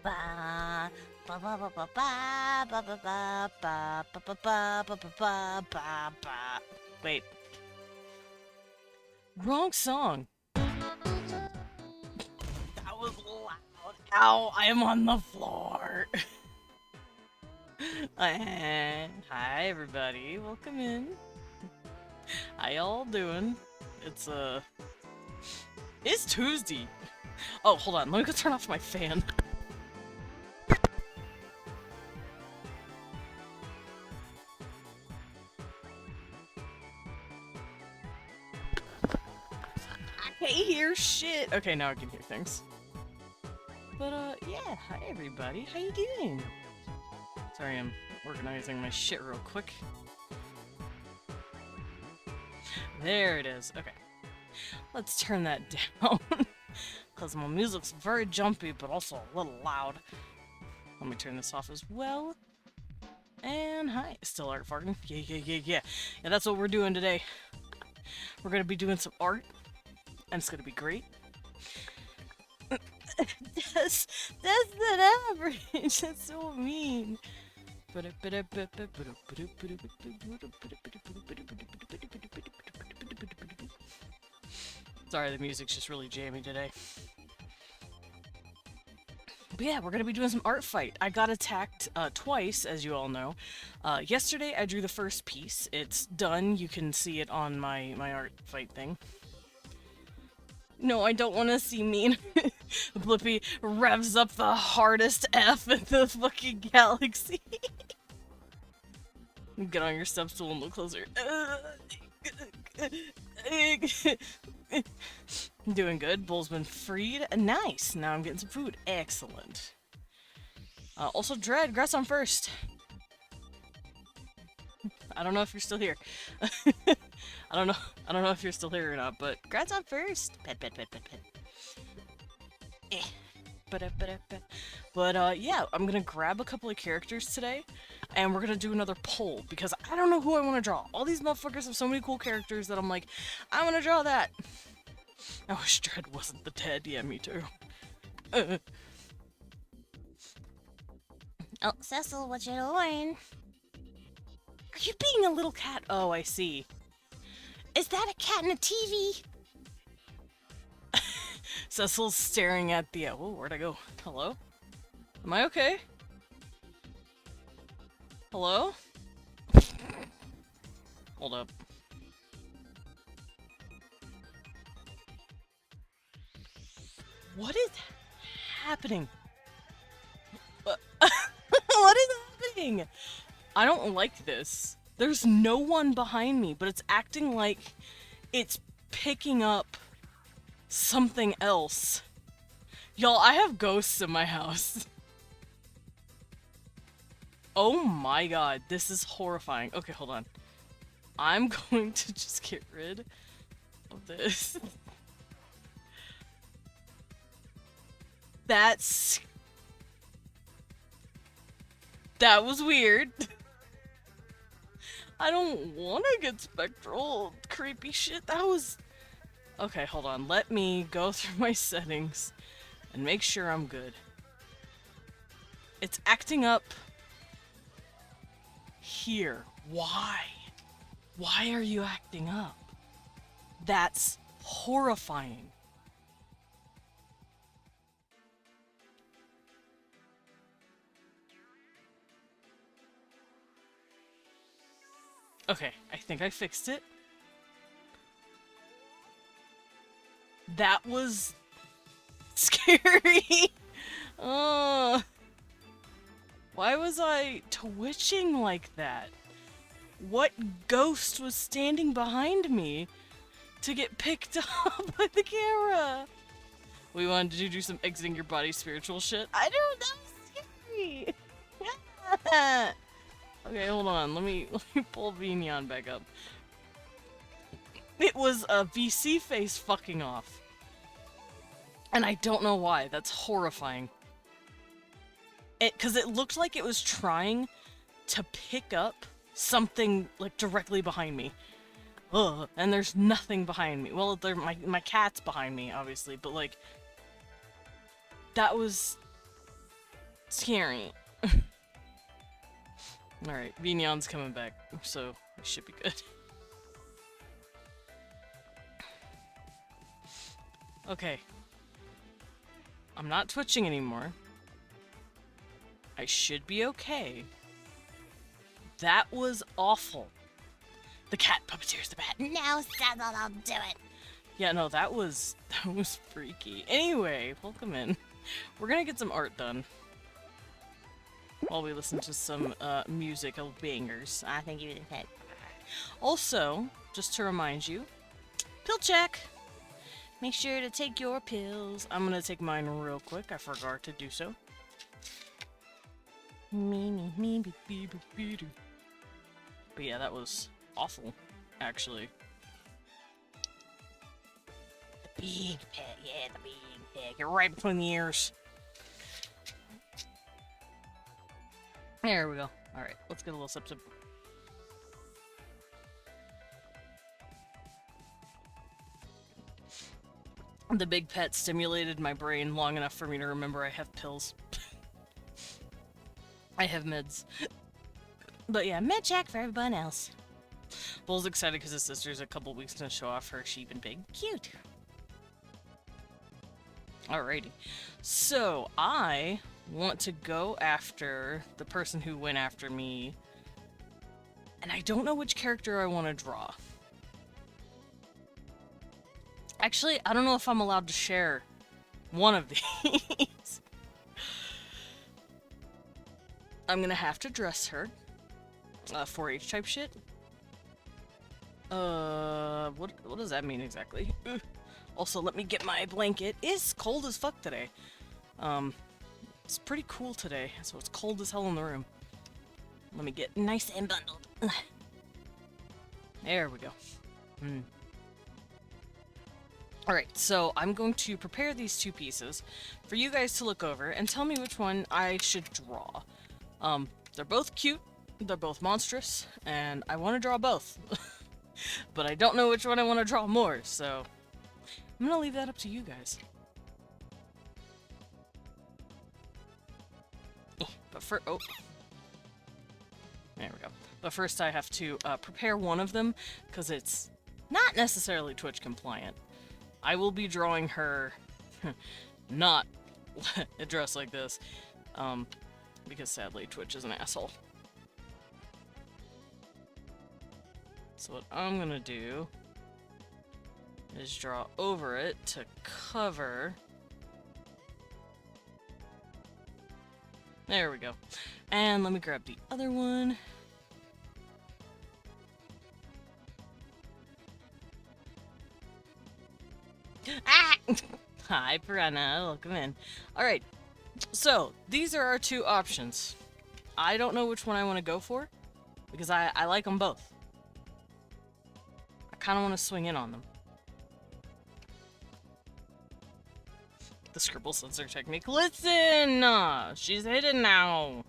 Ba ba ba ba ba ba ba ba ba ba ba ba ba ba ba ba ba. Wait, wrong song. That was loud. Ow, I am on the floor. Hi everybody, welcome in. How y'all doing? It's it's Tuesday. Oh, hold on, let me go turn off my fan. I can't hear shit. Okay, now I can hear things. But yeah, hi everybody, how you doing? Sorry, I'm organizing my shit real quick. There it is. Okay. Let's turn that down. Because my music's very jumpy, but also a little loud. Let me turn this off as well. And hi, still art farting. Yeah, that's what we're doing today. We're gonna be doing some art, and it's gonna be great. that's not average. That's so mean. Sorry, the music's just really jammy today. But yeah, we're gonna be doing some art fight. I got attacked twice, as you all know. Yesterday, I drew the first piece. It's done. You can see it on my art fight thing. No, I don't want to see mean. Blippi revs up the hardest F in the fucking galaxy. Get on your step stool and look closer. Doing good. Bull's been freed. Nice. Now I'm getting some food. Excellent. Also, Dread, grass on first. I don't know if you're still here. I don't know if you're still here or not, but grass on first. Pet. But yeah, I'm gonna grab a couple of characters today, and we're gonna do another poll, because I don't know who I want to draw. All these motherfuckers have so many cool characters that I'm like, I want to draw that. I wish Dread wasn't the dead. Yeah, me too. Oh, Cecil, what you doing? Are you being a little cat? Oh, I see. Is that a cat in a TV? Cecil's staring at the... Oh, where'd I go? Hello? Am I okay? Hello? Hold up. What is happening? What is happening? I don't like this. There's no one behind me, but it's acting like it's picking up something else. Y'all, I have ghosts in my house. Oh my god, this is horrifying. Okay, hold on. I'm going to just get rid of this. That was weird. I don't want to get spectral creepy shit. That was... Okay, hold on. Let me go through my settings and make sure I'm good. It's acting up here. Why? Why are you acting up? That's horrifying. Okay, I think I fixed it. That was scary. Why was I twitching like that? What ghost was standing behind me to get picked up by the camera? We wanted to do some exiting your body spiritual shit. I don't know. Scary. Okay, hold on. Let me pull Vignon back up. It was a VC face fucking off. And I don't know why. That's horrifying. Because it looked like it was trying to pick up something, like, directly behind me. Ugh, and there's nothing behind me. Well, my cat's behind me, obviously, but, like... That was... scary. Alright, Vignon's coming back, so we should be good. Okay. I'm not twitching anymore. I should be okay. That was awful. The cat puppeteers the bat. No, Saddle, I'll do it. Yeah, no, that was freaky. Anyway, welcome in. We're gonna get some art done while we listen to some musical bangers. I think you did it. Also, just to remind you, pill check. Make sure to take your pills. I'm gonna take mine real quick. I forgot to do so. But yeah, that was awful, actually. The big pig, yeah, the big pig. You're right between the ears. There we go. Alright, let's get a little sip. The big pet stimulated my brain long enough for me to remember I have pills. I have meds. But yeah, med check for everyone else. Bull's excited because his sister's a couple weeks to show off her sheep and pig. Cute. Alrighty. So, I want to go after the person who went after me. And I don't know which character I want to draw. Actually, I don't know if I'm allowed to share one of these. I'm gonna have to dress her. 4-H type shit. What does that mean exactly? Ugh. Also, let me get my blanket. It's cold as fuck today. It's pretty cool today, so it's cold as hell in the room. Let me get nice and bundled. There we go. Alright, so I'm going to prepare these two pieces for you guys to look over and tell me which one I should draw. They're both cute, they're both monstrous, and I want to draw both. But I don't know which one I want to draw more, so I'm gonna leave that up to you guys. Oh. There we go. But first I have to prepare one of them, because it's not necessarily Twitch compliant. I will be drawing her not dressed like this, because sadly Twitch is an asshole. So what I'm gonna do is draw over it to cover. There we go. And let me grab the other one. Ah! Hi, Piranha. Welcome in. Alright, so these are our two options. I don't know which one I want to go for, because I like them both. I kind of want to swing in on them. The scribble sensor technique. Listen! She's hidden now.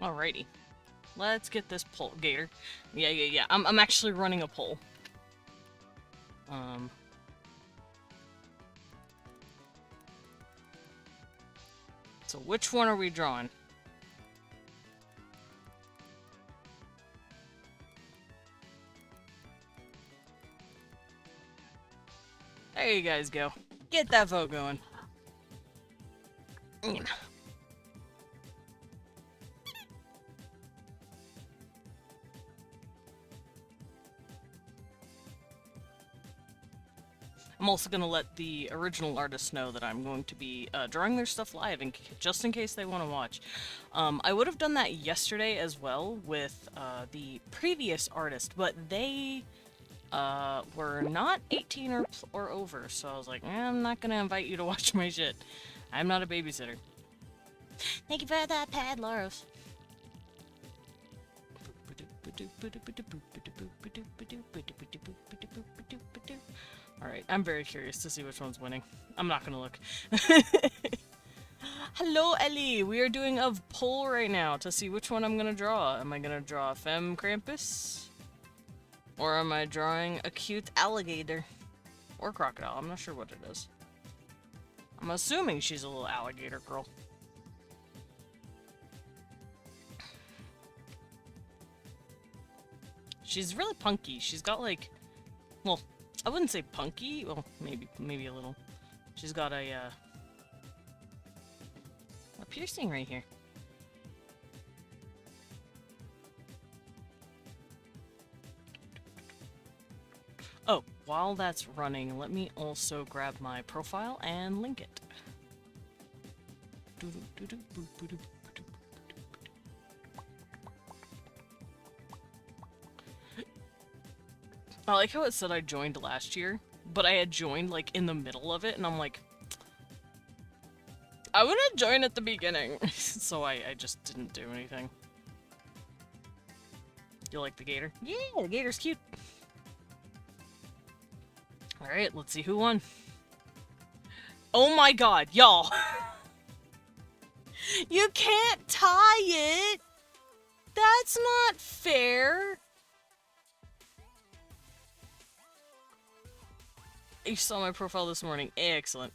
Alrighty. Let's get this poll, Gator. Yeah. I'm actually running a poll. So which one are we drawing? There you guys go. Get that vote going. I'm also going to let the original artists know that I'm going to be drawing their stuff live, just in case they want to watch. I would have done that yesterday as well with the previous artist, but they were not 18 or over, so I was like, I'm not going to invite you to watch my shit. I'm not a babysitter. Thank you for that, Pad Laros. Alright, I'm very curious to see which one's winning. I'm not gonna look. Hello, Ellie! We are doing a poll right now to see which one I'm gonna draw. Am I gonna draw a Femme Krampus? Or am I drawing a cute alligator? Or crocodile, I'm not sure what it is. I'm assuming she's a little alligator girl. She's really punky. She's got like, well, I wouldn't say punky. Well, maybe a little. She's got a piercing right here. Oh, while that's running, let me also grab my profile and link it. I like how it said I joined last year, but I had joined like in the middle of it, and I'm like, I want to join at the beginning, so I just didn't do anything. You like the gator? Yeah, the gator's cute. Alright, let's see who won. Oh my god, y'all! You can't tie it! That's not fair! You saw my profile this morning. Excellent.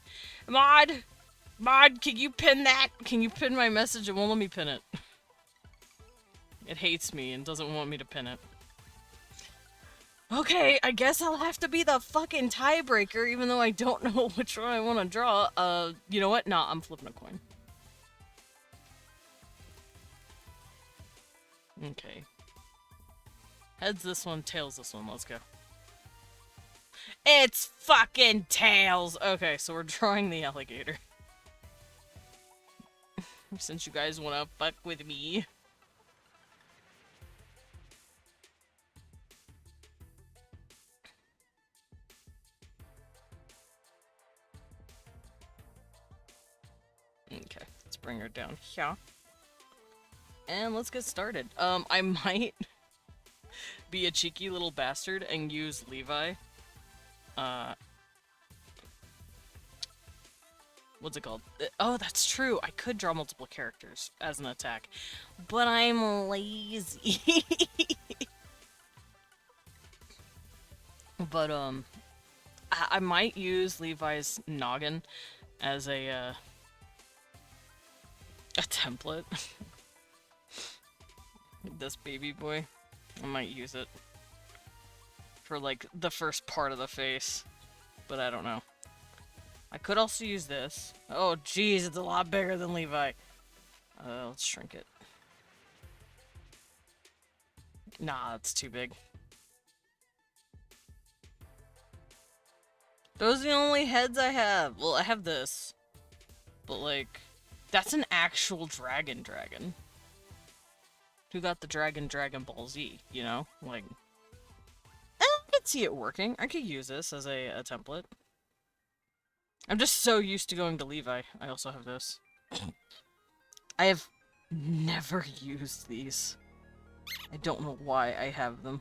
Mod, can you pin that? Can you pin my message? It won't let me pin it. It hates me and doesn't want me to pin it. Okay, I guess I'll have to be the fucking tiebreaker, even though I don't know which one I want to draw. You know what? Nah, I'm flipping a coin. Okay. Heads this one, tails this one. Let's go. It's fucking tails! Okay, so we're drawing the alligator. Since you guys wanna fuck with me. Okay, let's bring her down here. And let's get started. I might be a cheeky little bastard and use Levi. What's it called? Oh, that's true. I could draw multiple characters as an attack, but I'm lazy. But, I might use Levi's noggin as a template. This baby boy. I might use it for, like, the first part of the face, but I don't know. I could also use this. Oh, jeez, it's a lot bigger than Levi. Let's shrink it. Nah, that's too big. Those are the only heads I have. Well, I have this. But, like, that's an actual dragon. Who got the Dragon Ball Z, you know? Like, I could see it working. I could use this as a template. I'm just so used to going to Levi. I also have this. I have never used these. I don't know why I have them.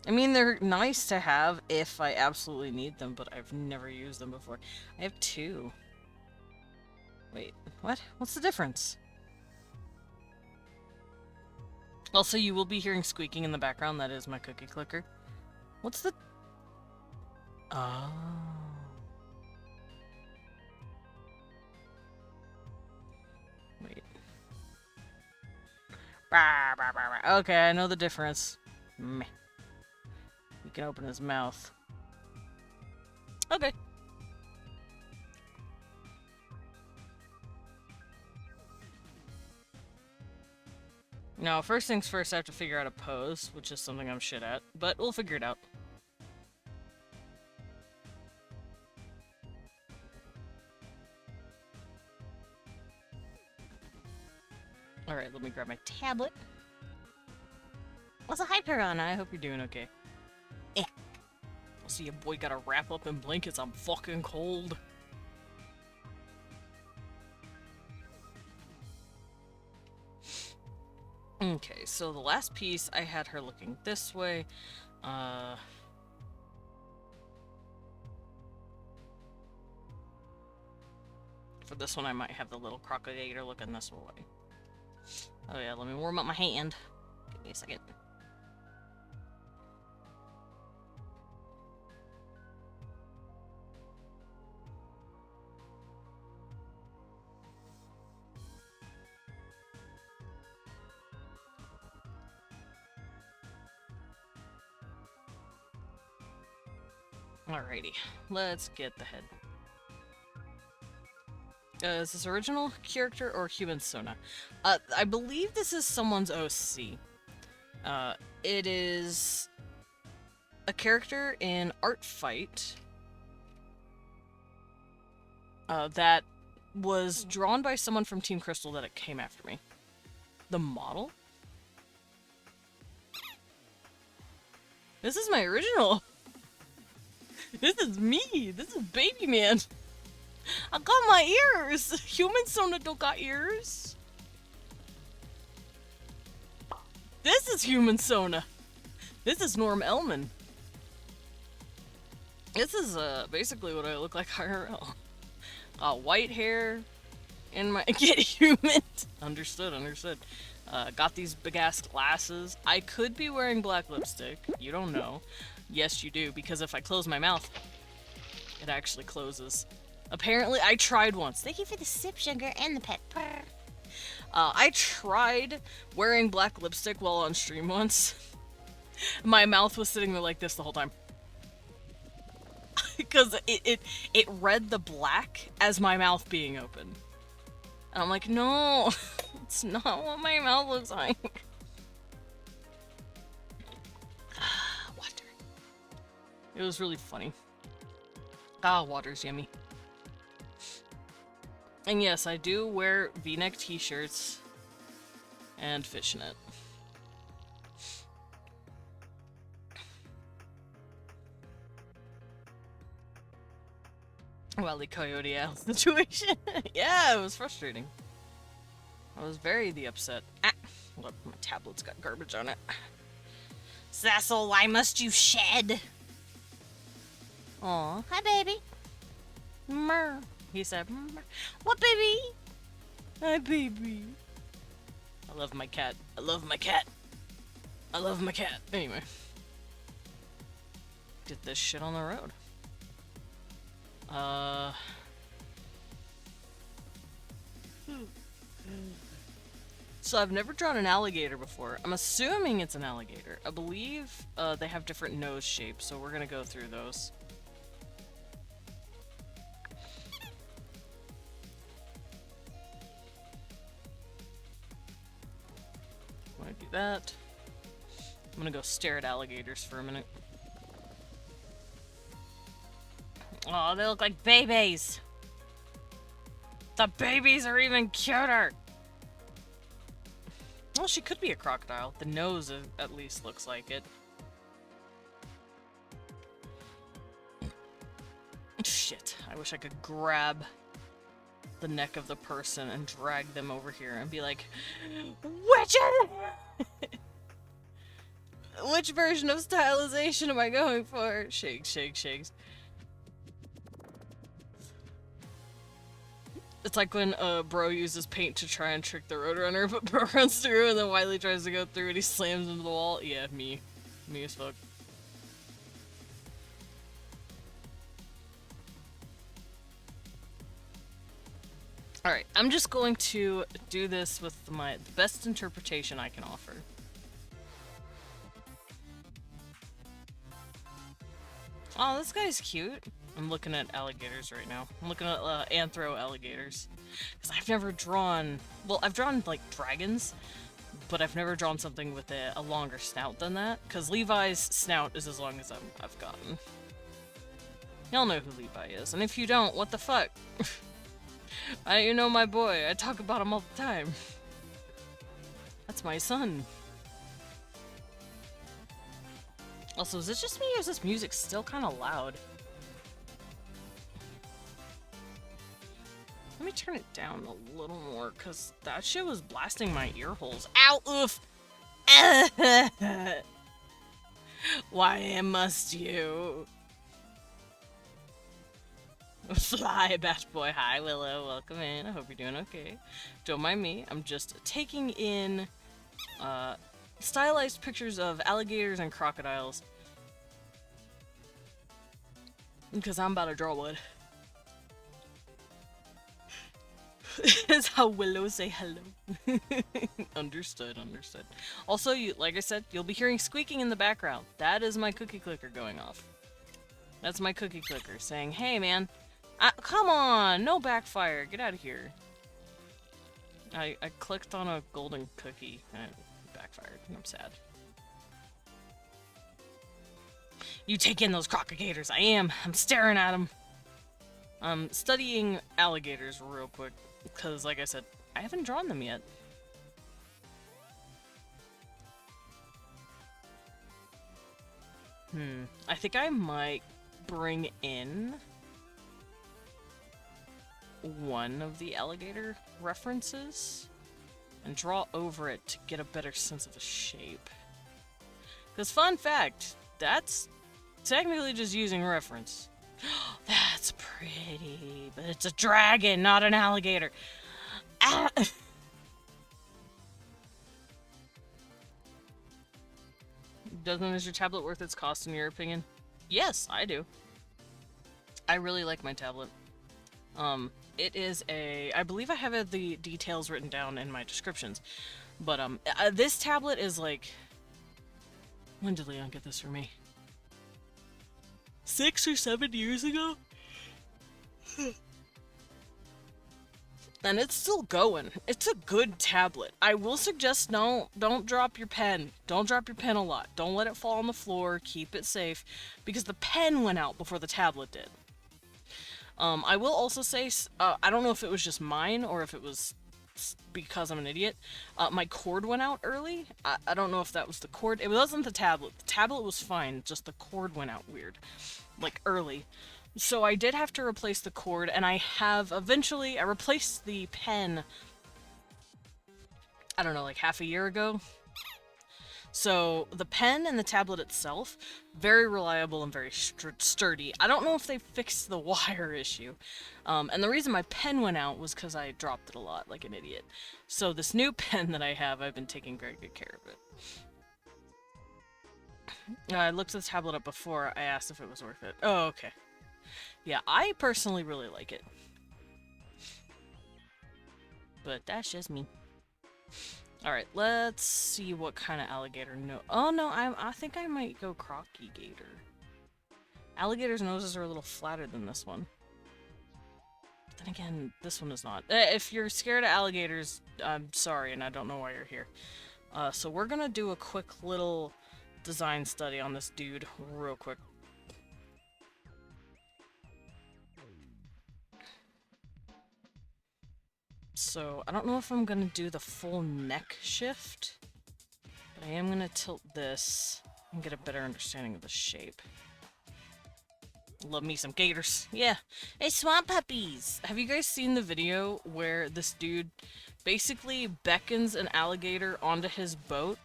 I mean, they're nice to have if I absolutely need them, but I've never used them before. I have two. Wait, what? What's the difference? Also, you will be hearing squeaking in the background. That is my cookie clicker. What's the... Oh... Wait. Okay, I know the difference. Meh. You can open his mouth. Okay. Now, first things first, I have to figure out a pose, which is something I'm shit at, but we'll figure it out. Alright, let me grab my tablet. What's a hi, Piranha? I hope you're doing okay. Eh. I see your boy gotta wrap up in blankets. I'm fucking cold. Okay, so the last piece, I had her looking this way. For this one, I might have the little crocodile looking this way. Oh yeah, let me warm up my hand. Give me a second. Alrighty, let's get the head. Is this original character or human Sona? I believe this is someone's OC. It is a character in Art Fight that was drawn by someone from Team Crystal that it came after me. The model? This is my original. This is me. This is Baby Man. I got my ears. Human Sona don't got ears. This is human Sona. This is Norm Elman. This is basically what I look like IRL. White hair and my get human. Understood. Got these big ass glasses. I could be wearing black lipstick. You don't know. Yes, you do, because if I close my mouth, it actually closes. Apparently, I tried once. Thank you for the sip, sugar, and the pet purr. I tried wearing black lipstick while on stream once. My mouth was sitting there like this the whole time. Because it read the black as my mouth being open. And I'm like, no, it's not what my mouth looks like. Water. It was really funny. Water's yummy. And yes, I do wear V-neck t-shirts and fishnet. Wily Coyote Owl situation. Yeah, it was frustrating. I was very upset. Look, my tablet's got garbage on it. Cecil, why must you shed? Aw. Hi, baby. Murr. He said, Murr. What, baby? Hi, baby. I love my cat. I love my cat. I love my cat. Anyway. Get this shit on the road. So I've never drawn an alligator before. I'm assuming it's an alligator. I believe they have different nose shapes, so we're gonna go through those. I'm gonna do that. I'm gonna go stare at alligators for a minute. Oh, they look like babies. The babies are even cuter! Well, she could be a crocodile. The nose at least looks like it. Shit, I wish I could grab the neck of the person and drag them over here and be like, witches! Which version of stylization am I going for? Shakes, shakes, shakes. It's like when Bro uses paint to try and trick the Roadrunner, but Bro runs through and then Wily tries to go through and he slams into the wall. Yeah, me. Me as fuck. Alright, I'm just going to do this with the best interpretation I can offer. Oh, this guy's cute. I'm looking at alligators right now. I'm looking at anthro alligators. Because I've never drawn... Well, I've drawn, like, dragons, but I've never drawn something with a longer snout than that. Because Levi's snout is as long as I've gotten. Y'all know who Levi is. And if you don't, what the fuck? You know my boy. I talk about him all the time. That's my son. Also, is this just me or is this music still kind of loud? Let me turn it down a little more, because that shit was blasting my ear holes. Ow! Oof! Why must you? Fly, Bat Boy. Hi, Willow. Welcome in. I hope you're doing okay. Don't mind me. I'm just taking in stylized pictures of alligators and crocodiles. Because I'm about to draw one. Is how Willow say hello. Understood, understood. Also, like I said, you'll be hearing squeaking in the background. That is my cookie clicker going off. That's my cookie clicker saying, hey man, come on, no backfire, get out of here. I clicked on a golden cookie and it backfired, and I'm sad. You take in those crocodilators, I am. I'm staring at them. I'm studying alligators real quick. Because, like I said, I haven't drawn them yet. I think I might bring in one of the alligator references and draw over it to get a better sense of the shape. Because, fun fact, that's technically just using reference. That's pretty, but it's a dragon, not an alligator. Ah. Is your tablet worth its cost in your opinion? Yes, I do. I really like my tablet. It is I believe I have the details written down in my descriptions, but this tablet is like, when did Leon get this for me? 6 or 7 years ago? And it's still going. It's a good tablet. I will suggest don't drop your pen. Don't drop your pen a lot. Don't let it fall on the floor. Keep it safe. Because the pen went out before the tablet did. I will also say, I don't know if it was just mine or if it was because I'm an idiot. My cord went out early. I don't know if that was the cord. It wasn't the tablet. The tablet was fine. Just the cord went out weird. Like, early. So I did have to replace the cord, and I replaced the pen, I don't know, like half a year ago. So the pen and the tablet itself, very reliable and very sturdy. I don't know if they fixed the wire issue. And the reason my pen went out was because I dropped it a lot, like an idiot. So this new pen that I have, I've been taking very good care of it. I looked the tablet up before I asked if it was worth it. Oh, okay. Yeah, I personally really like it. But that's just me. Alright, let's see what kind of alligator Oh no, I think I might go crocky-gator. Alligators' noses are a little flatter than this one. But then again, this one is not. If you're scared of alligators, I'm sorry, and I don't know why you're here. So we're gonna do a quick little design study on this dude real quick. So, I don't know if I'm gonna do the full neck shift, but I am gonna tilt this and get a better understanding of the shape. Love me some gators. Yeah. Hey, swamp puppies! Have you guys seen the video where this dude basically beckons an alligator onto his boat,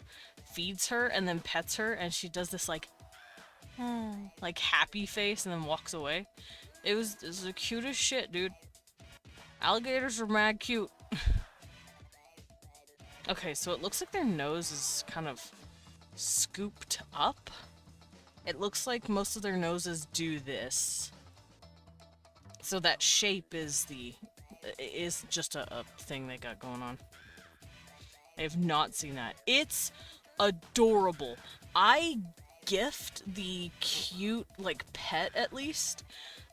feeds her, and then pets her, and she does this, like happy face and then walks away? It was the cutest shit, dude. Alligators are mad cute. Okay, so it looks like their nose is kind of scooped up. It looks like most of their noses do this. So that shape is just a thing they got going on. I have not seen that. It's adorable. I gift the cute, like, pet at least.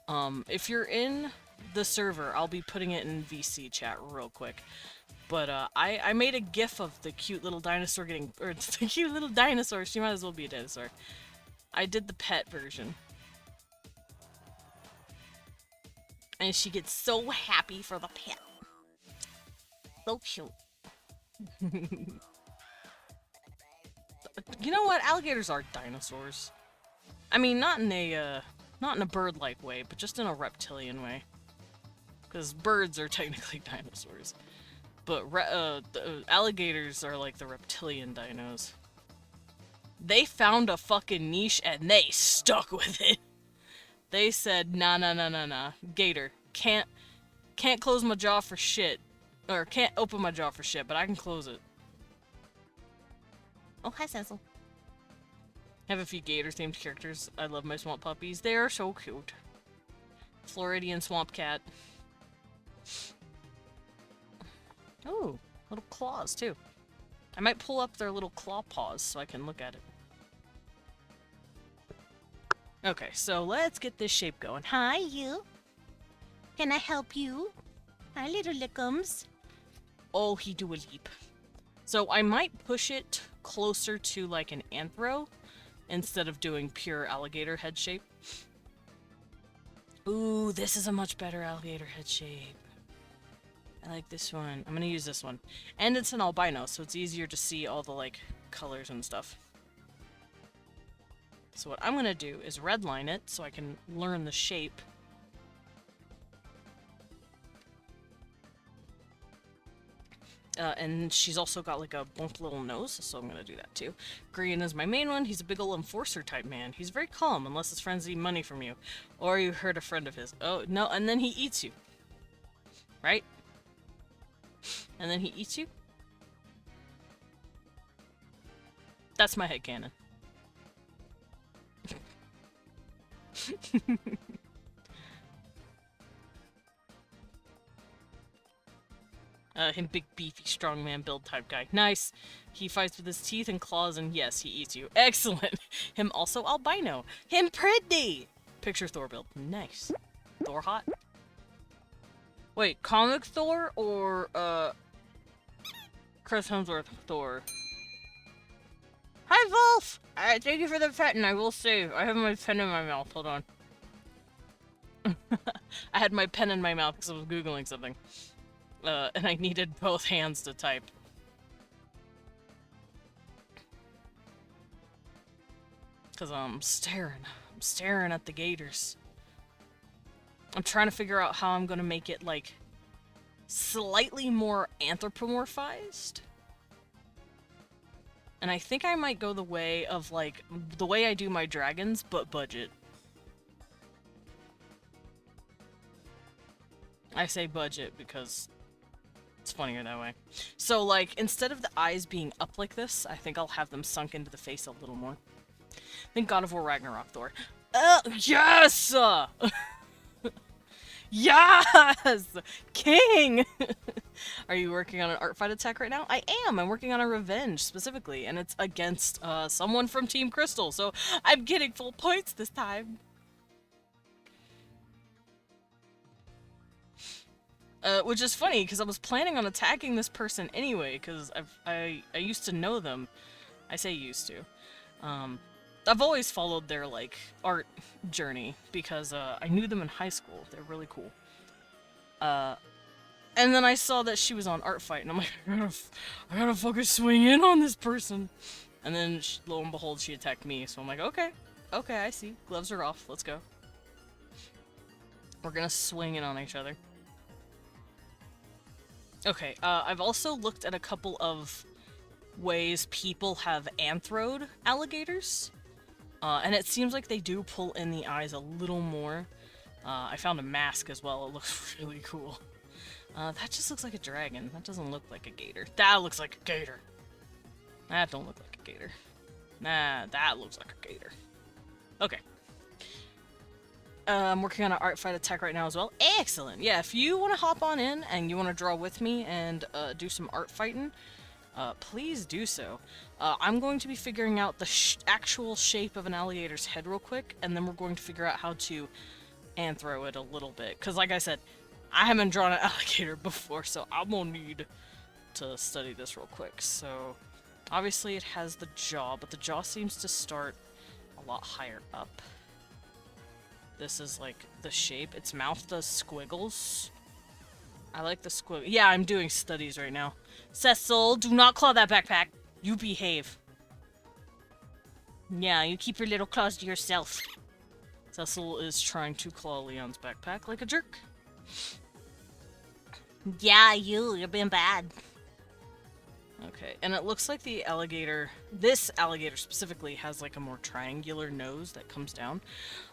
If you're in the server, I'll be putting it in VC chat real quick. But I made a gif of the cute little dinosaur the cute little dinosaur. She might as well be a dinosaur. I did the pet version. And she gets so happy for the pet. So cute. You know what? Alligators are dinosaurs. I mean, not in a bird-like way, but just in a reptilian way. Because birds are technically dinosaurs. But the alligators are like the reptilian dinos. They found a fucking niche and they stuck with it. They said, nah, nah, nah, nah, nah. Gator. Can't close my jaw for shit. Or can't open my jaw for shit, but I can close it. Oh, hi, Cecil. I have a few gator-themed characters. I love my swamp puppies. They are so cute. Floridian swamp cat. Oh, little claws, too. I might pull up their little claw paws so I can look at it. Okay, so let's get this shape going. Hi, you. Can I help you? Hi, little lickums. Oh, he do a leap. So I might push it closer to like an anthro instead of doing pure alligator head shape. Ooh, this is a much better alligator head shape. I like this one. I'm gonna use this one. And it's an albino, so it's easier to see all the like colors and stuff. So what I'm gonna do is redline it so I can learn the shape. And she's also got like a bump little nose, so I'm gonna do that too. Green is my main one. He's a big ol' enforcer type man. He's very calm unless his friends need money from you. Or you hurt a friend of his. Oh, no, and then he eats you. Right? And then he eats you? That's my headcanon. Him big, beefy, strongman build type guy. Nice. He fights with his teeth and claws, and yes, he eats you. Excellent. Him also albino. Him pretty. Picture Thor build. Nice. Thor hot. Wait, comic Thor or, Chris Hemsworth Thor? Hi, Wolf! Thank you for the pet, and I will save. I have my pen in my mouth. Hold on. I had my pen in my mouth because I was Googling something. And I needed both hands to type. Because I'm staring at the gators. I'm trying to figure out how I'm going to make it, like, slightly more anthropomorphized. And I think I might go the way of, like, the way I do my dragons, but budget. I say budget because it's funnier that way. So, like, instead of the eyes being up like this, I think I'll have them sunk into the face a little more. Think God of War Ragnarok Thor. Yes! Yes! King! Are you working on an art fight attack right now? I am! I'm working on a revenge, specifically, and it's against, someone from Team Crystal, so I'm getting full points this time. Which is funny, because I was planning on attacking this person anyway, because I used to know them. I say used to. I've always followed their, like, art journey, because, I knew them in high school. They're really cool. And then I saw that she was on Art Fight, and I'm like, I gotta fucking swing in on this person. And then, lo and behold, she attacked me, so I'm like, okay, I see. Gloves are off, let's go. We're gonna swing in on each other. Okay, I've also looked at a couple of ways people have anthroed alligators. And it seems like they do pull in the eyes a little more. I found a mask as well, it looks really cool. That just looks like a dragon. That doesn't look like a gator. That looks like a gator. That don't look like a gator. Nah, that looks like a gator. Okay. I'm working on an art fight attack right now as well. Excellent! Yeah, if you want to hop on in and you want to draw with me and do some art fighting, please do so. I'm going to be figuring out the actual shape of an alligator's head real quick, and then we're going to figure out how to anthro it a little bit. Because like I said, I haven't drawn an alligator before, so I'm gonna need to study this real quick. So, obviously it has the jaw, but the jaw seems to start a lot higher up. This is like the shape. Its mouth does squiggles. I like the squiggle. Yeah, I'm doing studies right now. Cecil, do not claw that backpack. You behave. Yeah, you keep your little claws to yourself. Cecil is trying to claw Leon's backpack like a jerk. Yeah, you're being bad. Okay, and it looks like the alligator, this alligator specifically, has like a more triangular nose that comes down.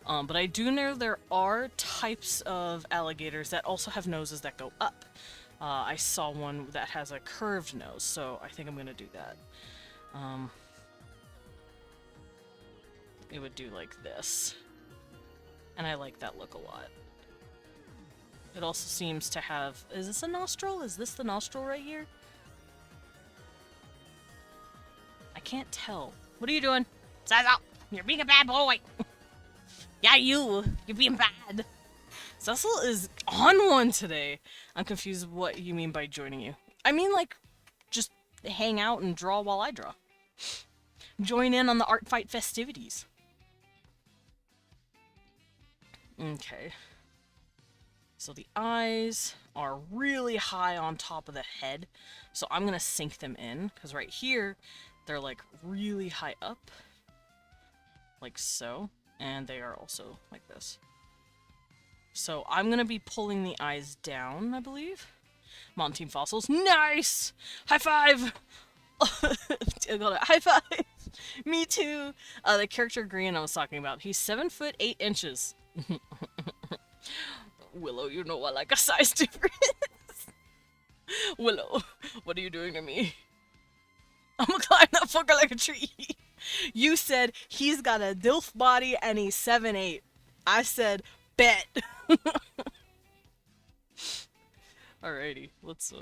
But I do know there are types of alligators that also have noses that go up. I saw one that has a curved nose, so I think I'm gonna do that. It would do like this. And I like that look a lot. It also seems to have... Is this a nostril? Is this the nostril right here? I can't tell. What are you doing? Zazzle, you're being a bad boy. Yeah, you're being bad. Cecil is on one today. I'm confused what you mean by joining you. I mean, like, just hang out and draw while I draw. Join in on the art fight festivities. Okay. So the eyes are really high on top of the head. So I'm going to sink them in, because right here, they're like really high up. Like so. And they are also like this. So I'm going to be pulling the eyes down, I believe. Come on, Team Fossils. Nice! High five! I got it. High five! Me too! The character Green I was talking about. He's 7 foot 8 inches. Willow, you know I like a size difference. Willow, what are you doing to me? I'm gonna climb that fucker like a tree. You said he's got a DILF body and he's 7'8". I said, bet. Alrighty, let's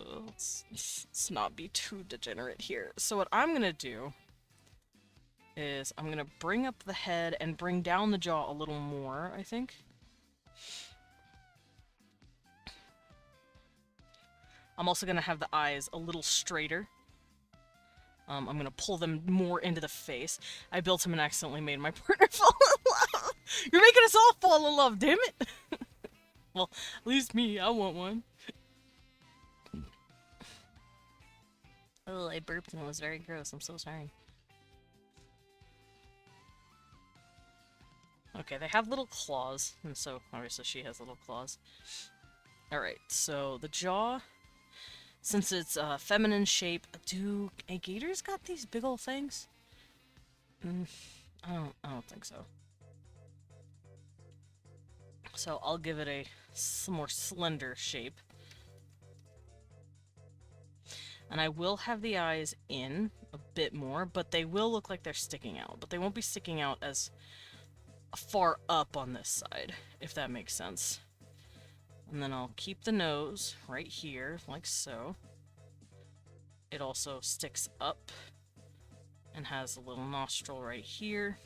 not be too degenerate here. So what I'm gonna do is I'm gonna bring up the head and bring down the jaw a little more, I think. I'm also gonna have the eyes a little straighter. I'm gonna pull them more into the face. I built him and accidentally made my partner fall in love. You're making us all fall in love, damn it! Well, at least me, I want one. Oh, I burped and it was very gross. I'm so sorry. Okay, they have little claws, and so obviously she has little claws. Alright, so the jaw, since it's a feminine shape, do gators got these big old things? I don't think so. So I'll give it a more slender shape. And I will have the eyes in a bit more, but they will look like they're sticking out. But they won't be sticking out as far up on this side, if that makes sense. And then I'll keep the nose right here, like so. It also sticks up and has a little nostril right here.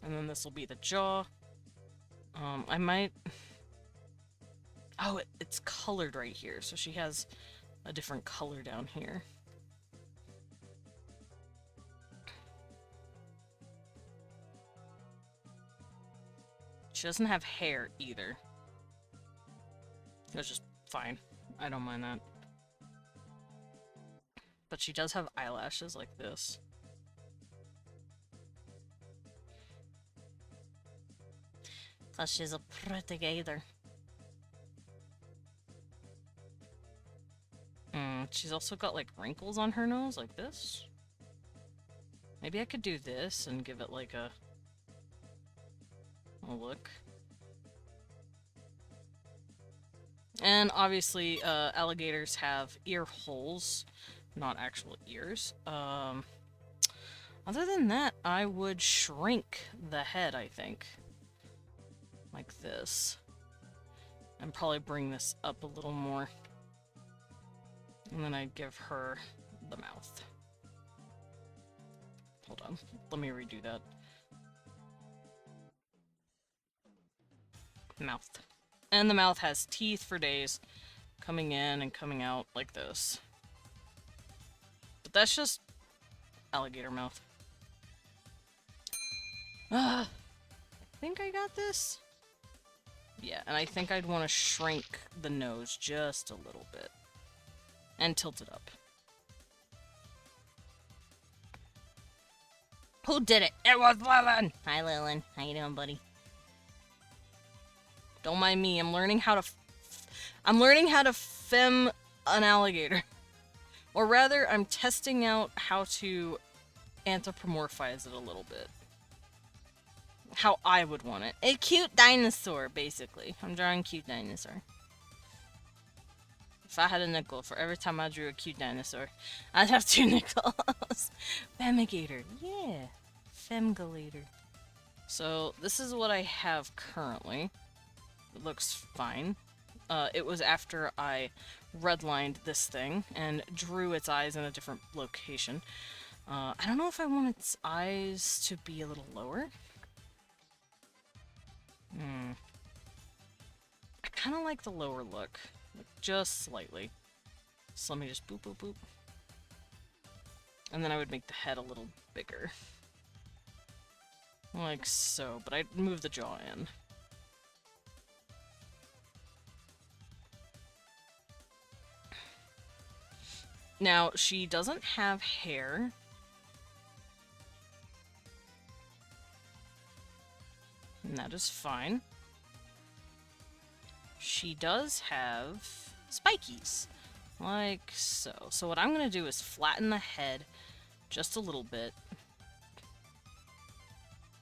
And then this will be the jaw. I might... Oh, it's colored right here, so she has a different color down here. She doesn't have hair either. That's just fine. I don't mind that. But she does have eyelashes like this. Plus she's a pretty gator. She's also got like wrinkles on her nose like this. Maybe I could do this and give it like a look. And obviously, alligators have ear holes, not actual ears. Other than that, I would shrink the head, I think. Like this. And probably bring this up a little more. And then I'd give her the mouth. Hold on, let me redo that. Mouth. And the mouth has teeth for days, coming in and coming out like this. But that's just alligator mouth. I think I got this? Yeah, and I think I'd want to shrink the nose just a little bit. And tilt it up. Who did it? It was Lilin. Hi, Lilin. How you doing, buddy? Don't mind me. I'm learning how to fem an alligator. Or rather, I'm testing out how to anthropomorphize it a little bit. How I would want it. A cute dinosaur, basically. I'm drawing a cute dinosaur. If I had a nickel for every time I drew a cute dinosaur, I'd have 2 nickels. Femigator. Yeah. Femgalator. So, this is what I have currently. It looks fine. It was after I redlined this thing and drew its eyes in a different location. I don't know if I want its eyes to be a little lower. I kind of like the lower look. Like, just slightly. So let me just boop, boop, boop. And then I would make the head a little bigger. Like so, but I'd move the jaw in. Now, she doesn't have hair. And that is fine. She does have spikies. Like so. So what I'm going to do is flatten the head just a little bit.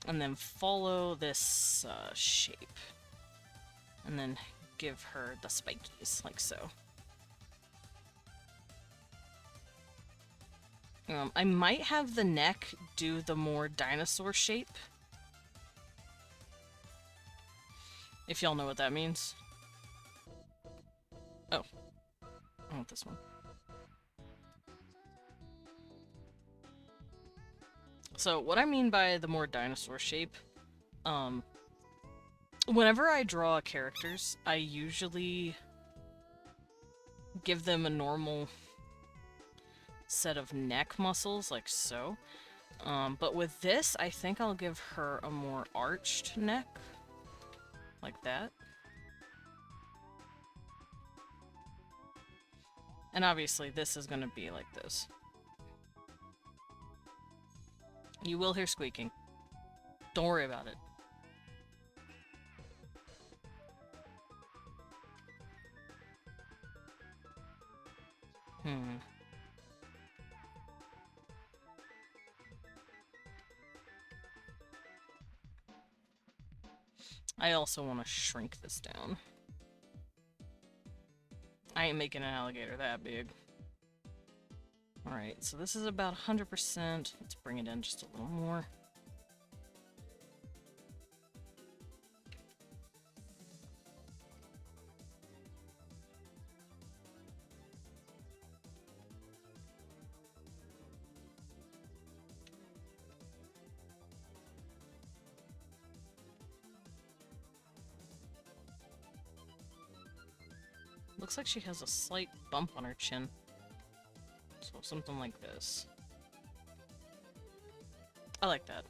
And then follow this shape. And then give her the spikies, like so. I might have the neck do the more dinosaur shape. If y'all know what that means. Oh. I want this one. So, what I mean by the more dinosaur shape, whenever I draw characters, I usually give them a normal set of neck muscles, like so. But with this, I think I'll give her a more arched neck. Like that. And obviously, this is gonna be like this. You will hear squeaking. Don't worry about it. I also want to shrink this down. I ain't making an alligator that big. Alright, so this is about 100%. Let's bring it in just a little more. Looks like she has a slight bump on her chin. So something like this. I like that.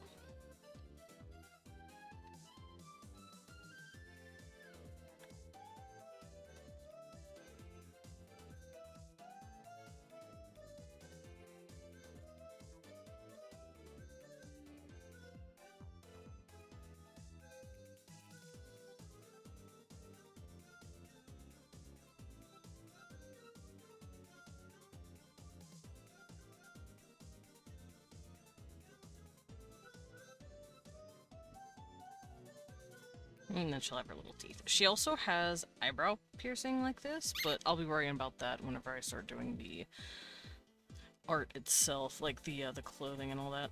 And then she'll have her little teeth. She also has eyebrow piercing like this, but I'll be worrying about that whenever I start doing the art itself, like the clothing and all that.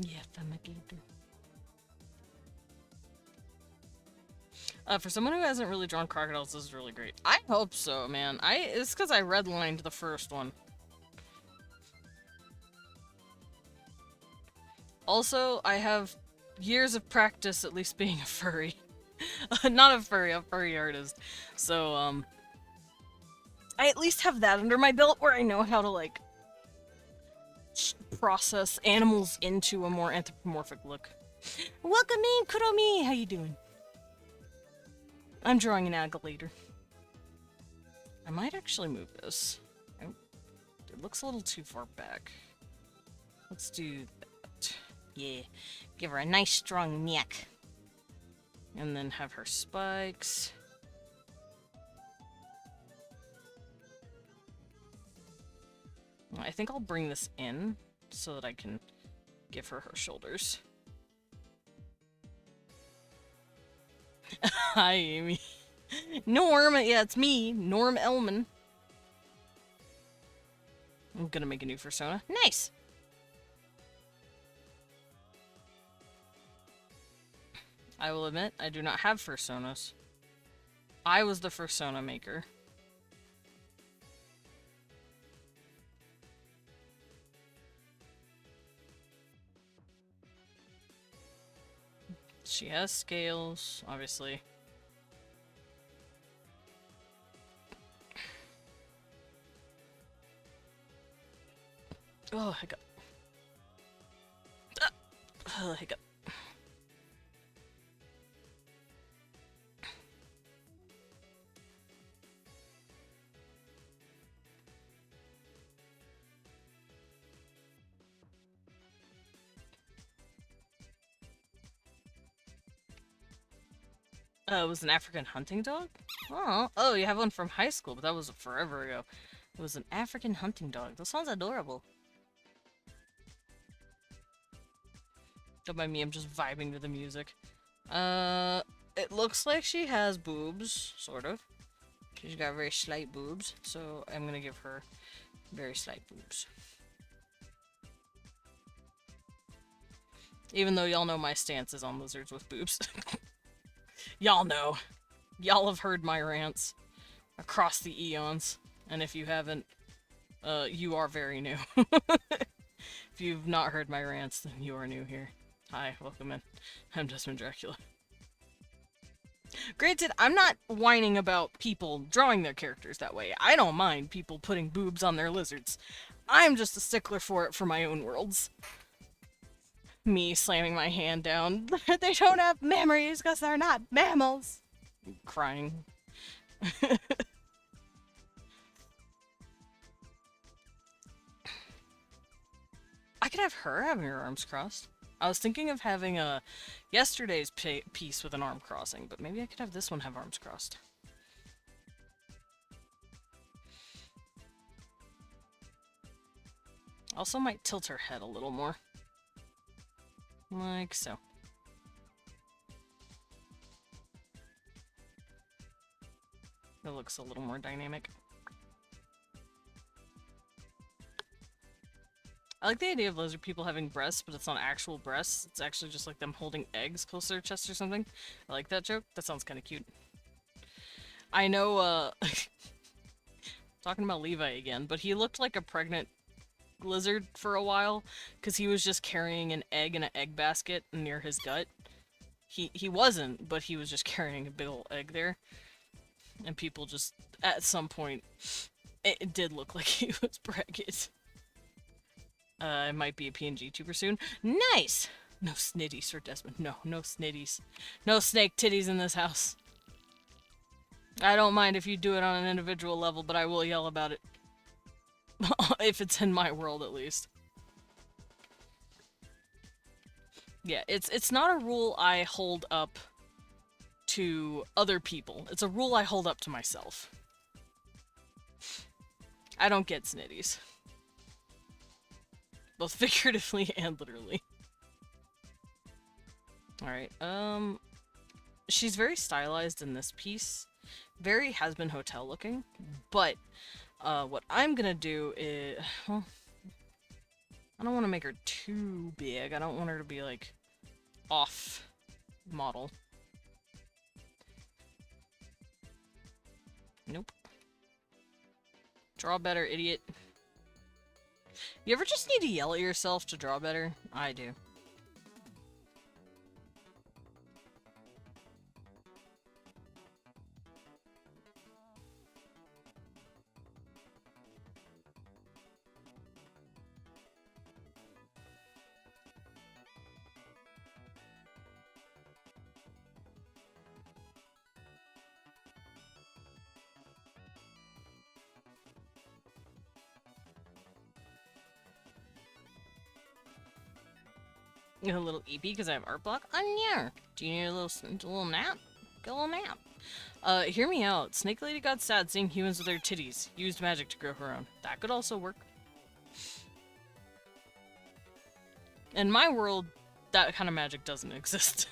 Yeah, Femigator. For someone who hasn't really drawn crocodiles, this is really great. I hope so, man. It's because I redlined the first one. Also, I have years of practice at least being a furry. Not a furry artist. So, I at least have that under my belt where I know how to, like, process animals into a more anthropomorphic look. Welcome in, Kuromi! How you doing? I'm drawing an alligator. I might actually move this. looks a little too far back. Let's do that. Yeah. Give her a nice strong neck. And then have her spikes. I think I'll bring this in so that I can give her her shoulders. Hi, Amy. Norm! Yeah, it's me, Norm Elman. I'm gonna make a new persona. Nice! I will admit, I do not have personas. I was the persona maker. She has scales, obviously. Oh, hiccup. Oh, hiccup. It was an African hunting dog? Oh, you have one from high school, but that was forever ago. It was an African hunting dog. That sounds adorable. Don't mind me, I'm just vibing to the music. It looks like she has boobs, sort of. She's got very slight boobs, so I'm gonna give her very slight boobs. Even though y'all know my stance is on lizards with boobs. Y'all know. Y'all have heard my rants across the eons. And if you haven't, you are very new. If you've not heard my rants, then you are new here. Hi, welcome in. I'm Desmond Dracula. Granted, I'm not whining about people drawing their characters that way. I don't mind people putting boobs on their lizards. I'm just a stickler for it for my own worlds. Me slamming my hand down. They don't have memories because they're not mammals. Crying. I could have her having her arms crossed. I was thinking of having yesterday's piece with an arm crossing, but maybe I could have this one have arms crossed. Also might tilt her head a little more. Like so. It looks a little more dynamic. I like the idea of lizard people having breasts, but it's not actual breasts. It's actually just like them holding eggs close to their chest or something. I like that joke. That sounds kind of cute. I know, talking about Levi again, but he looked like a pregnant lizard for a while, because he was just carrying an egg in an egg basket near his gut. He wasn't, but he was just carrying a big ol' egg there. And people just, at some point, it did look like he was pregnant. It might be a PNG tuber soon. Nice! No snitties for Desmond. No, no snitties. No snake titties in this house. I don't mind if you do it on an individual level, but I will yell about it. If it's in my world, at least. Yeah, it's not a rule I hold up to other people. It's a rule I hold up to myself. I don't get snitties. Both figuratively and literally. Alright, she's very stylized in this piece. Very Has-Been Hotel looking. But, what I'm gonna do is... Well, I don't want to make her too big. I don't want her to be, like, off model. Nope. Draw better, idiot. You ever just need to yell at yourself to draw better? I do. A little EP because I have art block? Oh yeah. Do you need a little nap? Get a little nap. Hear me out. Snake Lady got sad seeing humans with their titties. Used magic to grow her own. That could also work. In my world, that kind of magic doesn't exist.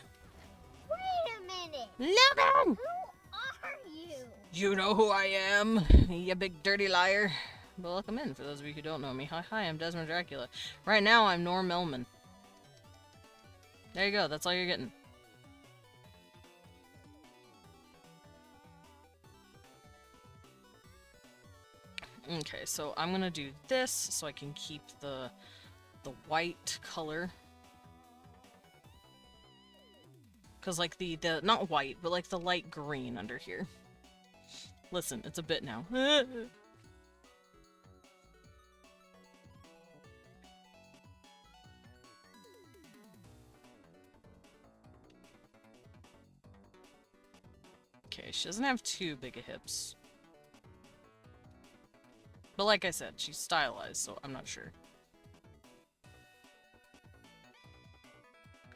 Wait a minute. Logan! Who are you? You know who I am, you big dirty liar. But welcome in, for those of you who don't know me. Hi, I'm Desmond Dracula. Right now, I'm Norm Elman. There you go, that's all you're getting. Okay, so I'm gonna do this so I can keep the white color. Cause like the not white, but like the light green under here. Listen, it's a bit now. Okay, she doesn't have too big of hips. But like I said, she's stylized, so I'm not sure.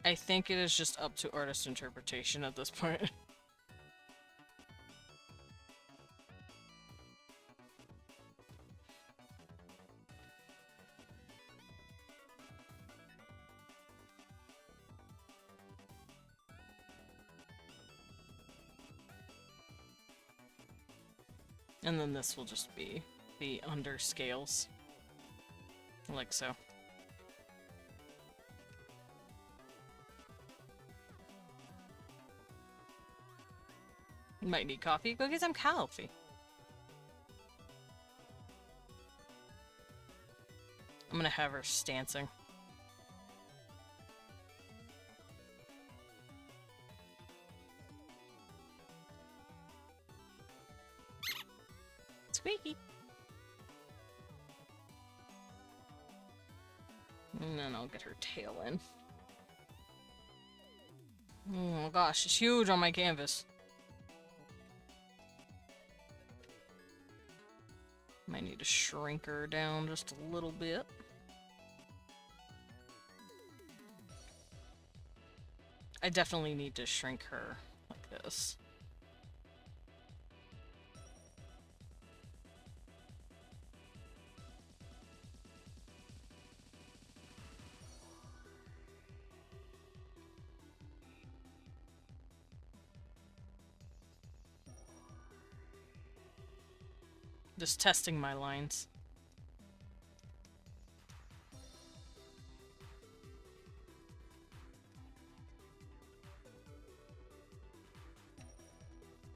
I think it is just up to artist interpretation at this point. And then this will just be the under scales. Like so. Might need coffee. Go get some coffee. I'm gonna have her stancing. Squeaky. And then I'll get her tail in. Oh my gosh, it's huge on my canvas. Might need to shrink her down just a little bit. I definitely need to shrink her like this. Just testing my lines.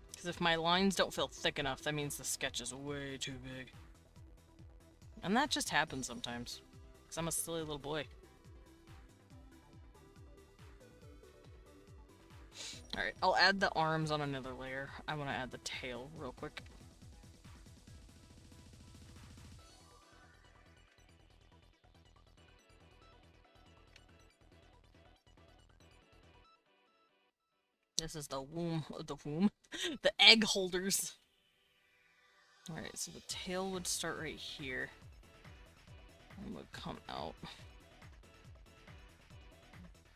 Because if my lines don't feel thick enough, that means the sketch is way too big. And that just happens sometimes. Because I'm a silly little boy. Alright, I'll add the arms on another layer. I want to add the tail real quick. This is the womb, the egg holders. Alright, so the tail would start right here. And would come out.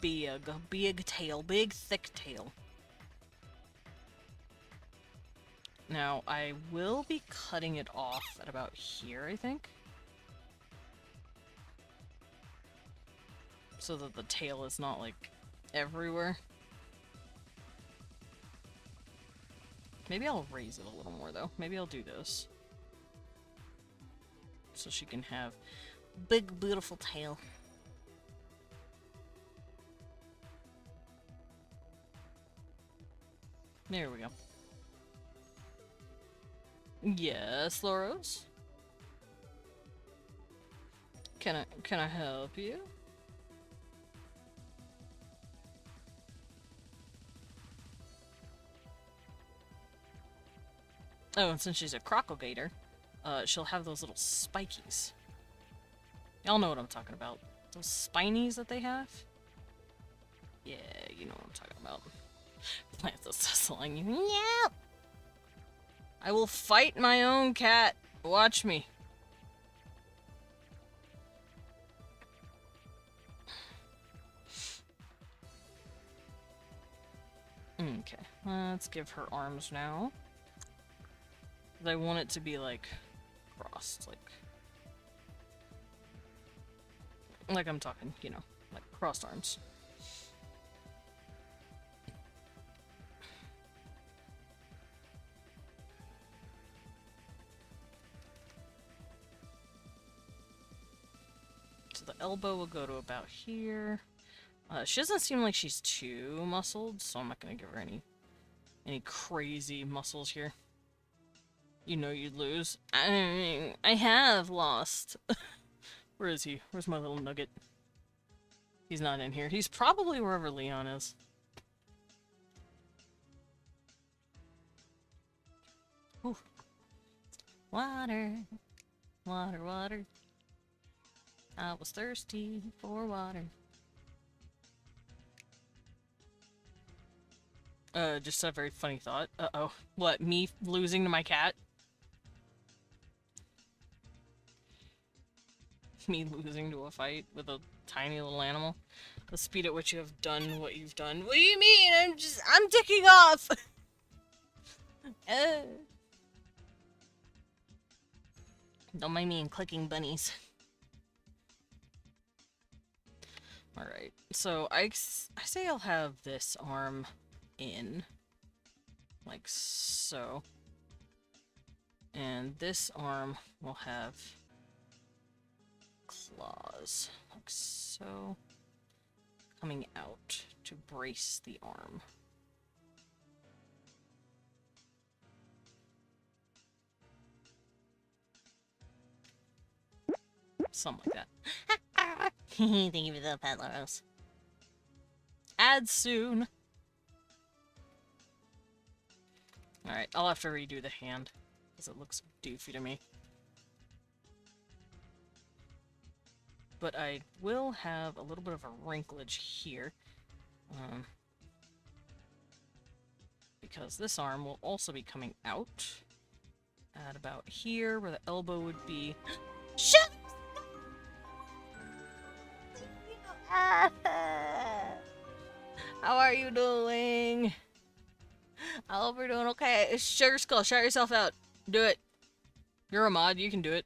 Big tail, big thick tail. Now, I will be cutting it off at about here, I think. So that the tail is not, like, everywhere. Maybe I'll raise it a little more, though. Maybe I'll do this. So she can have big, beautiful tail. There we go. Yes, Loros? Can I help you? Oh, and since she's a crocodile, she'll have those little spikies. Y'all know what I'm talking about. Those spinies that they have? Yeah, you know what I'm talking about. Plants are sizzling. Yep! I will fight my own cat. Watch me. Okay, let's give her arms now. I want it to be, like, crossed, like I'm talking, you know, like crossed arms. So the elbow will go to about here. She doesn't seem like she's too muscled, so I'm not gonna give her any crazy muscles here. You know you'd lose. I have lost. Where is he? Where's my little nugget? He's not in here. He's probably wherever Leon is. Ooh. Water. Water, water. I was thirsty for water. Just a very funny thought. Uh-oh. What, me losing to my cat? Me losing to a fight with a tiny little animal? The speed at which you have done what you've done. What do you mean? I'm ticking off! Don't mind me clicking bunnies. Alright, so I say I'll have this arm in, like so, and this arm will have claws, like so, coming out to brace the arm. Something like that. Thank you for the pet, Laros. Add soon. Alright, I'll have to redo the hand, because it looks doofy to me. But I will have a little bit of a wrinklage here. Because this arm will also be coming out at about here, where the elbow would be. Shut! How are you doing? I hope you're doing okay. Sugar Skull, shout yourself out. Do it. You're a mod, you can do it.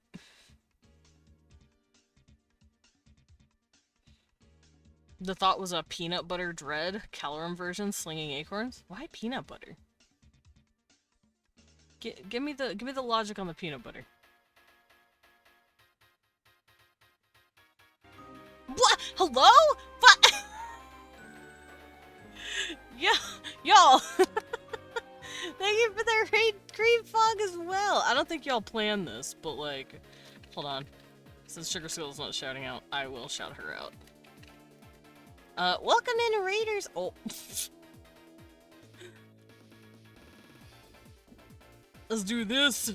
The thought was a peanut butter dread, Calorum version, slinging acorns. Why peanut butter? Give me the logic on the peanut butter. What? Hello? What? Yeah, y'all. Thank you for the raid cream fog as well. I don't think y'all planned this, but like, hold on. Since Sugar Skull's not shouting out, I will shout her out. Welcome in, Raiders. Oh. Let's do this.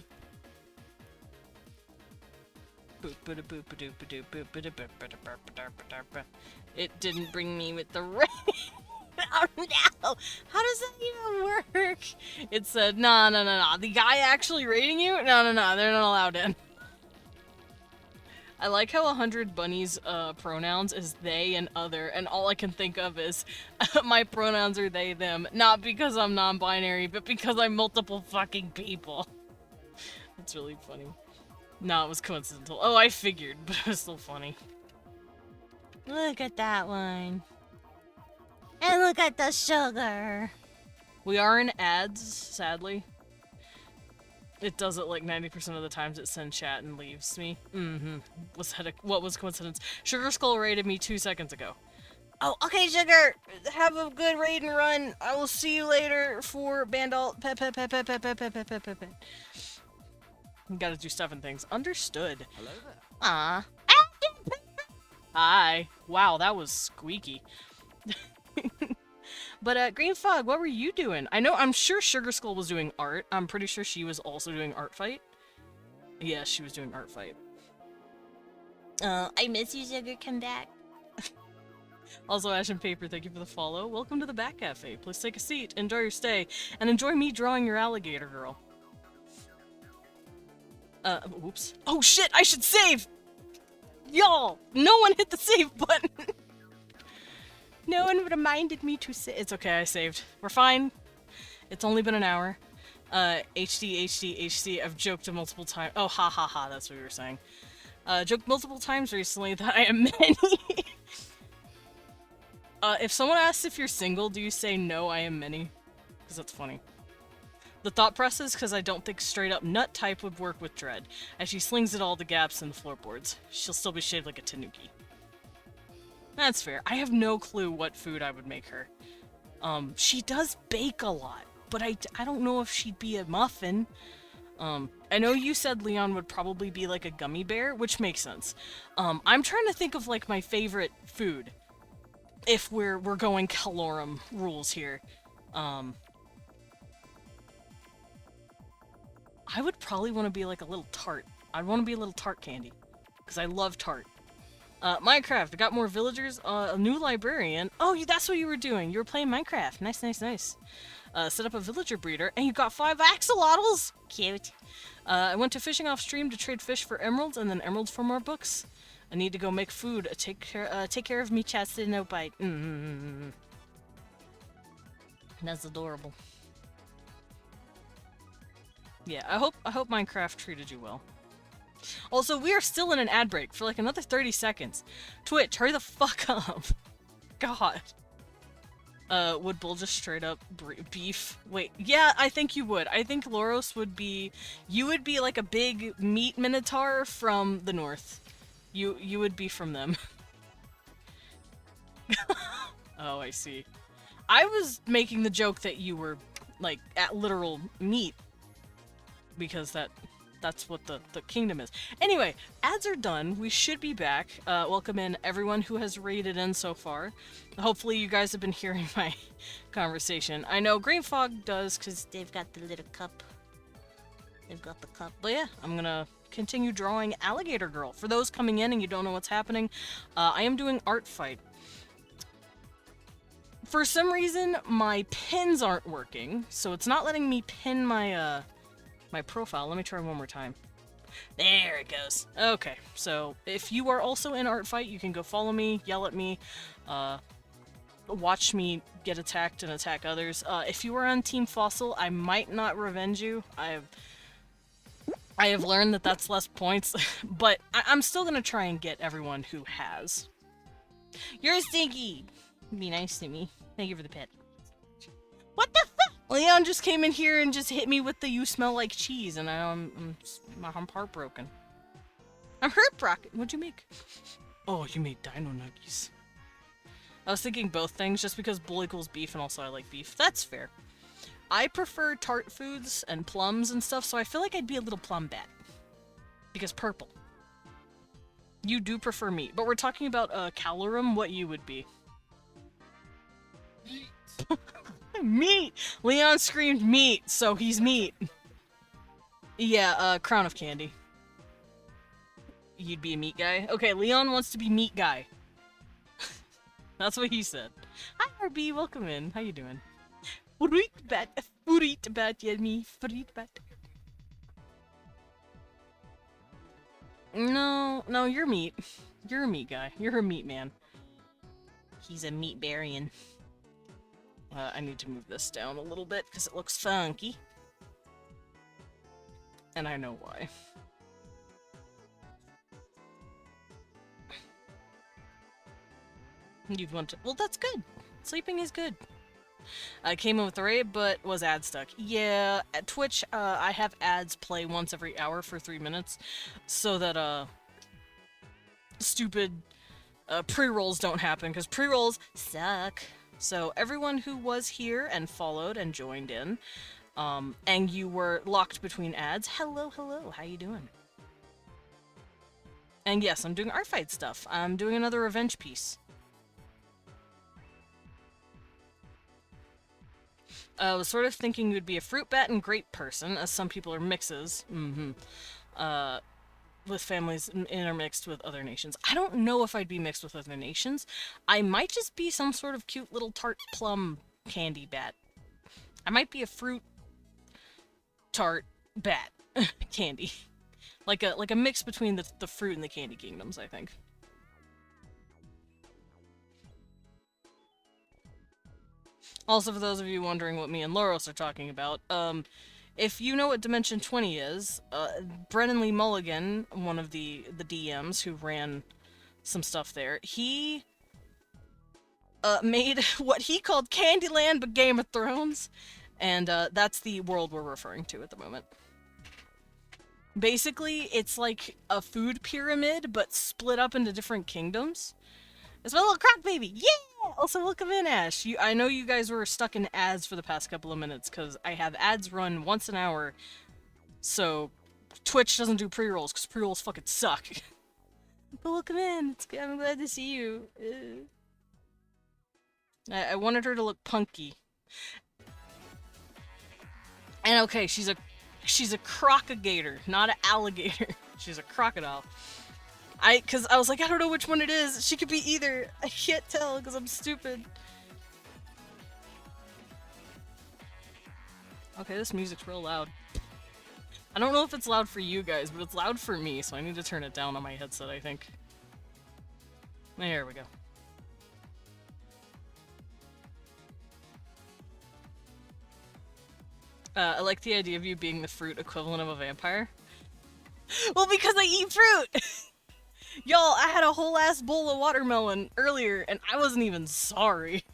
It didn't bring me with the raid. Oh no! How does that even work? It said, no. The guy actually raiding you? No, they're not allowed in. I like how 100 Bunnies' pronouns is they and other, and all I can think of is my pronouns are they, them. Not because I'm non-binary, but because I'm multiple fucking people. It's really funny. No, it was coincidental. Oh, I figured, but it was still funny. Look at that one. And look at the sugar. We are in ads, sadly. It does it like 90% of the times it sends chat and leaves me. What was coincidence? Sugar Skull raided me 2 seconds ago. Oh, okay, Sugar. Have a good raid and run. I will see you later for Bandalt. Pet. Gotta do stuff and things. Understood. Hello there. Ah. Hi. Wow, that was squeaky. But, Green Fog, what were you doing? I'm sure Sugar Skull was doing art. I'm pretty sure she was also doing art fight. Yeah, she was doing art fight. I miss you, Sugar. Come back. Also, Ash and Paper, thank you for the follow. Welcome to the Bat Cafe. Please take a seat, enjoy your stay, and enjoy me drawing your alligator girl. Oops. Oh shit, I should save! Y'all! No one hit the save button! no one reminded me to say. It's okay, I saved. We're fine. It's only been an hour. HD, I've joked multiple times. Oh, ha ha ha, that's what you were saying. Joked multiple times recently that I am many. If someone asks if you're single, do you say no, I am many? Because that's funny. The thought process, because I don't think straight up nut type would work with Dread, as she slings at all the gaps in the floorboards. She'll still be shaped like a tanuki. That's fair. I have no clue what food I would make her. She does bake a lot, but I don't know if she'd be a muffin. I know you said Leon would probably be like a gummy bear, which makes sense. I'm trying to think of like my favorite food, if we're going calorum rules here. I would probably want to be like a little tart. I'd want to be a little tart candy, because I love tart. Minecraft, I got more villagers, a new librarian. Oh, that's what you were doing. You were playing Minecraft. Nice, nice, nice. Set up a villager breeder, and you got 5 axolotls! Cute. I went to fishing off stream to trade fish for emeralds, and then emeralds for more books. I need to go make food. Take care of me, Chastity, no bite. That's adorable. Yeah, I hope Minecraft treated you well. Also, we are still in an ad break for like another 30 seconds. Twitch, hurry the fuck up. God. Would Bull just straight up beef? Wait, yeah, I think you would. I think Loros would be... You would be like a big meat minotaur from the north. You would be from them. Oh, I see. I was making the joke that you were, like, at literal meat. Because that's what the kingdom is. Anyway, ads are done. We should be back. Welcome in everyone who has raided in so far. Hopefully you guys have been hearing my conversation. I know Green Fog does, because They've got the little cup. They've got the cup. But yeah, I'm gonna continue drawing Alligator Girl. For those coming in and you don't know what's happening, I am doing Art Fight. For some reason, my pins aren't working, so it's not letting me pin my, my profile. Let me try one more time. There it goes. Okay, so if you are also in Art Fight, you can go follow me, yell at me, watch me get attacked and attack others. If you are on Team Fossil, I might not revenge you. I have learned that that's less points, but I'm still gonna try and get everyone who has. You're stinky! Be nice to me. Thank you for the pet. What the fuck? Leon just came in here and just hit me with the "you smell like cheese," and I'm heartbroken. I'm heartbroken. What'd you make? Oh, you made dino nuggies. I was thinking both things just because bull equals beef and also I like beef. That's fair. I prefer tart foods and plums and stuff, so I feel like I'd be a little plum bat. Because purple. You do prefer meat, but we're talking about calorum, what you would be. Meat! Leon screamed meat, so he's meat. Yeah, crown of candy. You'd be a meat guy? Okay, Leon wants to be meat guy. That's what he said. Hi, RB, welcome in. How you doing? Fruit bat, yeah, me, fruit bat. No, you're meat. You're a meat guy. You're a meat man. He's a meat barian. I need to move this down a little bit because it looks funky. And I know why. You'd want to... Well, that's good. Sleeping is good. I came in with the raid, but was ad stuck. Yeah, at Twitch, I have ads play once every hour for 3 minutes, so that, stupid, pre-rolls don't happen, because pre-rolls suck. So everyone who was here and followed and joined in, and you were locked between ads, hello, how you doing? And yes, I'm doing art fight stuff. I'm doing another revenge piece. I was sort of thinking you'd be a fruit bat and grape person, as some people are mixes. With families intermixed with other nations. I don't know if I'd be mixed with other nations. I might just be some sort of cute little tart plum candy bat. I might be a fruit tart bat candy. Like a mix between the fruit and the candy kingdoms, I think. Also, for those of you wondering what me and Loros are talking about, if you know what Dimension 20 is, Brennan Lee Mulligan, one of the DMs who ran some stuff there, he made what he called Candyland but Game of Thrones, and that's the world we're referring to at the moment. Basically, it's like a food pyramid, but split up into different kingdoms. It's my little croc baby! Yeah! Also, welcome in, Ash. I know you guys were stuck in ads for the past couple of minutes, because I have ads run once an hour, so Twitch doesn't do pre-rolls, because pre-rolls fucking suck. But welcome in. I'm glad to see you. I wanted her to look punky. And okay, she's a crocagator, not an alligator. She's a crocodile. Cause I was like, I don't know which one it is. She could be either. I can't tell because I'm stupid. Okay, this music's real loud. I don't know if it's loud for you guys, but it's loud for me, so I need to turn it down on my headset, I think. There we go. I like the idea of you being the fruit equivalent of a vampire. Well, because I eat fruit! Y'all, I had a whole ass bowl of watermelon earlier, and I wasn't even sorry.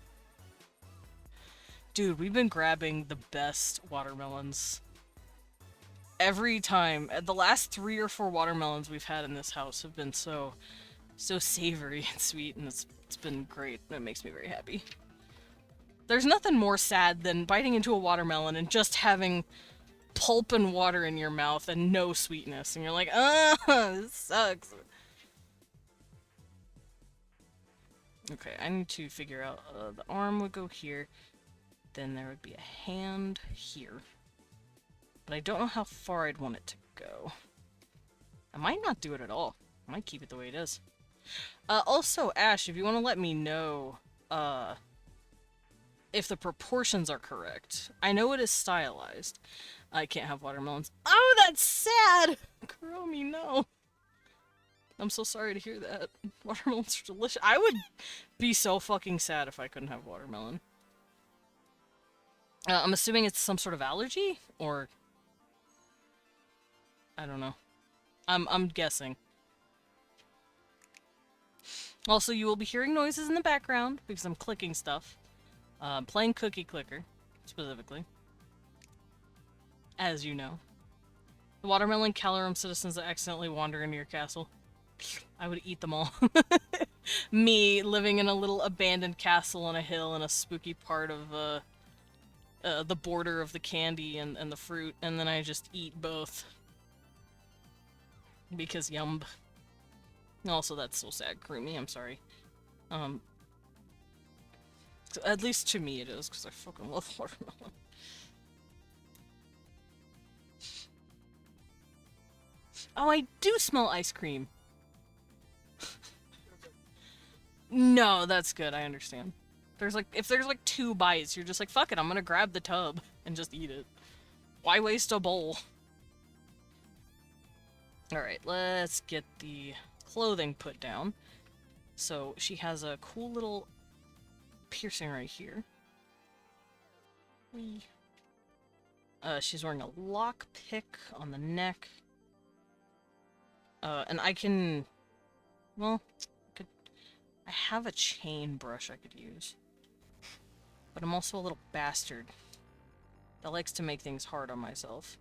Dude, we've been grabbing the best watermelons. Every time. The last 3 or 4 watermelons we've had in this house have been so savory and sweet, and it's been great, and it makes me very happy. There's nothing more sad than biting into a watermelon and just having pulp and water in your mouth and no sweetness, and you're like, this sucks. Okay, I need to figure out, the arm would go here, then there would be a hand here. But I don't know how far I'd want it to go. I might not do it at all. I might keep it the way it is. Also, Ash, if you want to let me know, if the proportions are correct. I know it is stylized. I can't have watermelons. Oh, that's sad! Kuromi, no. I'm so sorry to hear that. Watermelons are delicious. I would be so fucking sad if I couldn't have watermelon. I'm assuming it's some sort of allergy? Or... I don't know. I'm guessing. Also, you will be hearing noises in the background because I'm clicking stuff. Playing Cookie Clicker, specifically. As you know. The watermelon Calorum citizens that accidentally wander into your castle. I would eat them all. Me, living in a little abandoned castle on a hill in a spooky part of, the border of the candy and the fruit, and then I just eat both. Because yum. Also, that's so sad, Kurumi, I'm sorry. At least to me it is, because I fucking love watermelon. Oh, I do smell ice cream! No, that's good, I understand. If there's like 2 bites, you're just like, fuck it, I'm gonna grab the tub and just eat it. Why waste a bowl? Alright, let's get the clothing put down. So, she has a cool little piercing right here. Whee. She's wearing a lockpick on the neck. And I can... Well, I have a chain brush I could use. But I'm also a little bastard that likes to make things hard on myself.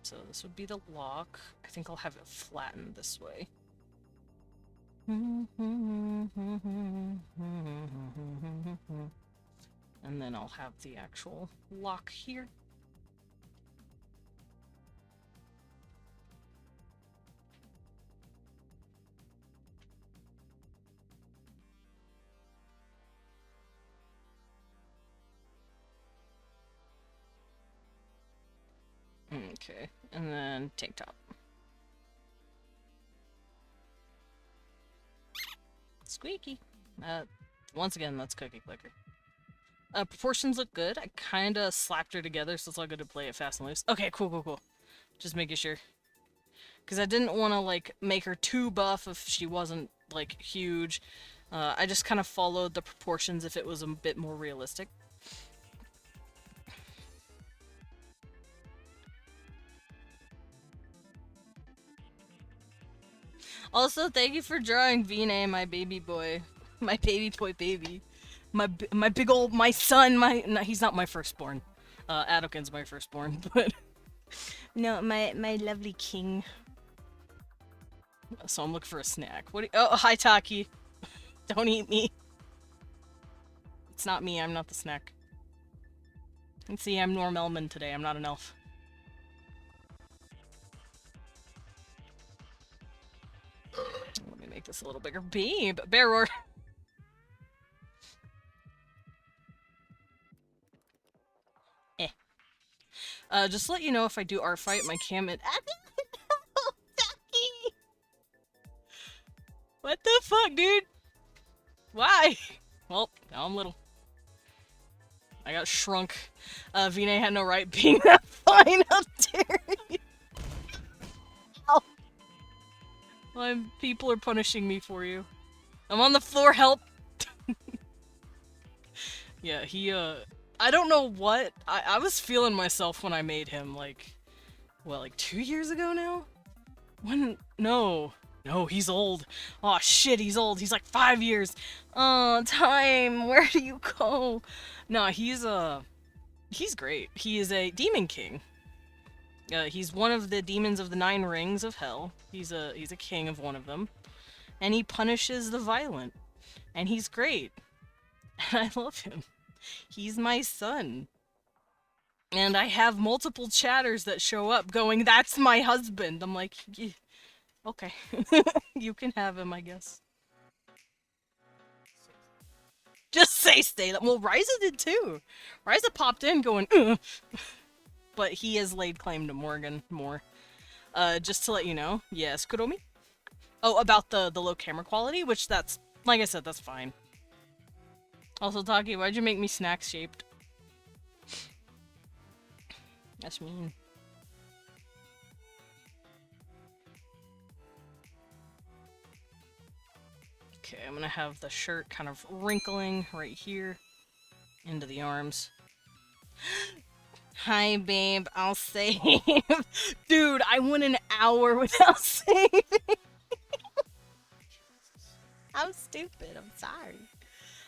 So this would be the lock. I think I'll have it flattened this way. And then I'll have the actual lock here. Okay, and then tank top. Squeaky. Once again, that's Cookie Clicker. Proportions look good. I kinda slapped her together, so it's all good to play it fast and loose. Okay, cool. Just making sure. Because I didn't want to, like, make her too buff if she wasn't, like, huge. I just kind of followed the proportions if it was a bit more realistic. Also, thank you for drawing Vina, my baby boy. My baby boy baby. My big old, my son, no, he's not my firstborn. Adokin's my firstborn, but... No, my lovely king. So I'm looking for a snack. What? Oh, hi, Taki. Don't eat me. It's not me. I'm not the snack. And see, I'm Norm Elman today. I'm not an elf. Let me make this a little bigger. Babe, bear roar. Just to let you know, if I do art fight, my cam it. What the fuck, dude? Why? Well, now I'm little. I got shrunk. Vina had no right being that fine. How dare you? Ow. People are punishing me for you. I'm on the floor, help! Yeah, I don't know what. I was feeling myself when I made him, like, what, like 2 years ago now? No, he's old. Oh shit, he's old. He's like 5 years. Oh, time, where do you go? No, he's great. He is a demon king. He's one of the demons of the 9 rings of hell. He's a king of one of them. And he punishes the violent. And he's great. And I love him. He's my son. And I have multiple chatters that show up going, "That's my husband." I'm like, yeah, okay. You can have him, I guess. Just say stay. Well, Ryza did too. Ryza popped in going, ugh. But he has laid claim to Morgan more. Just to let you know. Yes, Kuromi? Oh, about the low camera quality, which that's, like I said, that's fine. Also, Taki, why'd you make me snack shaped? That's mean. Okay, I'm gonna have the shirt kind of wrinkling right here into the arms. Hi, babe, I'll save. Dude, I went an hour without saving. I'm stupid, I'm sorry.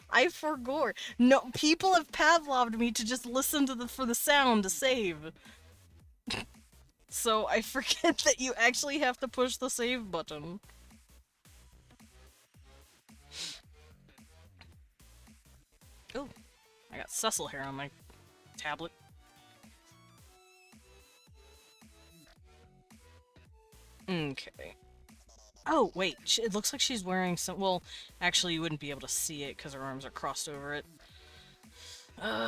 I forgot. No, people have Pavloved me to just listen to for the sound to save. So I forget that you actually have to push the save button. Oh, I got Cecil hair on my tablet. Okay. Oh, wait, it looks like she's wearing some- well, actually you wouldn't be able to see it because her arms are crossed over it.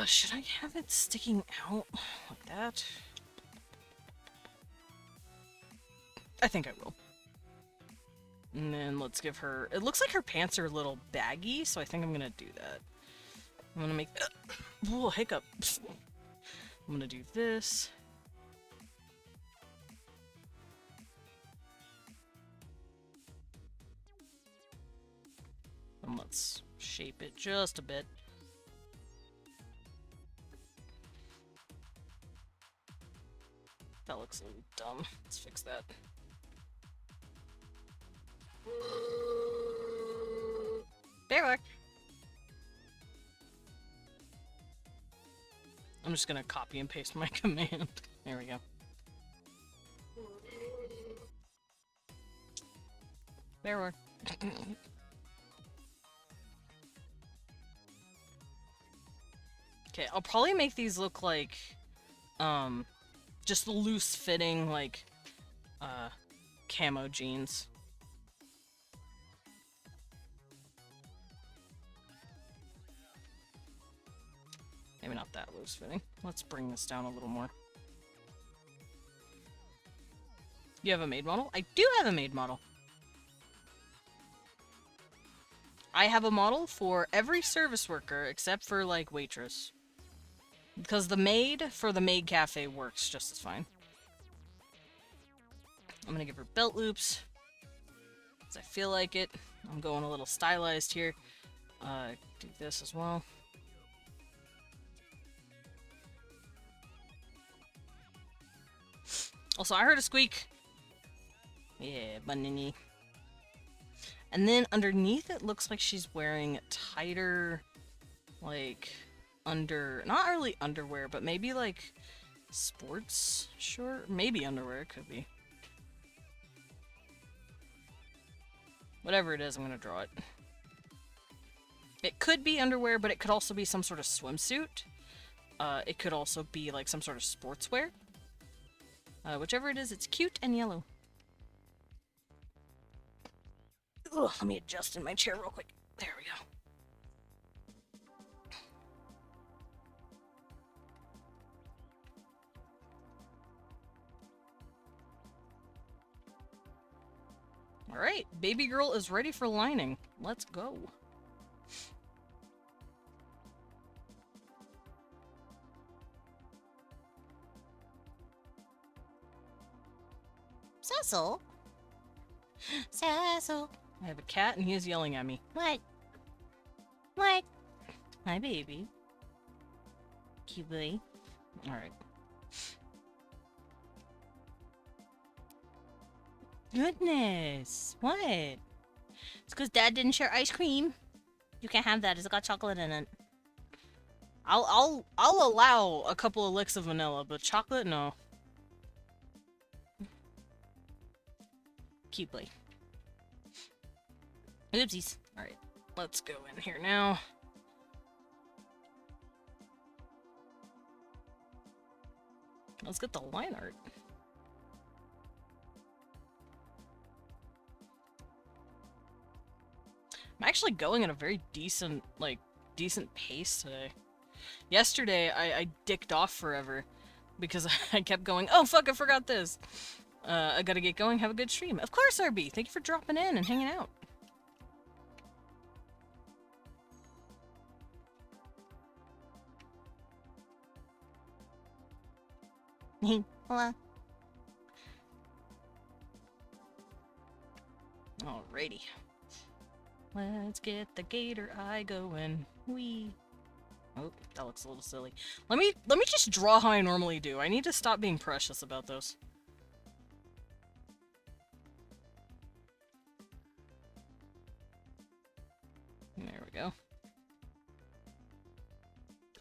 Should I have it sticking out like that? I think I will. And then let's give her- it looks like her pants are a little baggy, so I think I'm gonna do that. I'm gonna make- whoa, hiccup. I'm gonna do this. And let's shape it just a bit. That looks a little dumb. Let's fix that. There we are. I'm just gonna copy and paste my command. There we go. There we are. Okay, I'll probably make these look like, just loose-fitting, like, camo jeans. Maybe not that loose-fitting. Let's bring this down a little more. You have a maid model? I do have a maid model. I have a model for every service worker except for, like, waitress. Because the maid for the maid cafe works just as fine. I'm gonna give her belt loops. because I feel like it. I'm going a little stylized here. Do this as well. Also, I heard a squeak. Yeah, banana. And then underneath it looks like she's wearing tighter, like, not really underwear, but maybe like sports short? Maybe underwear, it could be. Whatever it is, I'm gonna draw it. It could be underwear, but it could also be some sort of swimsuit. It could also be like some sort of sportswear. Whichever it is, it's cute and yellow. Ugh, let me adjust in my chair real quick. There we go. Alright, baby girl is ready for lining. Let's go. Cecil? Cecil? I have a cat and he is yelling at me. What? What? Hi, baby. Cute boy. Alright. Goodness. What? It's because Dad didn't share ice cream. You can't have that. It's got chocolate in it. I'll allow a couple of licks of vanilla, but chocolate, no. Cute boy. Oopsies. Alright, let's go in here now. Let's get the line art. I'm actually going at a very decent pace today. Yesterday, I dicked off forever because I kept going, oh fuck, I forgot this. I gotta get going, have a good stream. Of course, RB, thank you for dropping in and hanging out. Hello. Alrighty. Let's get the gator eye going. Wee. Oh, that looks a little silly. Let me just draw how I normally do. I need to stop being precious about those. There we go.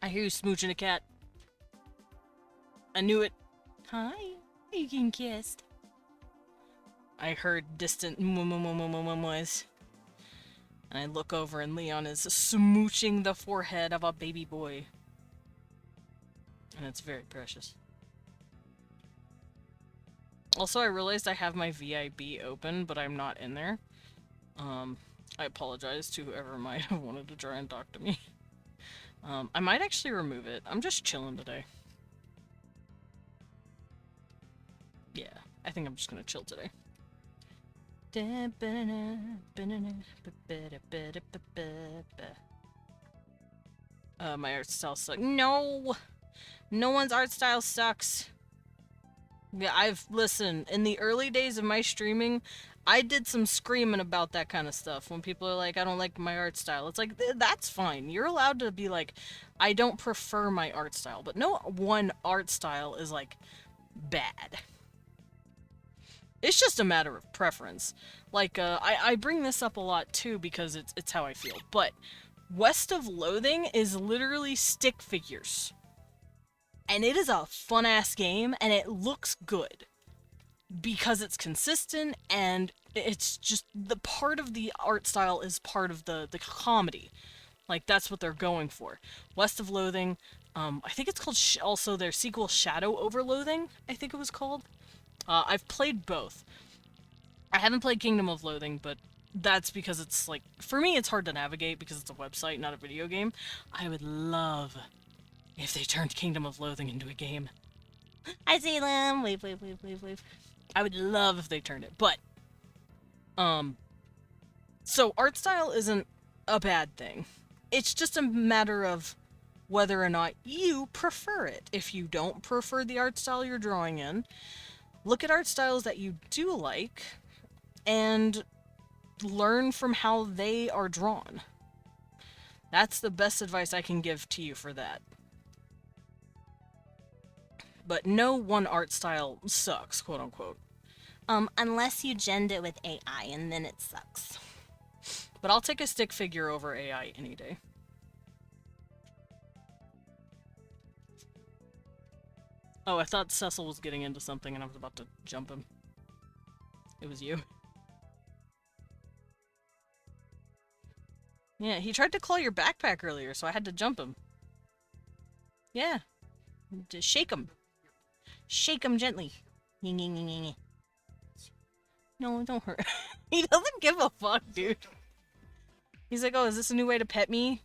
I hear you smooching a cat. I knew it. Hi. You getting kissed? I heard distant noise. And I look over and Leon is smooching the forehead of a baby boy. And it's very precious. Also, I realized I have my VIB open, but I'm not in there. I apologize to whoever might have wanted to try and talk to me. I might actually remove it. I'm just chilling today. Yeah, I think I'm just gonna chill today. My art style sucks. No! No one's art style sucks. Yeah, listen, in the early days of my streaming, I did some screaming about that kind of stuff. When people are like, I don't like my art style. It's like, that's fine. You're allowed to be like, I don't prefer my art style. But no one art style is, like, bad. It's just a matter of preference. Like, I bring this up a lot, too, because it's how I feel. But West of Loathing is literally stick figures. And it is a fun-ass game, and it looks good. Because it's consistent, and it's just, the part of the art style is part of the comedy. Like, that's what they're going for. West of Loathing, I think it's called, also their sequel, Shadow Over Loathing, I think it was called. I've played both. I haven't played Kingdom of Loathing, but that's because it's, like, for me it's hard to navigate because it's a website, not a video game. I would love if they turned Kingdom of Loathing into a game. I see them. Wave. I would love if they turned it, but, so art style isn't a bad thing. It's just a matter of whether or not you prefer it. If you don't prefer the art style you're drawing in, look at art styles that you do like, and learn from how they are drawn. That's the best advice I can give to you for that. But no one art style sucks, quote unquote. Unless you gend it with AI, and then it sucks. But I'll take a stick figure over AI any day. Oh, I thought Cecil was getting into something and I was about to jump him. It was you. Yeah, he tried to claw your backpack earlier, so I had to jump him. Yeah. Just shake him. Shake him gently. No, don't hurt. He doesn't give a fuck, dude. He's like, oh, is this a new way to pet me?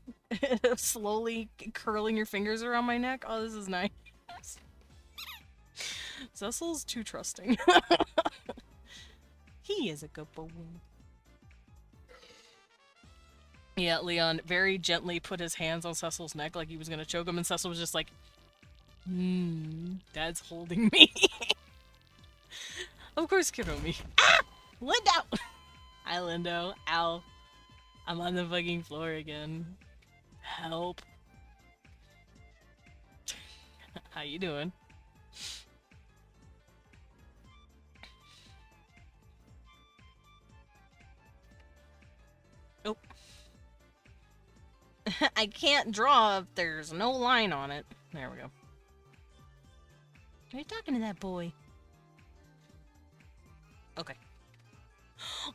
Slowly curling your fingers around my neck? Oh, this is nice. Cecil's too trusting. He is a good boy. Yeah, Leon very gently put his hands on Cecil's neck like he was gonna choke him, and Cecil was just like, Dad's holding me. Of course, Kiromi. Ah! Lindo! Hi, Lindo. Ow. I'm on the fucking floor again. Help. How you doing? Oh. I can't draw if there's no line on it. There we go. Are you talking to that boy? Okay.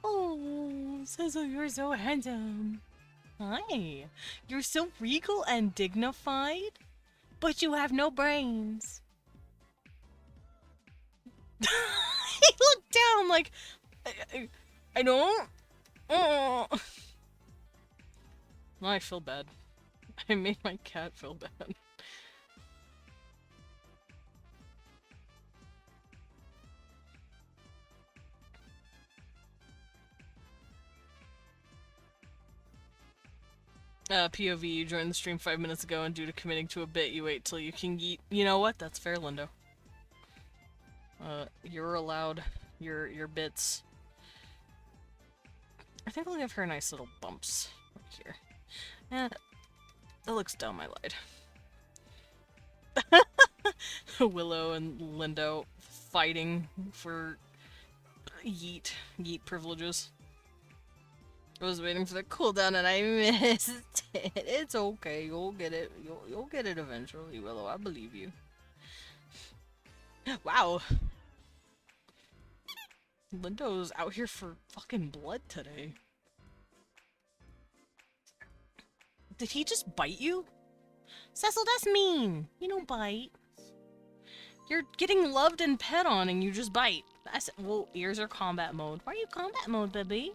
Oh, Cecil, you're so handsome. Hi. You're so regal and dignified, but you have no brains. He looked down like, I don't. Oh. Now I feel bad. I made my cat feel bad. POV, you joined the stream 5 minutes ago, and due to committing to a bit, you wait till you can eat. You know what? That's fair, Lindo. You're allowed your bits. I think I'll give her nice little bumps right here. Eh, that looks dumb, I lied. Willow and Lindo fighting for yeet privileges. I was waiting for the cooldown and I missed it. It's okay, you'll get it. You'll get it eventually, Willow. I believe you. Wow. Lindo's out here for fucking blood today. Did he just bite you? Cecil, that's mean. You don't bite. You're getting loved and pet on and you just bite. That's well, ears are combat mode. Why are you combat mode, baby?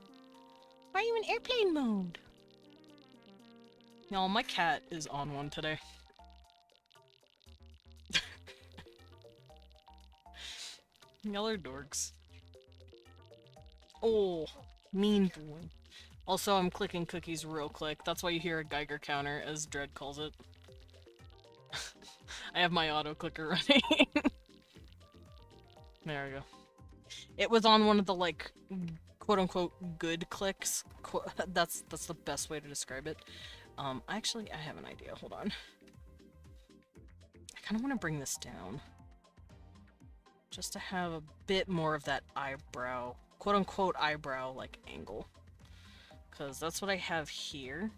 Why are you in airplane mode? No, my cat is on one today. Y'all are dorks. Oh, mean boy. Also, I'm clicking cookies real quick. That's why you hear a Geiger counter, as Dread calls it. I have my auto clicker running. There we go. It was on one of the, like, quote-unquote good clicks. That's the best way to describe it. Actually, I have an idea. Hold on. I kind of want to bring this down. Just to have a bit more of that eyebrow, quote-unquote eyebrow, like, angle. Because that's what I have here.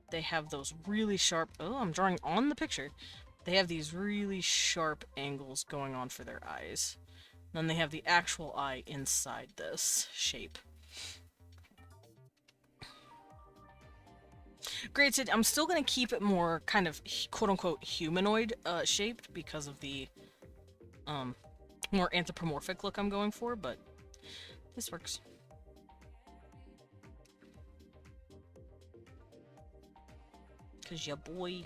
They have those really sharp... Oh, I'm drawing on the picture. They have these really sharp angles going on for their eyes. Then they have the actual eye inside this shape. Granted, I'm still going to keep it more kind of quote-unquote humanoid shaped because of the more anthropomorphic look I'm going for, but this works. Cause ya boy.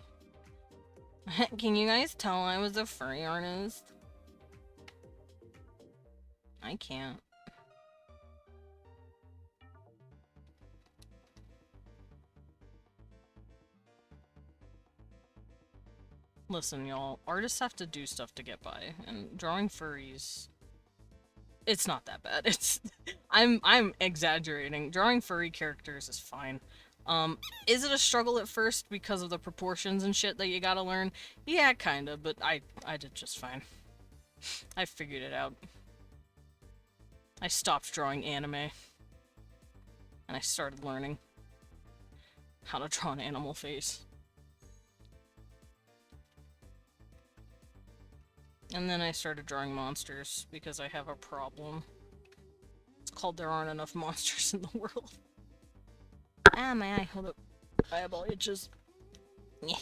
Can you guys tell I was a furry artist? I can't. Listen, y'all, artists have to do stuff to get by, and drawing furries It's not that bad. It's I'm exaggerating. Drawing furry characters is fine. Is it a struggle at first because of the proportions and shit that you gotta learn? Yeah, kinda, but I did just fine. I figured it out. I stopped drawing anime, and I started learning how to draw an animal face. And then I started drawing monsters, because I have a problem. It's called there aren't enough monsters in the world. Ah, my eye, hold up. Eyeball itches. Yeah.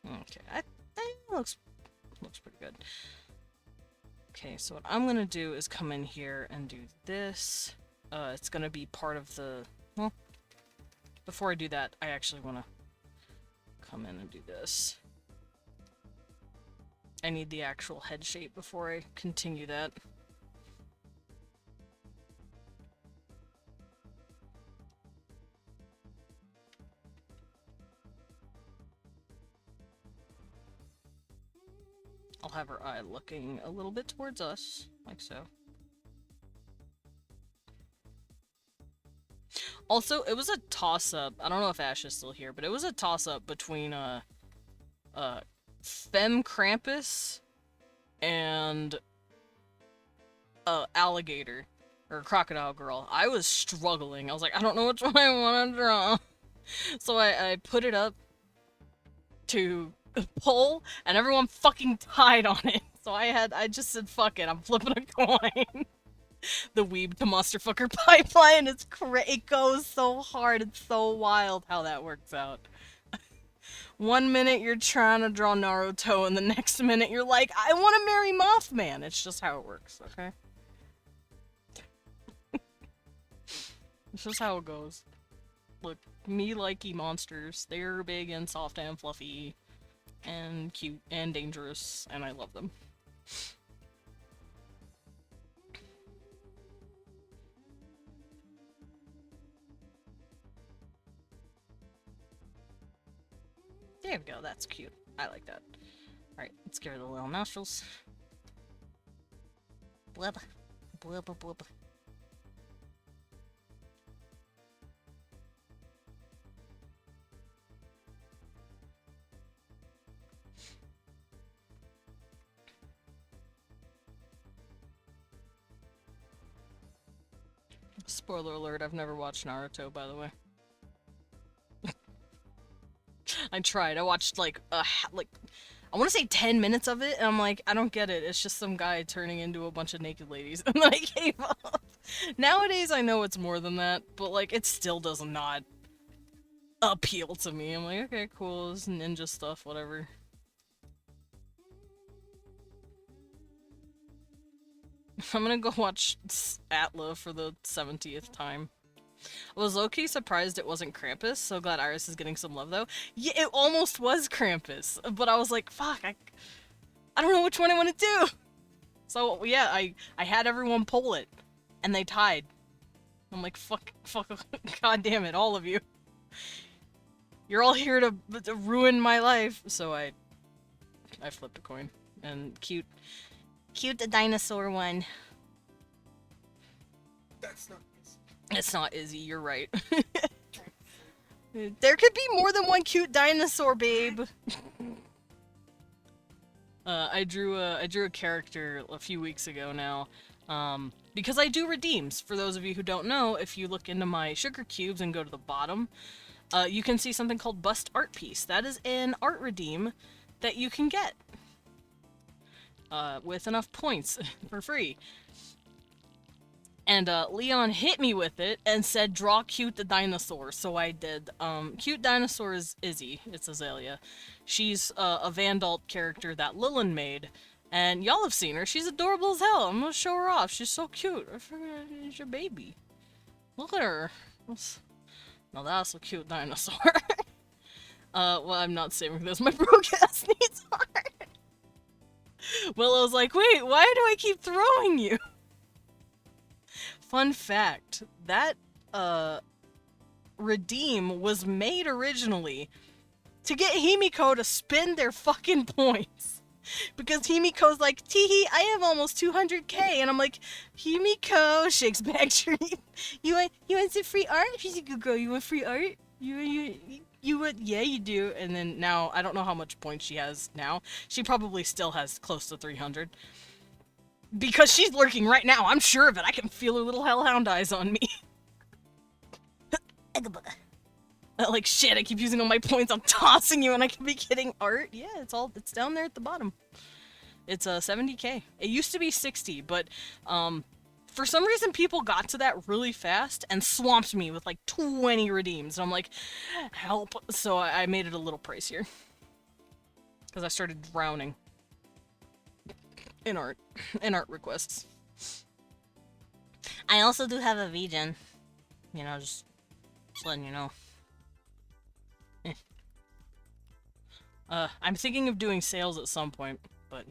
Okay, I think it looks pretty good. Okay, so what I'm gonna do is come in here and do this. It's gonna be part of the... Well, before I do that, I actually wanna come in and do this. I need the actual head shape before I continue that. I'll have her eye looking a little bit towards us, like so. Also, it was a toss-up. I don't know if Ash is still here, but it was a toss-up between, Femme Krampus and, Alligator. Or Crocodile Girl. I was struggling. I was like, I don't know which one I want to draw. So I put it up to pull, and everyone fucking tied on it. So I just said, fuck it, I'm flipping a coin. The weeb to monsterfucker pipeline is it goes so hard, it's so wild how that works out. One minute you're trying to draw Naruto, and the next minute you're like, I want to marry Mothman. It's just how it works, okay? It's just how it goes. Look, me likey monsters. They're big and soft and fluffy and cute and dangerous, and I love them. There we go, that's cute. I like that. Alright, let's give her the little nostrils. Blub. Blub, blub, blub. Spoiler alert, I've never watched Naruto, by the way. I tried. I watched, like, I want to say 10 minutes of it, and I'm like, I don't get it. It's just some guy turning into a bunch of naked ladies, and then I gave up. Nowadays, I know it's more than that, but, like, it still does not appeal to me. I'm like, okay, cool, it's ninja stuff, whatever. I'm gonna go watch Atla for the 70th time. I was low-key surprised it wasn't Krampus, so glad Iris is getting some love, though. Yeah, it almost was Krampus, but I was like, fuck, I don't know which one I want to do! So, yeah, I had everyone pull it, and they tied. I'm like, fuck, god damn it, all of you. You're all here to ruin my life, so I flipped a coin, and cute the dinosaur one. That's not... It's not Izzy, you're right. There could be more than one cute dinosaur, babe. I drew a character a few weeks ago now, because I do redeems. For those of you who don't know, if you look into my sugar cubes and go to the bottom, you can see something called Bust Art Piece. That is an art redeem that you can get with enough points for free. And Leon hit me with it and said, draw Cute the dinosaur. So I did. Cute dinosaur is Izzy. It's Azalea. She's a Vandalt character that Lillian made. And y'all have seen her. She's adorable as hell. I'm gonna show her off. She's so cute. I forgot she's your baby. Look at her. Now that's a cute dinosaur. Well, I'm not saving this. My broke ass needs art. Well, I was like, wait, why do I keep throwing you? Fun fact, that, redeem was made originally to get Himiko to spend their fucking points. Because Himiko's like, teehee, I have almost 200k. And I'm like, Himiko, shakes back tree. You want some free art? She's a good girl. You want free art? You would, yeah, you do. And then now, I don't know how much points she has now. She probably still has close to 300. Because she's lurking right now. I'm sure of it. I can feel her little hellhound eyes on me. Like, shit, I keep using all my points. I'm tossing you and I can be getting art. Yeah, it's down there at the bottom. It's 70k. It used to be 60, but for some reason people got to that really fast and swamped me with like 20 redeems. And I'm like, help. So I made it a little pricier. Because I started drowning in art requests. I also do have a vegan. You know, just letting you know. I'm thinking of doing sales at some point, but...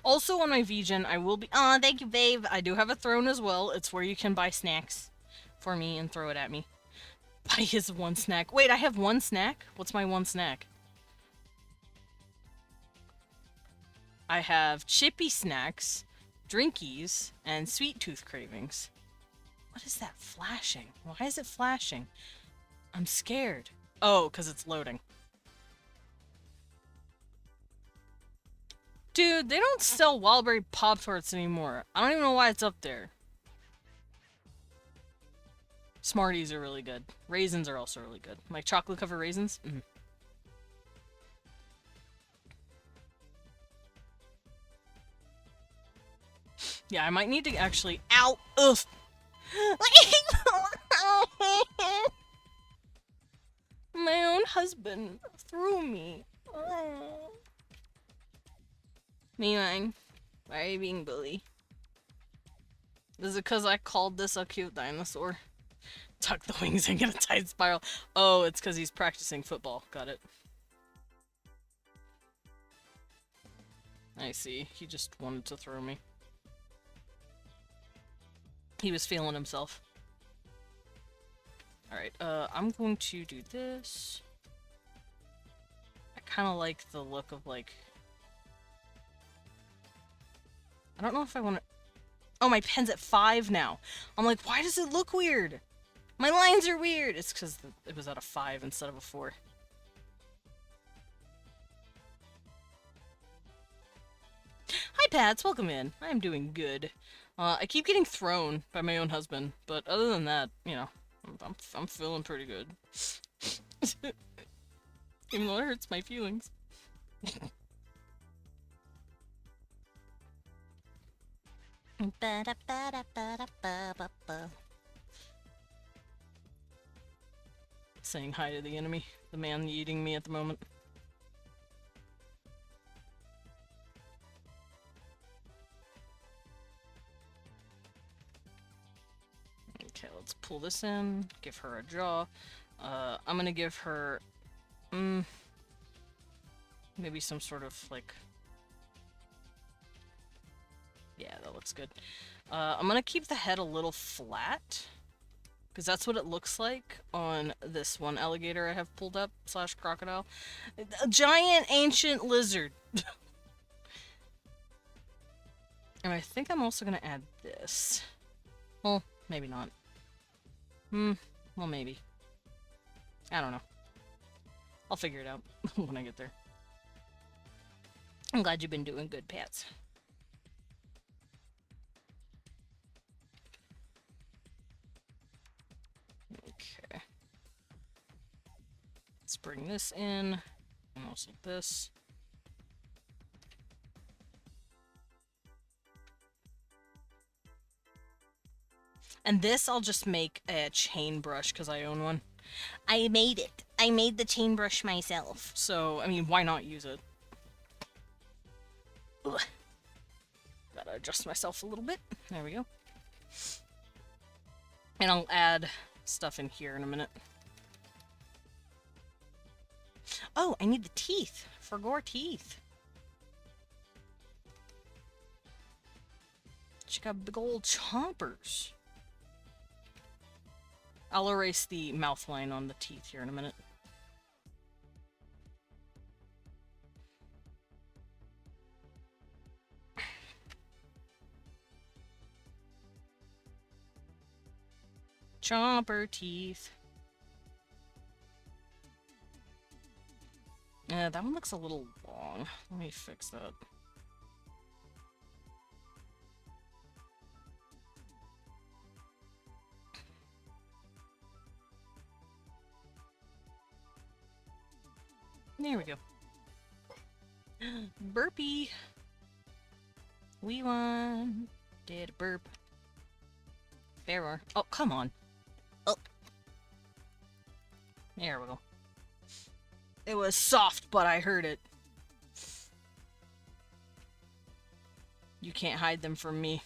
Also on my vegan, I will be... Aw, thank you, babe. I do have a throne as well. It's where you can buy snacks for me and throw it at me. Buy his one snack. Wait, I have one snack? What's my one snack? I have chippy snacks, drinkies, and sweet tooth cravings. What is that flashing? Why is it flashing? I'm scared. Oh, because it's loading. Dude, they don't sell Wildberry Pop-Tarts anymore. I don't even know why it's up there. Smarties are really good. Raisins are also really good. Like chocolate-covered raisins? Mm. Yeah, I might need to actually... Ow! Ugh! My own husband threw me. Oh. Meaning, why are you being bully? Is it because I called this a cute dinosaur? Tuck the wings and get a tight spiral. Oh, it's because he's practicing football. Got it. I see. He just wanted to throw me. He was feeling himself. Alright, I'm going to do this. I kind of like the look of, like... I don't know if I want to... Oh, my pen's at 5 now. I'm like, why does it look weird? My lines are weird! It's because it was at a 5 instead of a 4. Hi, Pats. Welcome in. I'm doing good. I keep getting thrown by my own husband, but other than that, you know, I'm feeling pretty good. Even though it hurts my feelings. Saying hi to the enemy, the man eating me at the moment. Okay, let's pull this in, give her a jaw. I'm gonna give her, maybe some sort of, like... Yeah, that looks good. I'm gonna keep the head a little flat, because that's what it looks like on this one alligator I have pulled up, slash crocodile. A giant ancient lizard. And I think I'm also gonna add this. Well, maybe not. Well, maybe. I don't know. I'll figure it out when I get there. I'm glad you've been doing good, Pats. Okay. Let's bring this in, and also this. And this I'll just make a chain brush because I own one. I made it. I made the chain brush myself. So, I mean, why not use it? Ugh. Gotta adjust myself a little bit. There we go. And I'll add stuff in here in a minute. Oh, I need the teeth. For gore teeth. She got big old chompers. I'll erase the mouth line on the teeth here in a minute. Chomper teeth. That one looks a little long. Let me fix that. There we go. Burpee. We won. Did a burp. There. Oh, come on. Oh. There we go. It was soft, but I heard it. You can't hide them from me.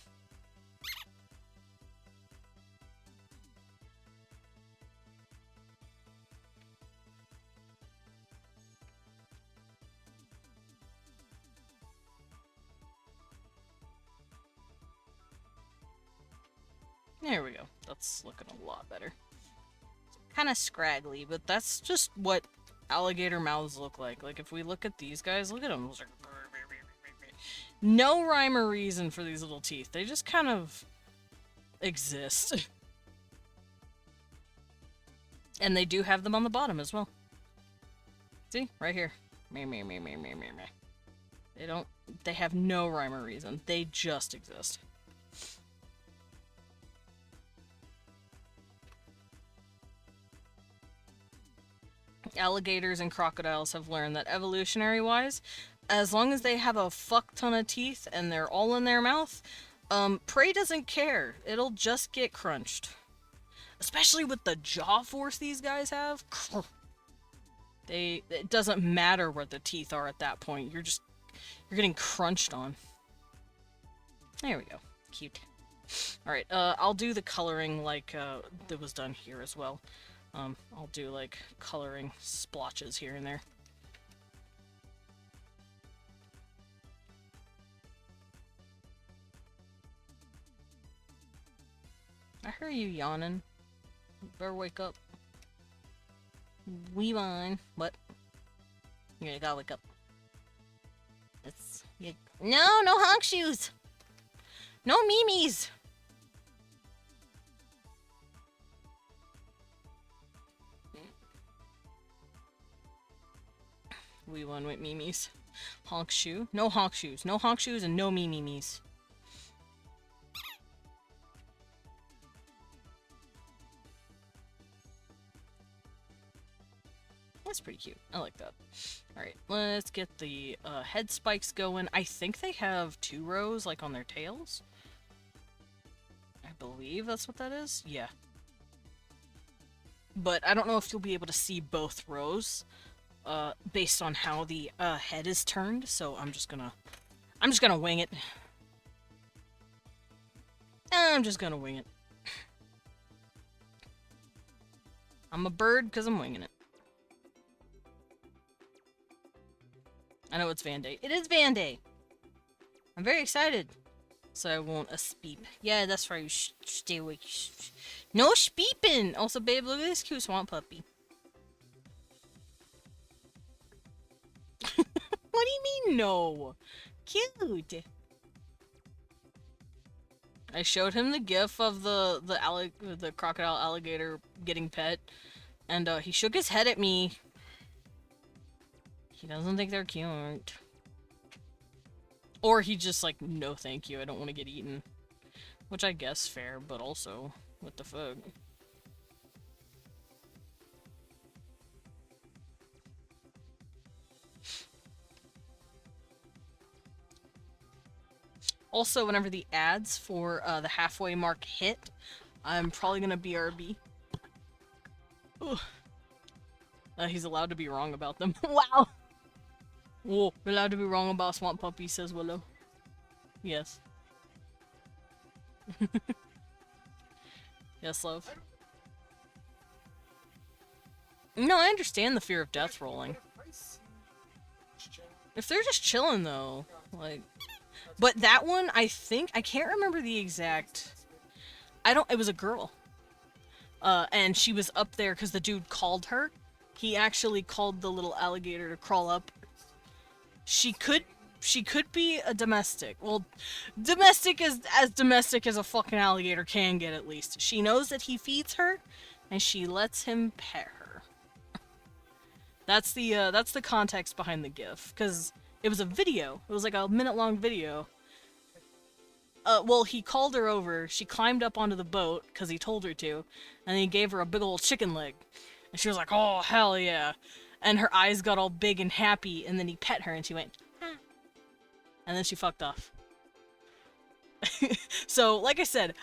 There we go. That's looking a lot better. Kind of scraggly, but that's just what alligator mouths look like. Like, if we look at these guys, look at them. No rhyme or reason for these little teeth. They just kind of exist. And they do have them on the bottom as well. See? Right here. They have no rhyme or reason. They just exist. Alligators and crocodiles have learned that evolutionary-wise, as long as they have a fuck ton of teeth and they're all in their mouth, prey doesn't care. It'll just get crunched. Especially with the jaw force these guys have. It doesn't matter where the teeth are at that point. You're getting crunched on. There we go. Cute. Alright, I'll do the coloring like that was done here as well. I'll do like coloring splotches here and there. I hear you yawning. You better wake up. We won. What? You gotta wake up. No honk shoes! No memes! We won with memes. Honk shoe? No honk shoes. No honk shoes and no memes. That's pretty cute. I like that. Alright, let's get the head spikes going. I think they have 2 rows, like, on their tails. I believe that's what that is. Yeah. But I don't know if you'll be able to see both rows. Based on how the head is turned, so I'm just gonna wing it. I'm just gonna wing it. I'm a bird because I'm winging it. I know it's Van Day. It is Van Day! I'm very excited. So I won't speep. Yeah, that's right. Stay awake. No speeping! Also, babe, look at this cute swamp puppy. What do you mean, no? Cute. I showed him the gif of the crocodile alligator getting pet, and he shook his head at me. He doesn't think they're cute. Or he just like, no thank you, I don't want to get eaten. Which I guess fair, but also, what the fuck? Also, whenever the ads for the halfway mark hit, I'm probably gonna BRB. He's allowed to be wrong about them. Wow! Whoa, we're allowed to be wrong about Swamp Puppy, says Willow. Yes. Yes, love. No, I understand the fear of death rolling. If they're just chilling, though, like... But that one, I think... I can't remember the exact... it was a girl. And she was up there because the dude called her. He actually called the little alligator to crawl up. She could be a domestic. Well, domestic is as domestic as a fucking alligator can get, at least. She knows that he feeds her, and she lets him pet her. That's the context behind the GIF, because it was a video. It was like a minute-long video. Well, he called her over, she climbed up onto the boat, because he told her to, and he gave her a big old chicken leg. And she was like, oh, hell yeah. And her eyes got all big and happy, and then he pet her, and she went, ah. And then she fucked off. So, like I said,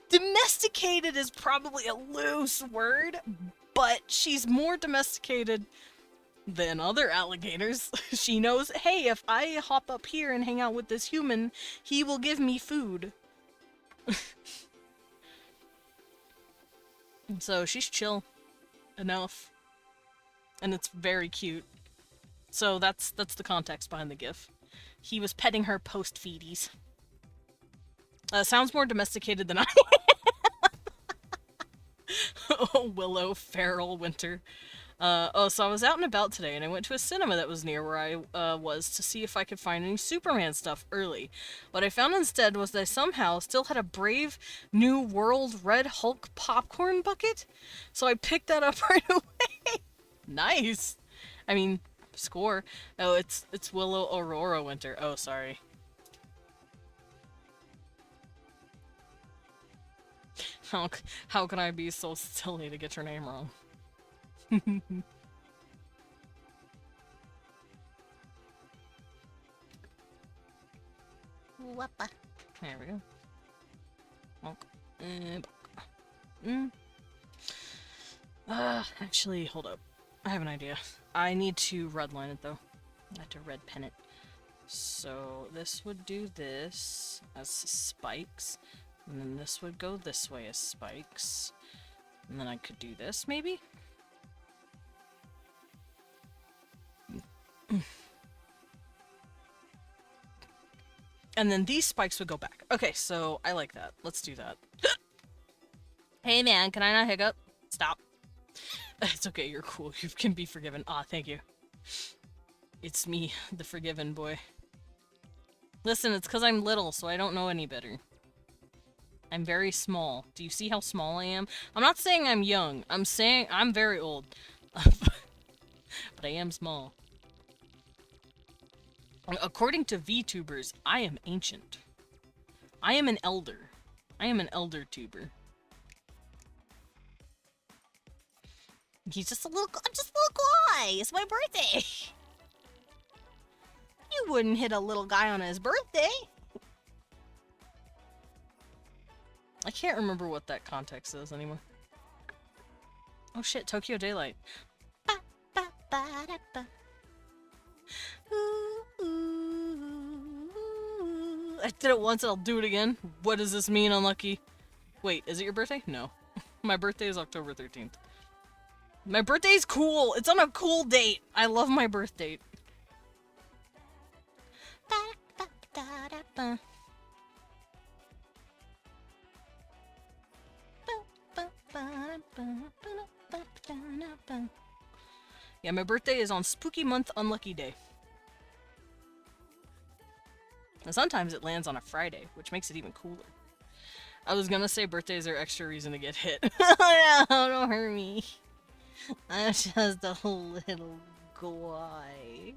domesticated is probably a loose word, but she's more domesticated than other alligators. She knows, hey, if I hop up here and hang out with this human, he will give me food. So she's chill enough. And it's very cute. So that's the context behind the GIF. He was petting her post-feedies. Sounds more domesticated than I Oh, Willow, Feral, Winter. So I was out and about today, and I went to a cinema that was near where I was to see if I could find any Superman stuff early. What I found instead was that I somehow still had a Brave New World Red Hulk popcorn bucket, so I picked that up right away. Nice! I mean, score. Oh, it's Willow Aurora Winter. Oh, sorry. How can I be so silly to get your name wrong? Whoppa. There we go. Actually, hold up. I have an idea. I need to redline it though. I have to red pen it. So this would do this as spikes, and then this would go this way as spikes, and then I could do this maybe? And then these spikes would go back. Okay, so I like that. Let's do that. Hey man, can I not hiccup? Stop. It's okay, you're cool. You can be forgiven. Ah, thank you. It's me, the forgiven boy. Listen, it's because I'm little, so I don't know any better. I'm very small. Do you see how small I am? I'm not saying I'm young. I'm saying I'm very old. But I am small. According to VTubers, I am ancient. I am an elder. I am an elder tuber. He's just a little guy. It's my birthday. You wouldn't hit a little guy on his birthday. I can't remember what that context is anymore. Oh shit, Tokyo Daylight. Ba, ba, ba, da, ba. Ooh, ooh, ooh. I did it once, I'll do it again. What does this mean, Unlucky? Wait, is it your birthday? No. My birthday is October 13th. My birthday's cool! It's on a cool date! I love my birth date. Yeah, my birthday is on Spooky Month Unlucky Day. And sometimes it lands on a Friday, which makes it even cooler. I was gonna say birthdays are extra reason to get hit. Oh no, don't hurt me. I'm just a little guy.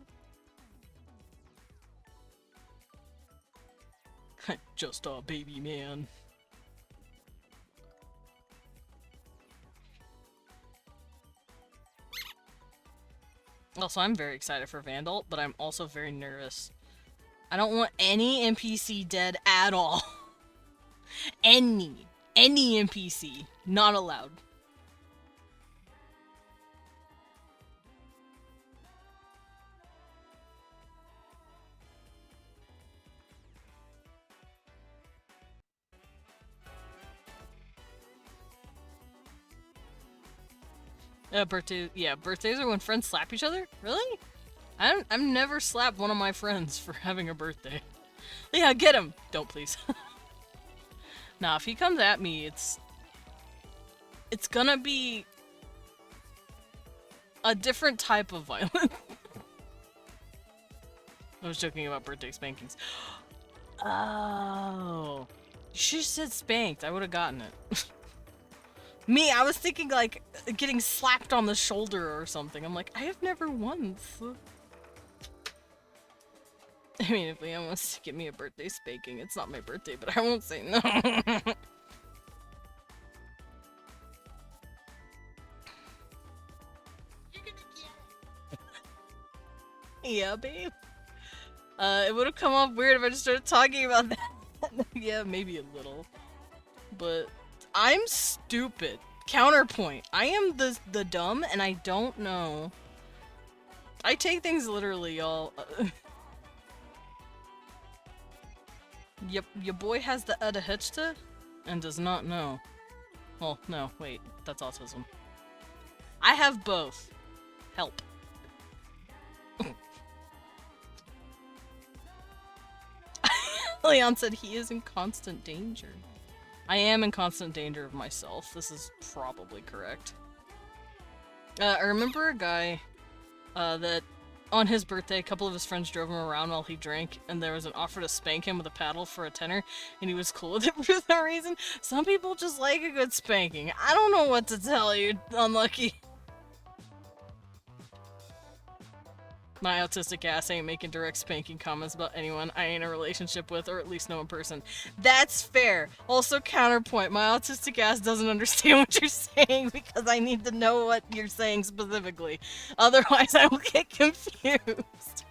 Just a baby man. Also, I'm very excited for Vandal, but I'm also very nervous. I don't want any NPC dead at all. Any NPC. Not allowed. Birthdays are when friends slap each other? Really? I've never slapped one of my friends for having a birthday. Yeah, get him! Don't please. Nah, if he comes at me, It's gonna be a different type of violence. I was joking about birthday spankings. Oh. You should have said spanked. I would have gotten it. Me, I was thinking like getting slapped on the shoulder or something. I'm like, I have never once. I mean, if Leon wants to give me a birthday spanking, it's not my birthday, but I won't say no. Yeah, babe. It would have come off weird if I just started talking about that. Yeah, maybe a little. But I'm stupid. Counterpoint. I am the dumb, and I don't know. I take things literally, y'all. Yep, your boy has the ADHD and does not know. Well, no, wait, that's autism. I have both. Help. Leon said he is in constant danger. I am in constant danger of myself. This is probably correct. I remember a guy that on his birthday, a couple of his friends drove him around while he drank, and there was an offer to spank him with a paddle for a tenner, and he was cool with it for some reason. Some people just like a good spanking. I don't know what to tell you, unlucky. My autistic ass ain't making direct spanking comments about anyone I ain't in a relationship with, or at least know in person. That's fair. Also, counterpoint, my autistic ass doesn't understand what you're saying because I need to know what you're saying specifically. Otherwise, I will get confused.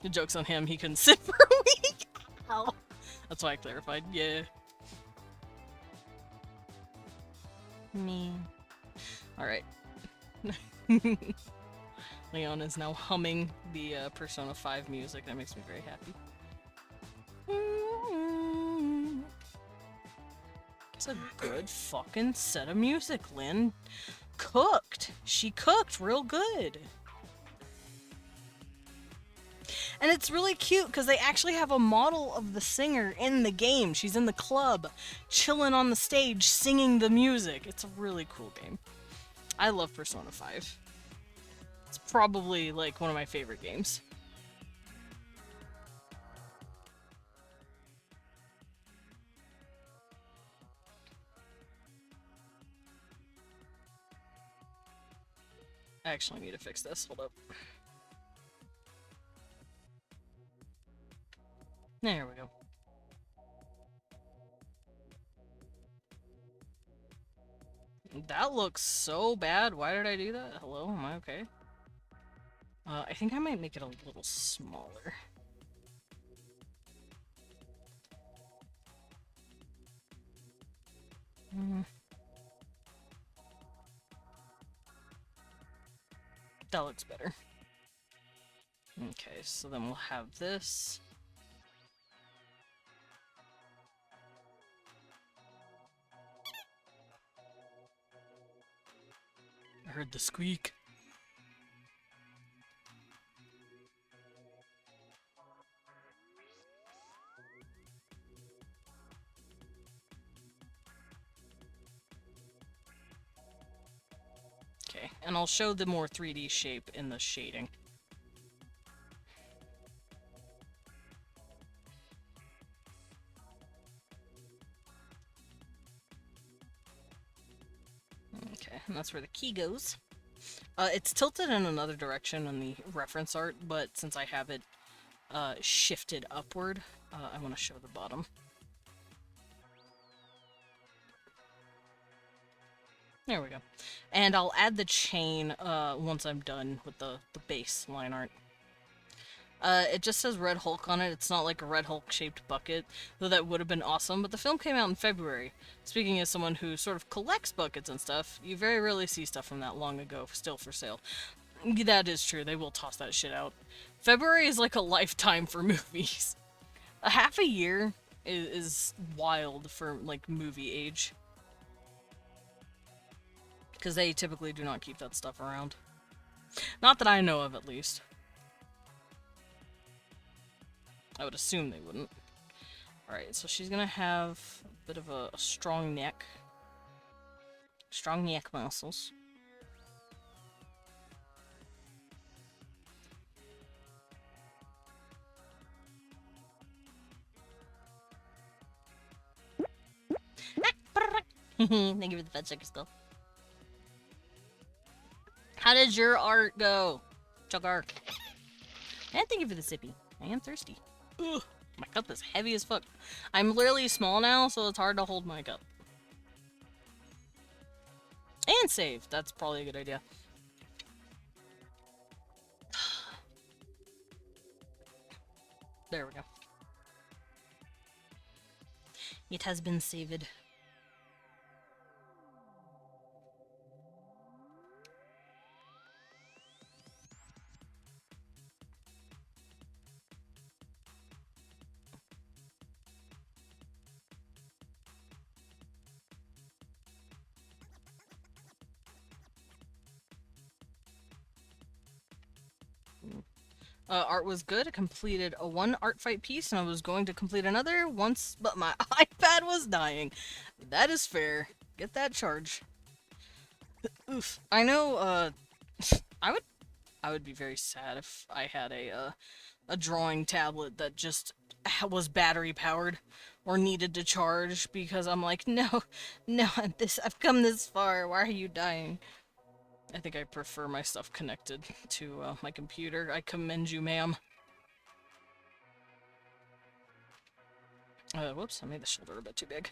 The joke's on him, he couldn't sit for a week. Ow. That's why I clarified, yeah. Me. Alright. Leon is now humming the Persona 5 music. That makes me very happy. It's a good fucking set of music, Lynn. Cooked. She cooked real good. And it's really cute because they actually have a model of the singer in the game. She's in the club, chilling on the stage, singing the music. It's a really cool game. I love Persona 5. It's probably, like, one of my favorite games. I actually need to fix this. Hold up. There we go. That looks so bad. Why did I do that? Hello, am I okay? I think I might make it a little smaller. That looks better. Okay, so then we'll have this. I heard the squeak. Okay, and I'll show the more 3D shape in the shading. Okay, and that's where the key goes. It's tilted in another direction on the reference art, but since I have it shifted upward, I want to show the bottom. There we go. And I'll add the chain once I'm done with the base line art. It just says Red Hulk on it. It's not like a Red Hulk shaped bucket, though that would have been awesome, but the film came out in February. Speaking as someone who sort of collects buckets and stuff, you very rarely see stuff from that long ago still for sale. That is true, they will toss that shit out. February is like a lifetime for movies. A half a year is wild for, like, movie age. Because they typically do not keep that stuff around. Not that I know of, at least. I would assume they wouldn't. Alright, so she's gonna have bit of a strong neck. Strong neck muscles. Thank you for the fed checker skull. How did your art go? Chugar. And thank you for the sippy. I am thirsty. Ugh, my cup is heavy as fuck. I'm literally small now, so it's hard to hold my cup. And save. That's probably a good idea. There we go. It has been saved. Art was good. I completed a one art fight piece, and I was going to complete another once, but my iPad was dying. That is fair. Get that charge. Oof. I know. I would be very sad if I had a drawing tablet that just was battery powered or needed to charge, because I'm like, no, no, I've come this far. Why are you dying? I think I prefer my stuff connected to my computer. I commend you, ma'am. Whoops, I made the shoulder a bit too big.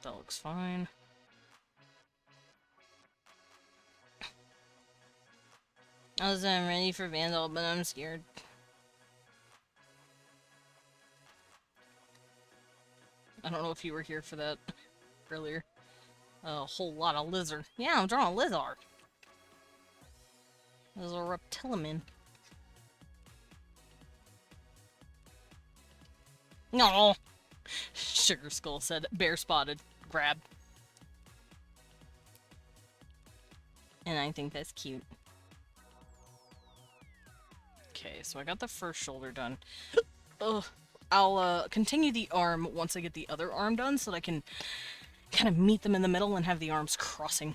That looks fine. I'm ready for Vandal, but I'm scared. I don't know if you were here for that earlier. A whole lot of lizard. Yeah, I'm drawing a lizard. There's a reptilian. No. Sugar Skull said, bear spotted. Grab. And I think that's cute. Okay, so I got the first shoulder done. Ugh. I'll continue the arm once I get the other arm done, so that I can kind of meet them in the middle and have the arms crossing.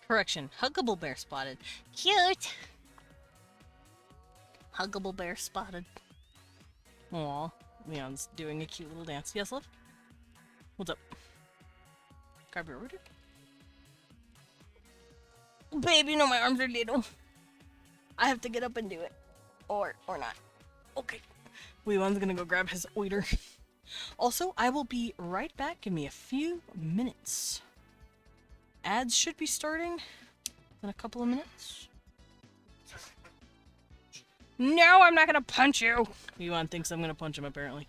Correction, huggable bear spotted. Cute! Huggable bear spotted. Aw, Leon's doing a cute little dance. Yes, love? What's up? Grab your order? Babe, you know my arms are little. I have to get up and do it. Or not. Okay. Leon's gonna go grab his order. Also, I will be right back. Give me a few minutes. Ads should be starting in a couple of minutes. No, I'm not gonna punch you! Leon thinks I'm gonna punch him, apparently.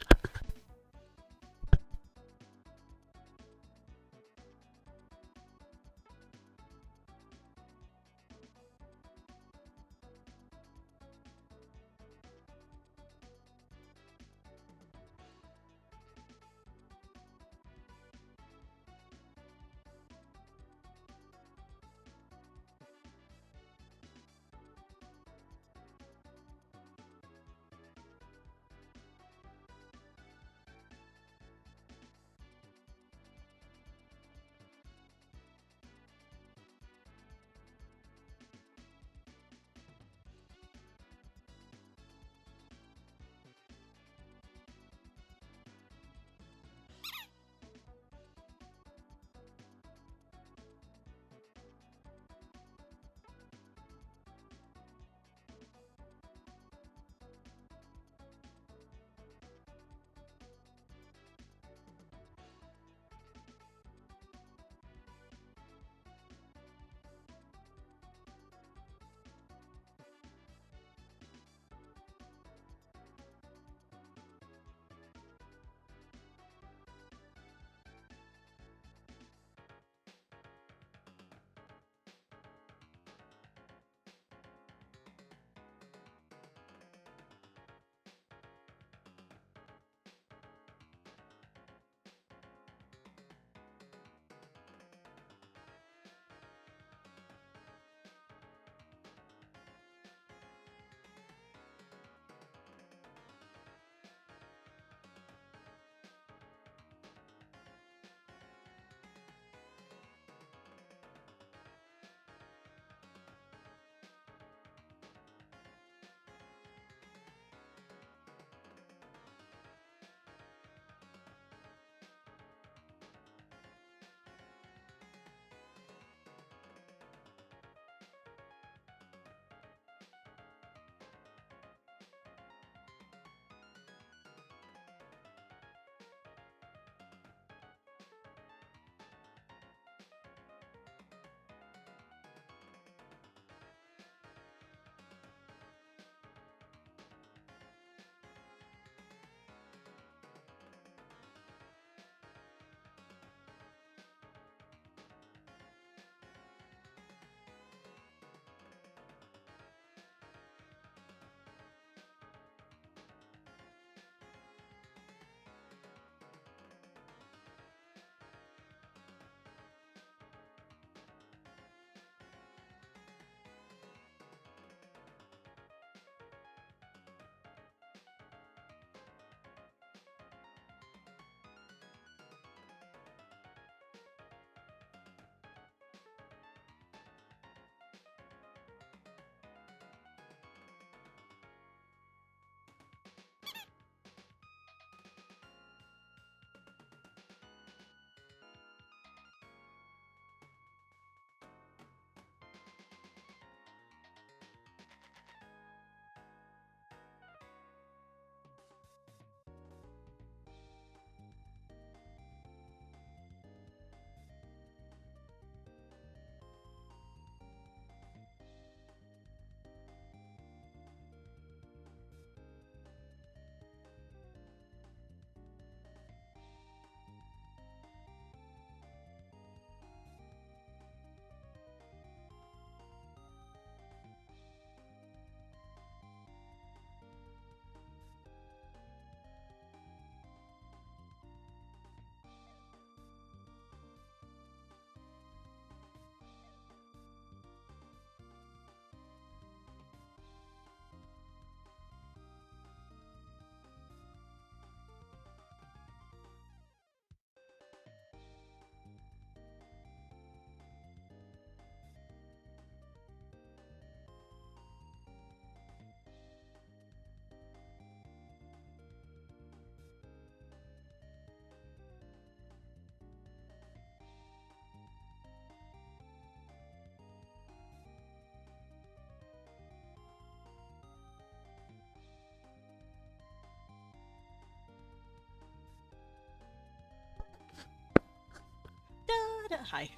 Hi.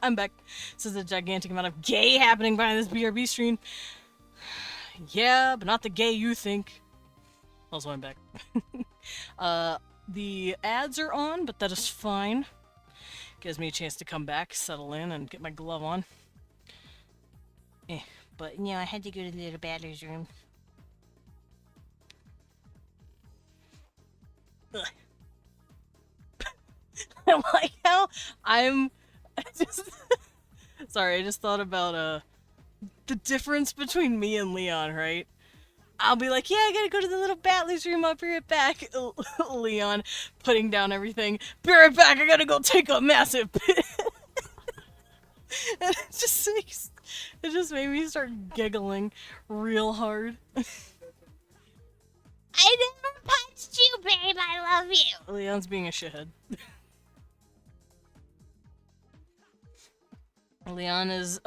I'm back. This is a gigantic amount of gay happening behind this BRB stream. Yeah, but not the gay you think. Also, I'm back. The ads are on, but that is fine. Gives me a chance to come back, settle in, and get my glove on. But, you know, I had to go to the little battlers room. Ugh. I like how I'm just... Sorry, I just thought about, the difference between me and Leon, right? I'll be like, yeah, I gotta go to the little battlers room, I'll be right back. Leon putting down everything. Be right back, I gotta go take a massive piss. And it just made me start giggling real hard. I never punched you, babe, I love you. Leon's being a shithead. Leon is,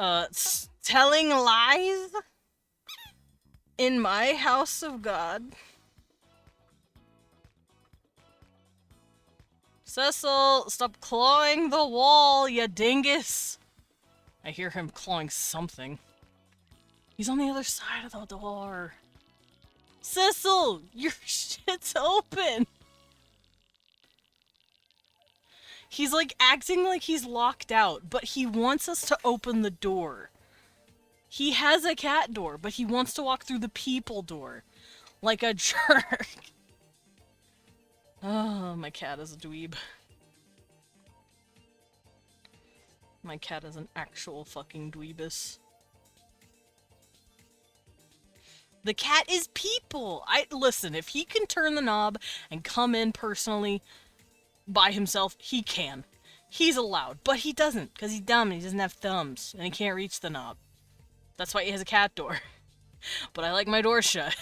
telling lies in my house of God. Cecil, stop clawing the wall, you dingus! I hear him clawing something. He's on the other side of the door. Cecil, your shit's open! He's like acting like he's locked out, but he wants us to open the door. He has a cat door, but he wants to walk through the people door. Like a jerk. Oh, my cat is a dweeb. My cat is an actual fucking dweebus. The cat is people! Listen, if he can turn the knob and come in personally by himself, he can. He's allowed, but he doesn't, because he's dumb and he doesn't have thumbs, and he can't reach the knob. That's why he has a cat door. But I like my door shut.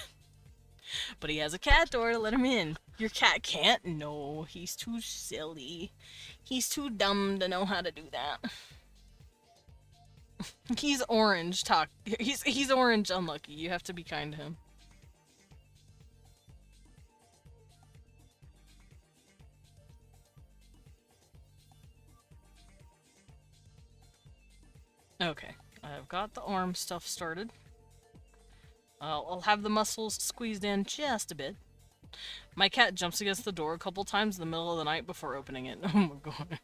But he has a cat door to let him in. Your cat can't? No, he's too silly. He's too dumb to know how to do that. He's orange, he's orange unlucky. You have to be kind to him. Okay, I've got the arm stuff started. I'll have the muscles squeezed in just a bit. My cat jumps against the door a couple times in the middle of the night before opening it. Oh my god.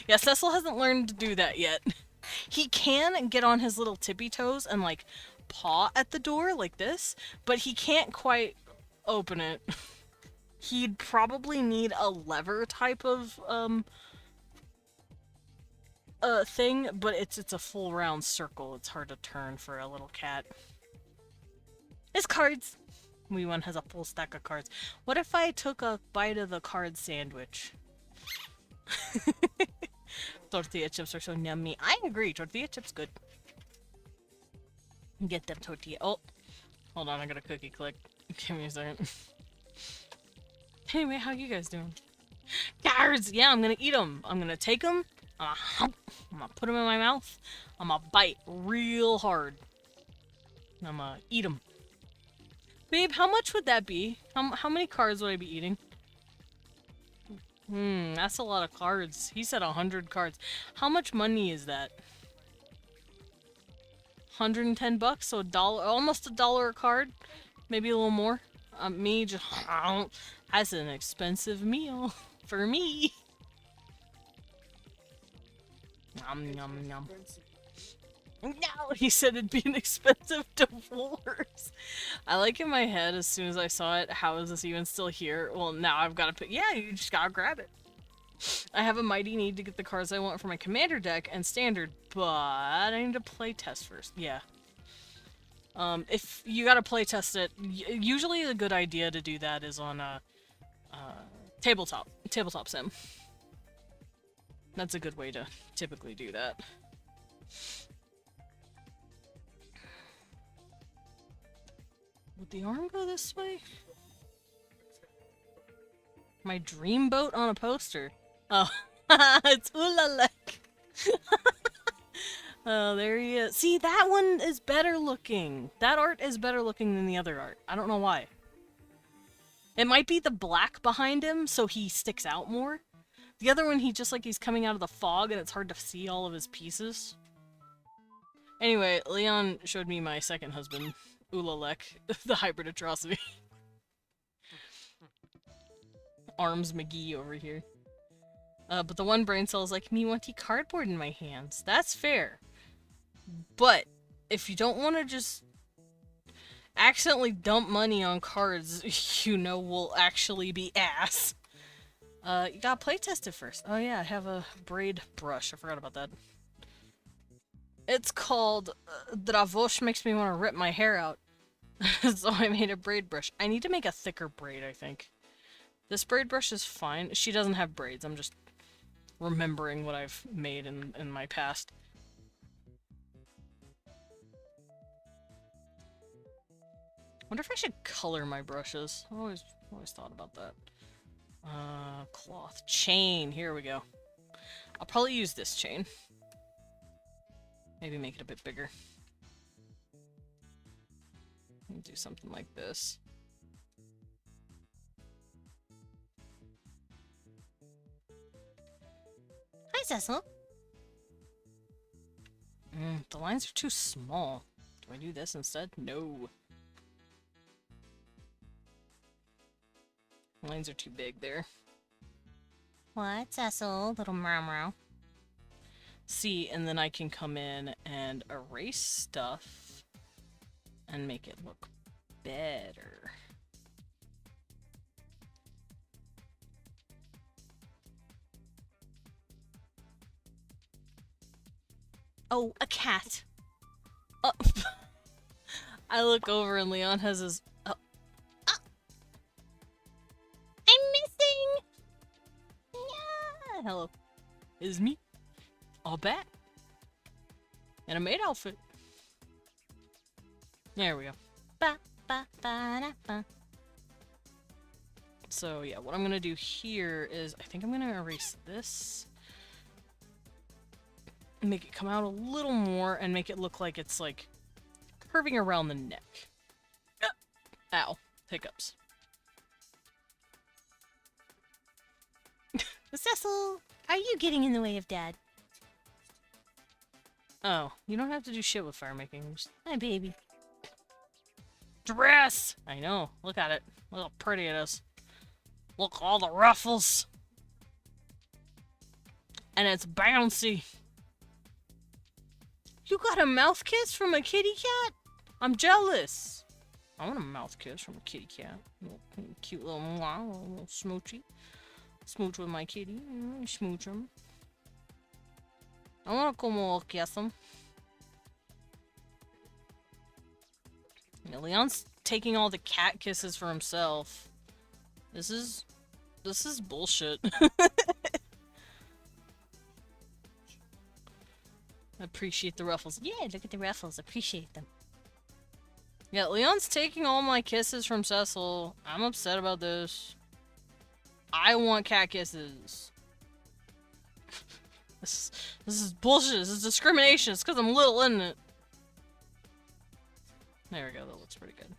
Yeah, Cecil hasn't learned to do that yet. He can get on his little tippy toes and, like, paw at the door like this, but he can't quite open it. He'd probably need a lever type of, thing, but it's a full round circle. It's hard to turn for a little cat. It's cards! Wee One has a full stack of cards. What if I took a bite of the card sandwich? Tortilla chips are so yummy. I agree, tortilla chips good. Get them tortilla. Oh, hold on, I got a cookie click. Give me a second. Anyway, how you guys doing? Cards! Yeah, I'm gonna eat them. I'm gonna take them. I'm gonna put them in my mouth. I'm gonna bite real hard. I'm gonna eat them. Babe, how much would that be? How many cards would I be eating? That's a lot of cards. He said 100 cards. How much money is that? 110 bucks, so almost $1 a card. Maybe a little more. That's an expensive meal for me. Nom nom nom. No, he said it'd be an expensive divorce. I like in my head as soon as I saw it, how is this even still here? Well, now I've got to put, yeah, you just gotta grab it. I have a mighty need to get the cards I want for my commander deck and standard, but I need to play test first. Yeah. If you gotta play test it, usually a good idea to do that is on tabletop sim. That's a good way to typically do that. Would the arm go this way? My dream boat on a poster. Oh, it's Ulalek. Oh, there he is. See, that one is better looking. That art is better looking than the other art. I don't know why. It might be the black behind him, so he sticks out more. The other one, he just like he's coming out of the fog and it's hard to see all of his pieces. Anyway, Leon showed me my second husband, Ulalek, the hybrid atrocity. Arms McGee over here. But the one brain cell is like, me wanty cardboard in my hands. That's fair. But if you don't want to just accidentally dump money on cards you know will actually be ass, you gotta playtest it first. Oh yeah, I have a braid brush. I forgot about that. It's called Dravosh makes me want to rip my hair out. So I made a braid brush. I need to make a thicker braid, I think. This braid brush is fine. She doesn't have braids. I'm just remembering what I've made in my past. Wonder if I should color my brushes. I always thought about that. Cloth. Chain. Here we go. I'll probably use this chain. Maybe make it a bit bigger. Do something like this. Hi, Cecil. The lines are too small. Do I do this instead? No. Lines are too big there. What, Cecil? Little meow. See, and then I can come in and erase stuff and make it look better. Oh, a cat. Oh. I look over and Leon has his... Oh. Oh. I'm missing! Yeah! Hello. It's me. All back. And a maid outfit. There we go. Ba, ba, ba, da, ba. So yeah, what I'm gonna do here is I think I'm gonna erase this. Make it come out a little more and make it look like it's like curving around the neck. Ow. Hiccups. Cecil, are you getting in the way of Dad? Oh, you don't have to do shit with fire making. Just... Hi, baby. Dress! I know. Look at it. Look how pretty it is. Look, all the ruffles. And it's bouncy. You got a mouth kiss from a kitty cat? I'm jealous. I want a mouth kiss from a kitty cat. Cute little mwah, little smoochy. Smooch with my kitty. Smooch him. I want to como kiss him. Yeah, Leon's taking all the cat kisses for himself. This is bullshit. Appreciate the ruffles. Yeah, look at the ruffles. Appreciate them. Yeah, Leon's taking all my kisses from Cecil. I'm upset about this. I want cat kisses. This is bullshit. This is discrimination. It's because I'm little, isn't it? There we go. That looks pretty good.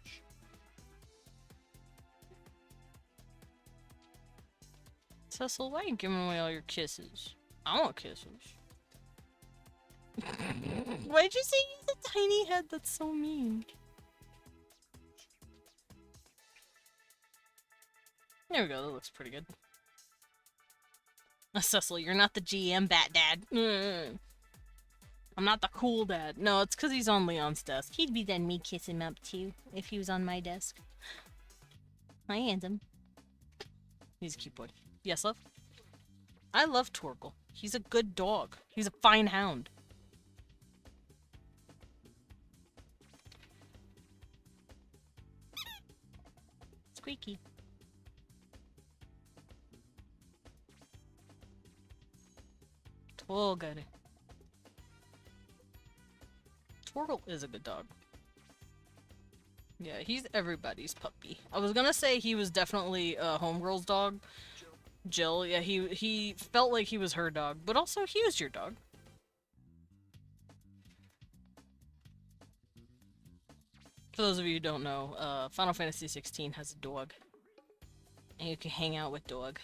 Cecil, why are you giving away all your kisses? I want kisses. Why'd you say you have a tiny head? That's so mean. There we go, that looks pretty good. Cecil, you're not the GM bat dad. I'm not the cool dad. No, it's because he's on Leon's desk. He'd be letting me kiss him up too, if he was on my desk. Hi, handsome. He's a cute boy. Yes, love? I love Torgal. He's a good dog. He's a fine hound. Squeaky. Torgal. Torgal is a good dog. Yeah, he's everybody's puppy. I was gonna say he was definitely a homegirl's dog. Jill, yeah, he felt like he was her dog, but also he was your dog. For those of you who don't know, Final Fantasy 16 has a dog. And you can hang out with dog.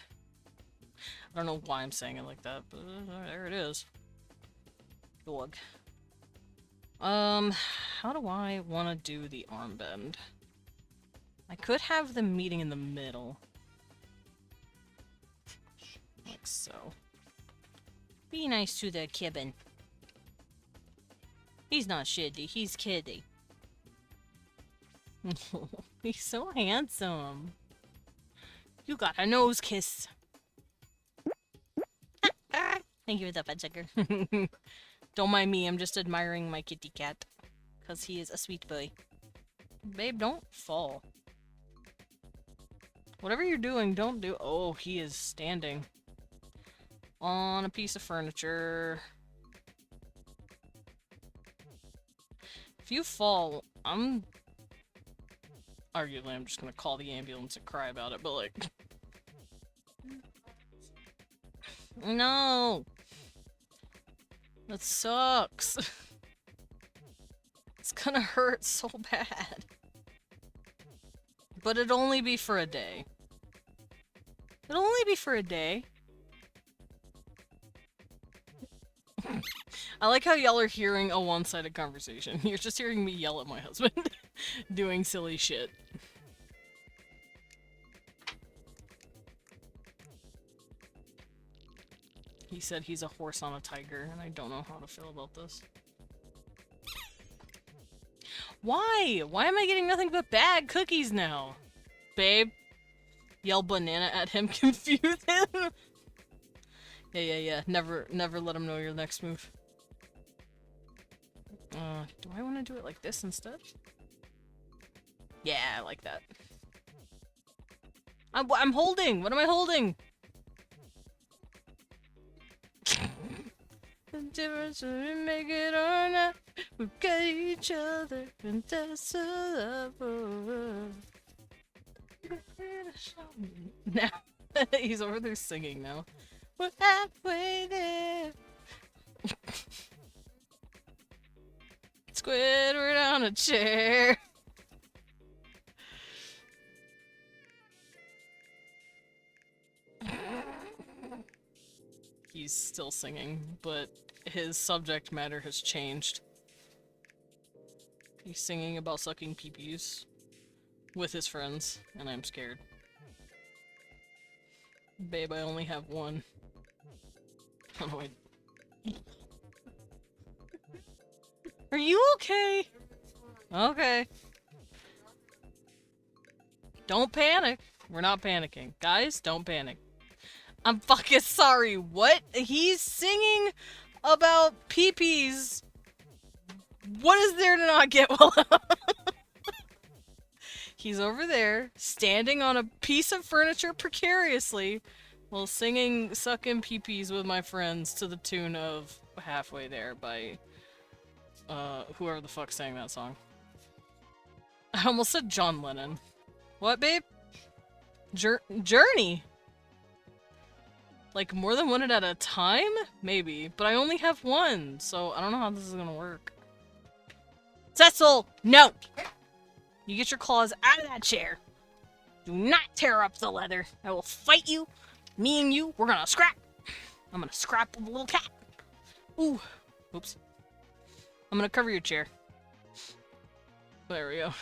I don't know why I'm saying it like that, but there it is. Dog. How do I want to do the armband? I could have them meeting in the middle. Like so. Be nice to the kibben. He's not shitty, he's kidding. He's so handsome. You got a nose kiss. Thank you for the fun sucker. Don't mind me, I'm just admiring my kitty cat. Because he is a sweet boy. Babe, don't fall. Whatever you're doing, don't do- Oh, he is standing on a piece of furniture. If you fall, arguably I'm just gonna call the ambulance and cry about it, but like... No! That sucks. It's gonna hurt so bad. But it'd only be for a day. It'll only be for a day. I like how y'all are hearing a one-sided conversation. You're just hearing me yell at my husband. Doing silly shit. He said he's a horse on a tiger, and I don't know how to feel about this. Why? Why am I getting nothing but bad cookies now? Babe? Yell banana at him, confuse him? Yeah. Never let him know your next move. Do I want to do it like this instead? Yeah, I like that. I'm holding! What am I holding? The difference when we make it or not, we've got each other, and that's a love. Now, he's over there singing now. We're halfway there. Squidward on a chair. He's still singing, but his subject matter has changed. He's singing about sucking peepees with his friends, and I'm scared. Babe, I only have one. Oh no, wait. Are you okay? Okay. Don't panic. We're not panicking. Guys, don't panic. I'm fucking sorry. What? He's singing about peepees. What is there to not get well? He's over there, standing on a piece of furniture precariously, while singing Suckin' Peepees with my friends to the tune of Halfway There by, whoever the fuck sang that song. I almost said John Lennon. What, babe? Journey? Like, more than one at a time? Maybe. But I only have one, so I don't know how this is gonna work. Cecil! No! You get your claws out of that chair. Do not tear up the leather. I will fight you. Me and you, we're gonna scrap. I'm gonna scrap with the little cat. Ooh. Oops. I'm gonna cover your chair. There we go.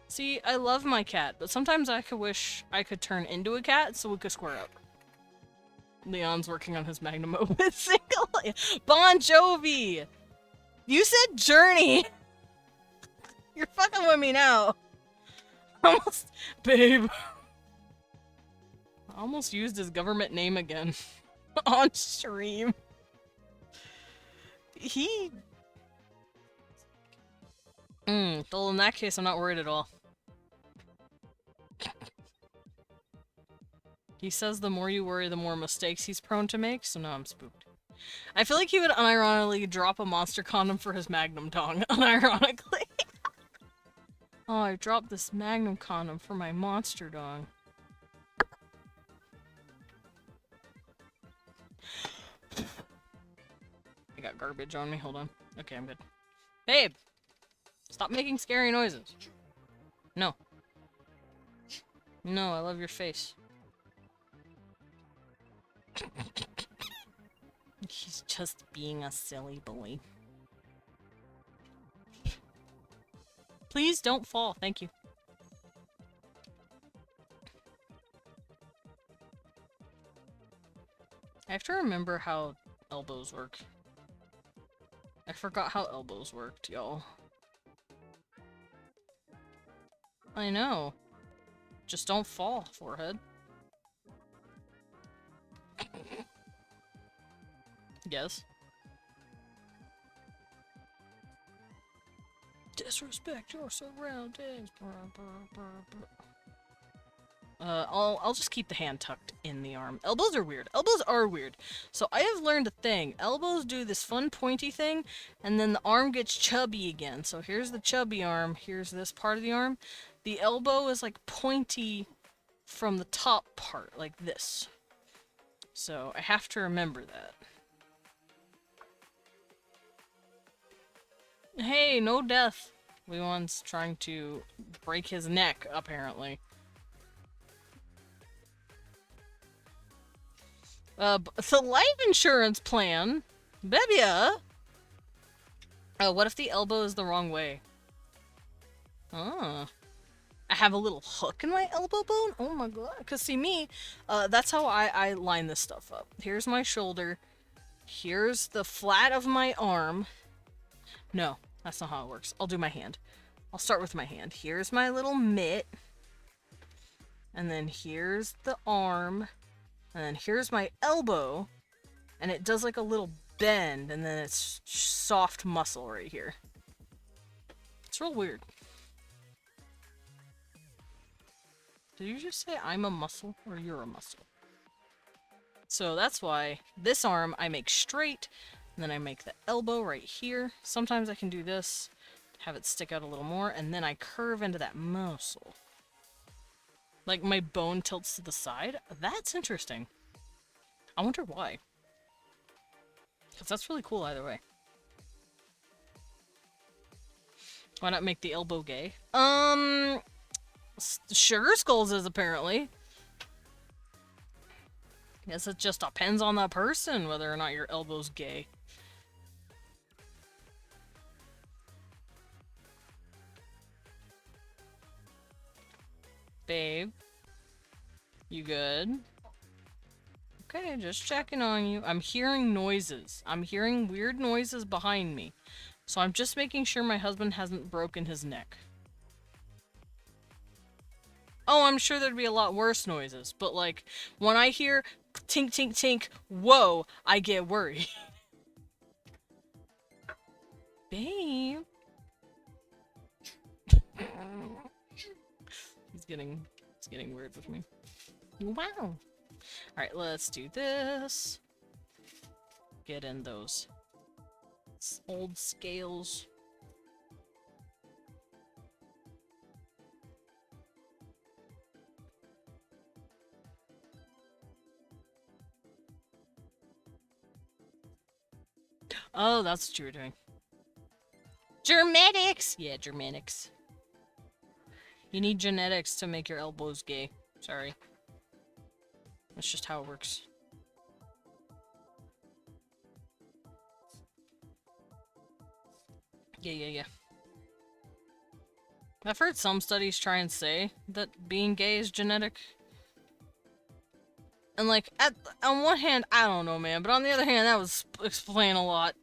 See, I love my cat, but sometimes I could wish I could turn into a cat so we could square up. Leon's working on his magnum opus single. Bon Jovi! You said Journey! You're fucking with me now. Almost, babe. I almost used his government name again. On stream. Well, in that case, I'm not worried at all. He says the more you worry, the more mistakes he's prone to make, so now I'm spooked. I feel like he would unironically drop a monster condom for his magnum tongue, unironically. Oh, I dropped this magnum condom for my monster dong. I got garbage on me, hold on. Okay, I'm good. Babe! Stop making scary noises. No. No, I love your face. just being a silly boy. Please don't fall. Thank you. I have to remember how elbows work. I forgot how elbows worked, y'all. I know. Just don't fall, forehead. Yes. Disrespect your surroundings. I'll just keep the hand tucked in the arm. Elbows are weird. Elbows are weird. So I have learned a thing. Elbows do this fun pointy thing, and then the arm gets chubby again. So here's the chubby arm. Here's this part of the arm. The elbow is like pointy from the top part, like this. So I have to remember that. Hey, no death. Leon's trying to break his neck, apparently. The life insurance plan? Bebia! What if the elbow is the wrong way? Ah. I have a little hook in my elbow bone? Oh my god. Because see me, that's how I line this stuff up. Here's my shoulder. Here's the flat of my arm. No, that's not how it works. I'll do my hand. I'll start with my hand. Here's my little mitt. And then here's the arm. And then here's my elbow. And it does like a little bend. And then it's soft muscle right here. It's real weird. Did you just say I'm a muscle or you're a muscle? So that's why this arm I make straight. And then I make the elbow right here. Sometimes I can do this, have it stick out a little more, and then I curve into that muscle. Like my bone tilts to the side. That's interesting. I wonder why. Because that's really cool either way. Why not make the elbow gay? Sugar Skulls is apparently. Guess it just depends on the person whether or not your elbow's gay. Babe, you good? Okay, just checking on you. I'm hearing noises. I'm hearing weird noises behind me. So I'm just making sure my husband hasn't broken his neck. Oh, I'm sure there'd be a lot worse noises, but like, when I hear tink tink tink, whoa, I get worried. Babe. He's getting weird with me. Wow. Alright, let's do this. Get in those old scales. Oh, that's what you were doing. Germanics! Yeah, Germanics. You need genetics to make your elbows gay. Sorry. That's just how it works. Yeah. I've heard some studies try and say that being gay is genetic. And like, on one hand, I don't know, man. But on the other hand, that would explain a lot.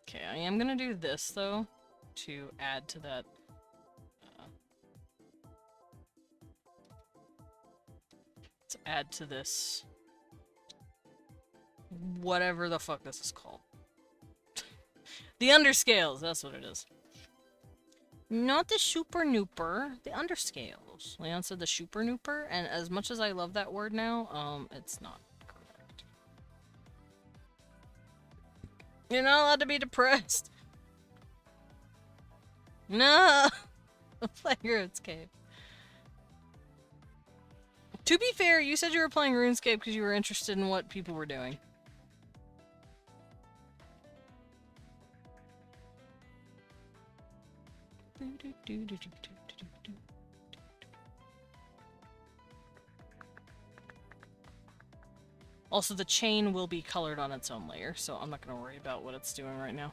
Okay, I am gonna do this, though, to add to that. To add to this. Whatever the fuck this is called. The underscales, that's what it is. Not the super nooper, the underscales. Leon said the super nooper, and as much as I love that word now, it's not correct. You're not allowed to be depressed. No! Play RuneScape. To be fair, you said you were playing RuneScape because you were interested in what people were doing. Also, the chain will be colored on its own layer, so I'm not going to worry about what it's doing right now.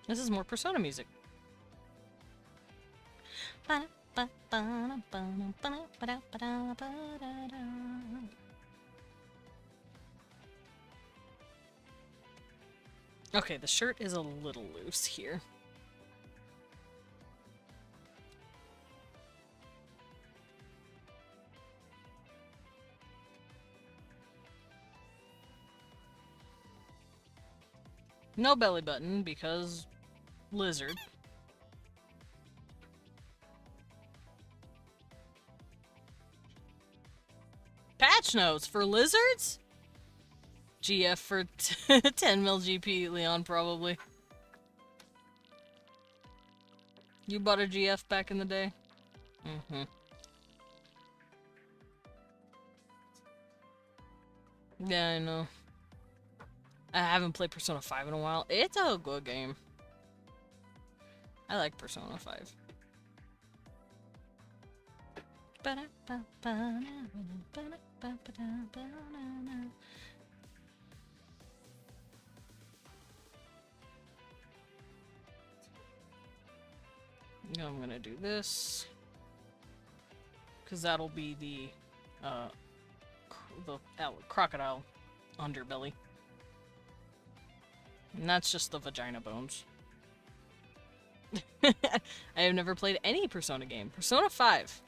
This is more Persona music. Okay, the shirt is a little loose here. No belly button because lizard. Patch notes for lizards? GF for 10 mil GP, Leon, probably. You bought a GF back in the day? Mm-hmm. Yeah, I know. I haven't played Persona 5 in a while. It's a good game. I like Persona 5. I'm gonna do this. Because that'll be the crocodile underbelly. And that's just the vagina bones. I have never played any Persona game. Persona 5.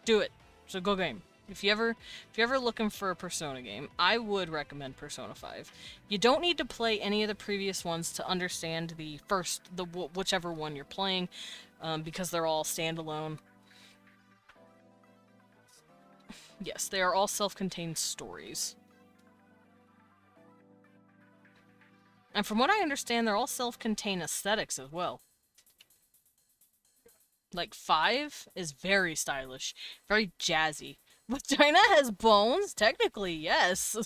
Do it. It's a good game. If you're ever looking for a Persona game, I would recommend Persona 5. You don't need to play any of the previous ones to understand whichever one you're playing, because they're all standalone. Yes, they are all self-contained stories. And from what I understand, they're all self-contained aesthetics as well. Like, 5 is very stylish, very jazzy. Vagina has bones? Technically, yes.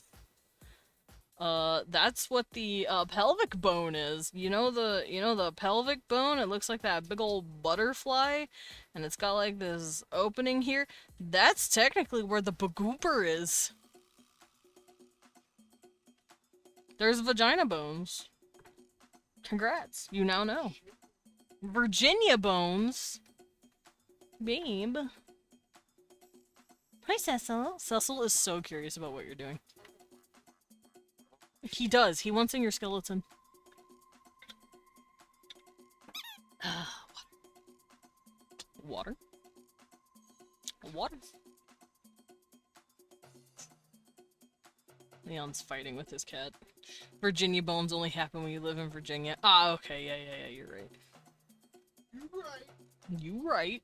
That's what the pelvic bone is. You know the pelvic bone? It looks like that big old butterfly, and it's got like this opening here. That's technically where the bagooper is. There's vagina bones. Congrats, you now know. Virginia bones. Babe. Hi, Cecil. Cecil is so curious about what you're doing. He does. He wants in your skeleton. Water. Water. Leon's fighting with his cat. Virginia bones only happen when you live in Virginia. Ah, okay. Yeah, you're right. You right.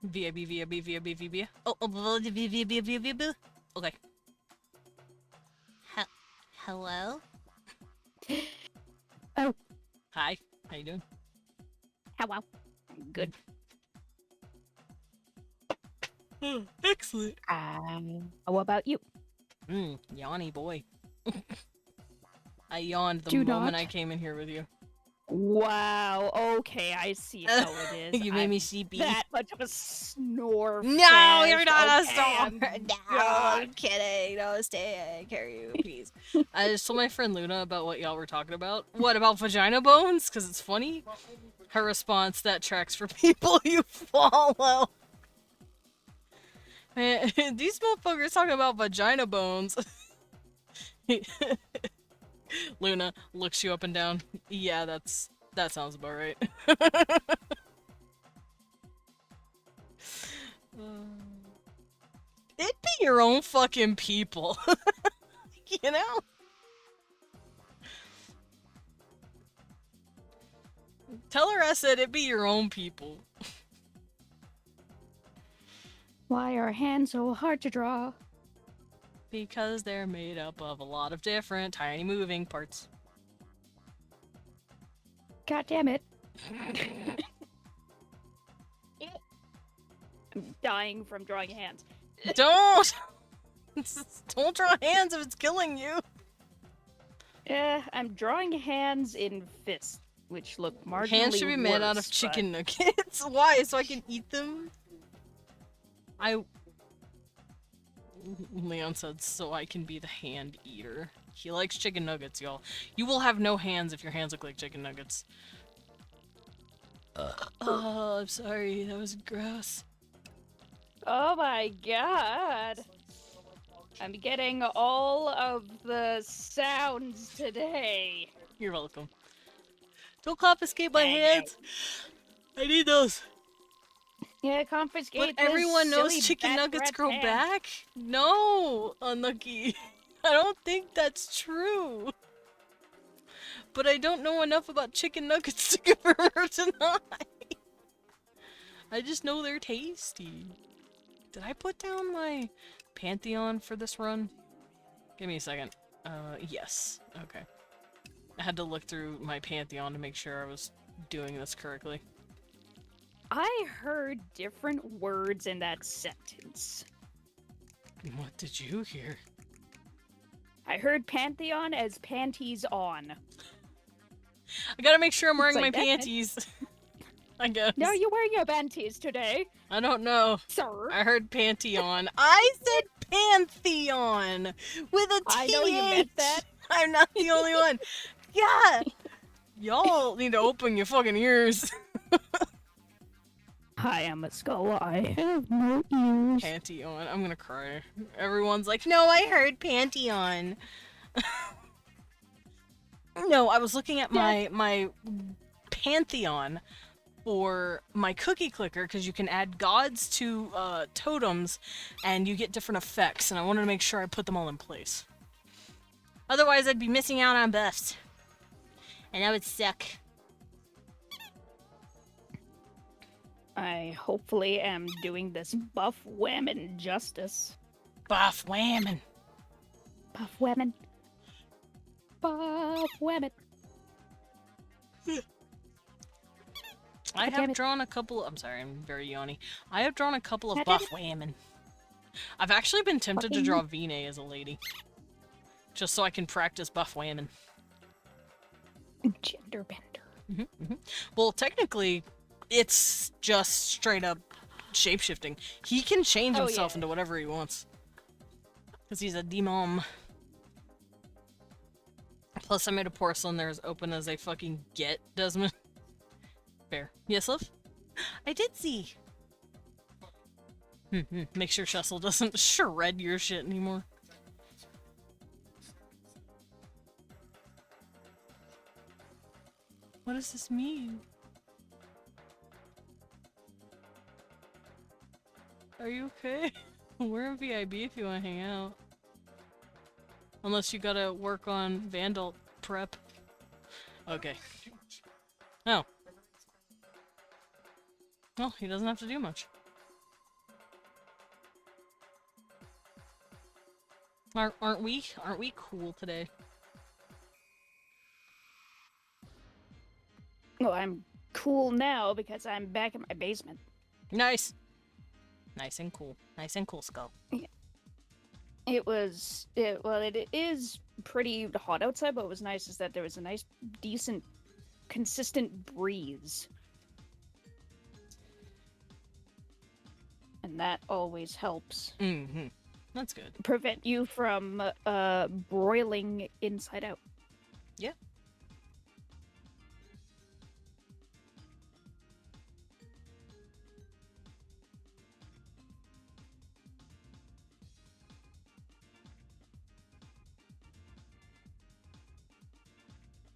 VIB. Oh, VIB. Okay. Hello? Oh, Hi. How you doing? hello. Good. Excellent. How about you? Yawny boy. I yawned the Do moment not. I came in here with you. Wow. Okay, I see how it is. You made me I'm sleepy. that much of a snore. No, you're not okay, a star. I'm No, done. I'm kidding. No, stay. I carry you, please. I just told my friend Luna about what y'all were talking about. What about vagina bones? Because it's funny. Her response, that tracks for people you follow. Man, these motherfuckers talking about vagina bones. Luna looks you up and down. Yeah, that sounds about right. It'd be your own fucking people. You know? Tell her I said it'd be your own people. Why are hands so hard to draw? Because they're made up of a lot of different tiny moving parts. God damn it. I'm dying from drawing hands. Don't! Don't draw hands if it's killing you! I'm drawing hands in fists, which look marginally Hands should be made out of worse, chicken nuggets. Why? So I can eat them? Leon said, so I can be the hand eater. He likes chicken nuggets, y'all. You will have no hands if your hands look like chicken nuggets. Oh, I'm sorry. That was gross. Oh my god. I'm getting all of the sounds today. You're welcome. Don't confiscate my Thank you. hands. I need those. Yeah, confiscate But this everyone knows silly chicken bat nuggets rat's grow hand. back? No, Unlucky. I don't think that's true. But I don't know enough about chicken nuggets to confirm or deny. I just know they're tasty. Did I put down my Pantheon for this run? Give me a second. Yes. Okay. I had to look through my Pantheon to make sure I was doing this correctly. I heard different words in that sentence. What did you hear? I heard Pantheon as panties on. I gotta make sure I'm wearing It's my like that. panties. I guess. No, you're wearing your panties today, I don't know. sir. I heard Pantheon. I said Pantheon with a TH. I know you meant that. I'm not the only one. Yeah. Y'all need to open your fucking ears. I am a skull. I have no ears. Pantheon. I'm gonna cry. Everyone's like, no, I heard Pantheon. No, I was looking at my Pantheon for my cookie clicker because you can add gods to totems and you get different effects, and I wanted to make sure I put them all in place. Otherwise, I'd be missing out on buffs. And that would suck. I hopefully am doing this buff women justice. Buff whammon. Buff women. Buff women. I damn have it. drawn a couple. I'm sorry, I'm very yawny. I have drawn a couple of God damn buff whammon. I've actually been tempted to Fucking- draw Vine as a lady. Just so I can practice buff whammon. Gender bender. Well, technically, it's just straight up shapeshifting. He can change Oh, himself yeah. into whatever he wants. Because he's a demon. Plus, I made a porcelain there as open as they fucking get, Desmond. Fair. Yes, love? I did see. Make sure Shessel doesn't shred your shit anymore. What does this mean? Are you okay? We're in VIB if you want to hang out. Unless you gotta work on Vandal prep. Okay. Oh. Well, he doesn't have to do much. Aren't we cool today? Well, I'm cool now because I'm back in my basement. Nice. Nice and cool. Nice and cool, Skull. It is pretty hot outside, but what was nice is that there was a nice, decent, consistent breeze. And that always helps Mm-hmm. That's good. prevent you from broiling inside out. Yeah.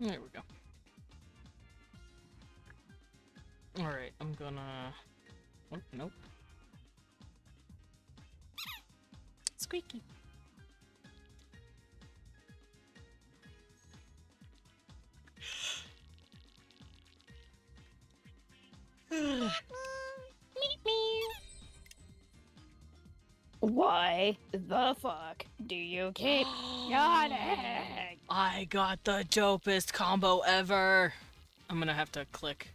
There we go. Alright, I'm gonna... Oh, nope. Squeaky. Meep me. Why the fuck do you keep yawning? I got the dopest combo ever. I'm gonna have to click.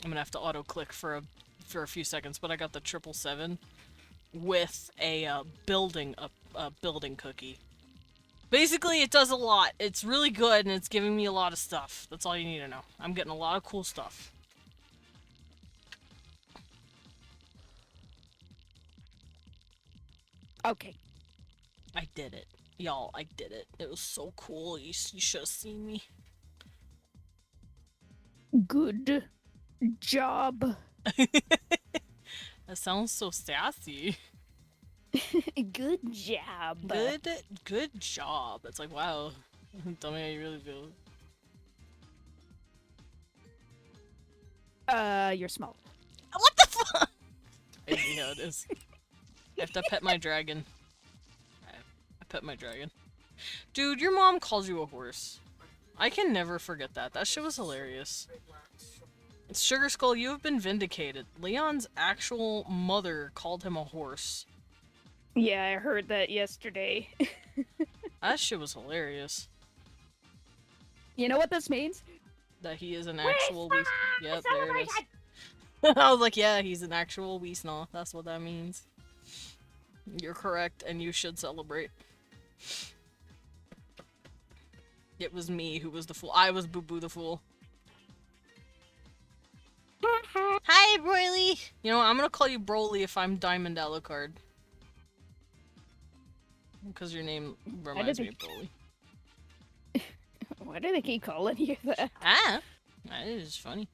I'm gonna have to auto click for a few seconds, but I got the 777 with a building cookie. Basically, it does a lot. It's really good, and it's giving me a lot of stuff. That's all you need to know. I'm getting a lot of cool stuff. Okay. I did it. Y'all, I did it. It was so cool. You should have seen me. Good job. That sounds so sassy. Good job. Good job. It's like, wow. Tell me how you really feel. You're small. What the fuck? I see how it is. I have to pet my dragon. I pet my dragon. Dude, your mom calls you a horse. I can never forget that. That shit was hilarious. Sugar Skull, you have been vindicated. Leon's actual mother called him a horse. Yeah, I heard that yesterday. That shit was hilarious. You know what this means? That he is an actual wee... Yep, there it is. I was like, yeah, he's an actual Weesnaw. That's what that means. You're correct, and you should celebrate. It was me who was the fool. I was Boo Boo the fool. Hi, Broly! You know what, I'm gonna call you Broly if I'm Diamond Alucard. Because your name reminds me of Broly. Why do they keep calling you that? Ah! That is funny.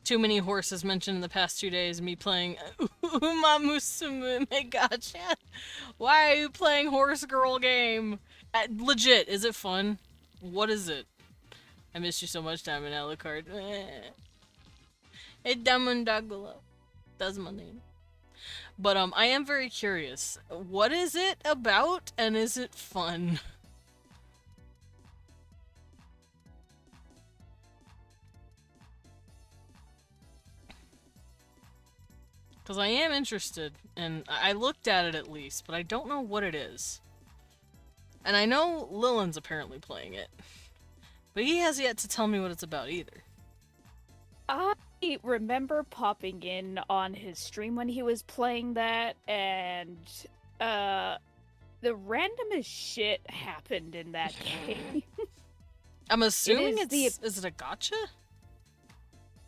Too many horses mentioned in the past 2 days. Me playing Uma Musume Gacha. Why are you playing Horse Girl game? Legit, is it fun? What is it? I miss you so much, Diamond Alucard. Hey, Diamond Dagula. That's my name. But I am very curious. What is it about, and is it fun? Because I am interested, and I looked at it at least, but I don't know what it is. And I know Lillian's apparently playing it. But he has yet to tell me what it's about either. I remember popping in on his stream when he was playing that, and the randomest shit happened in that game. I'm assuming It is is it a gacha?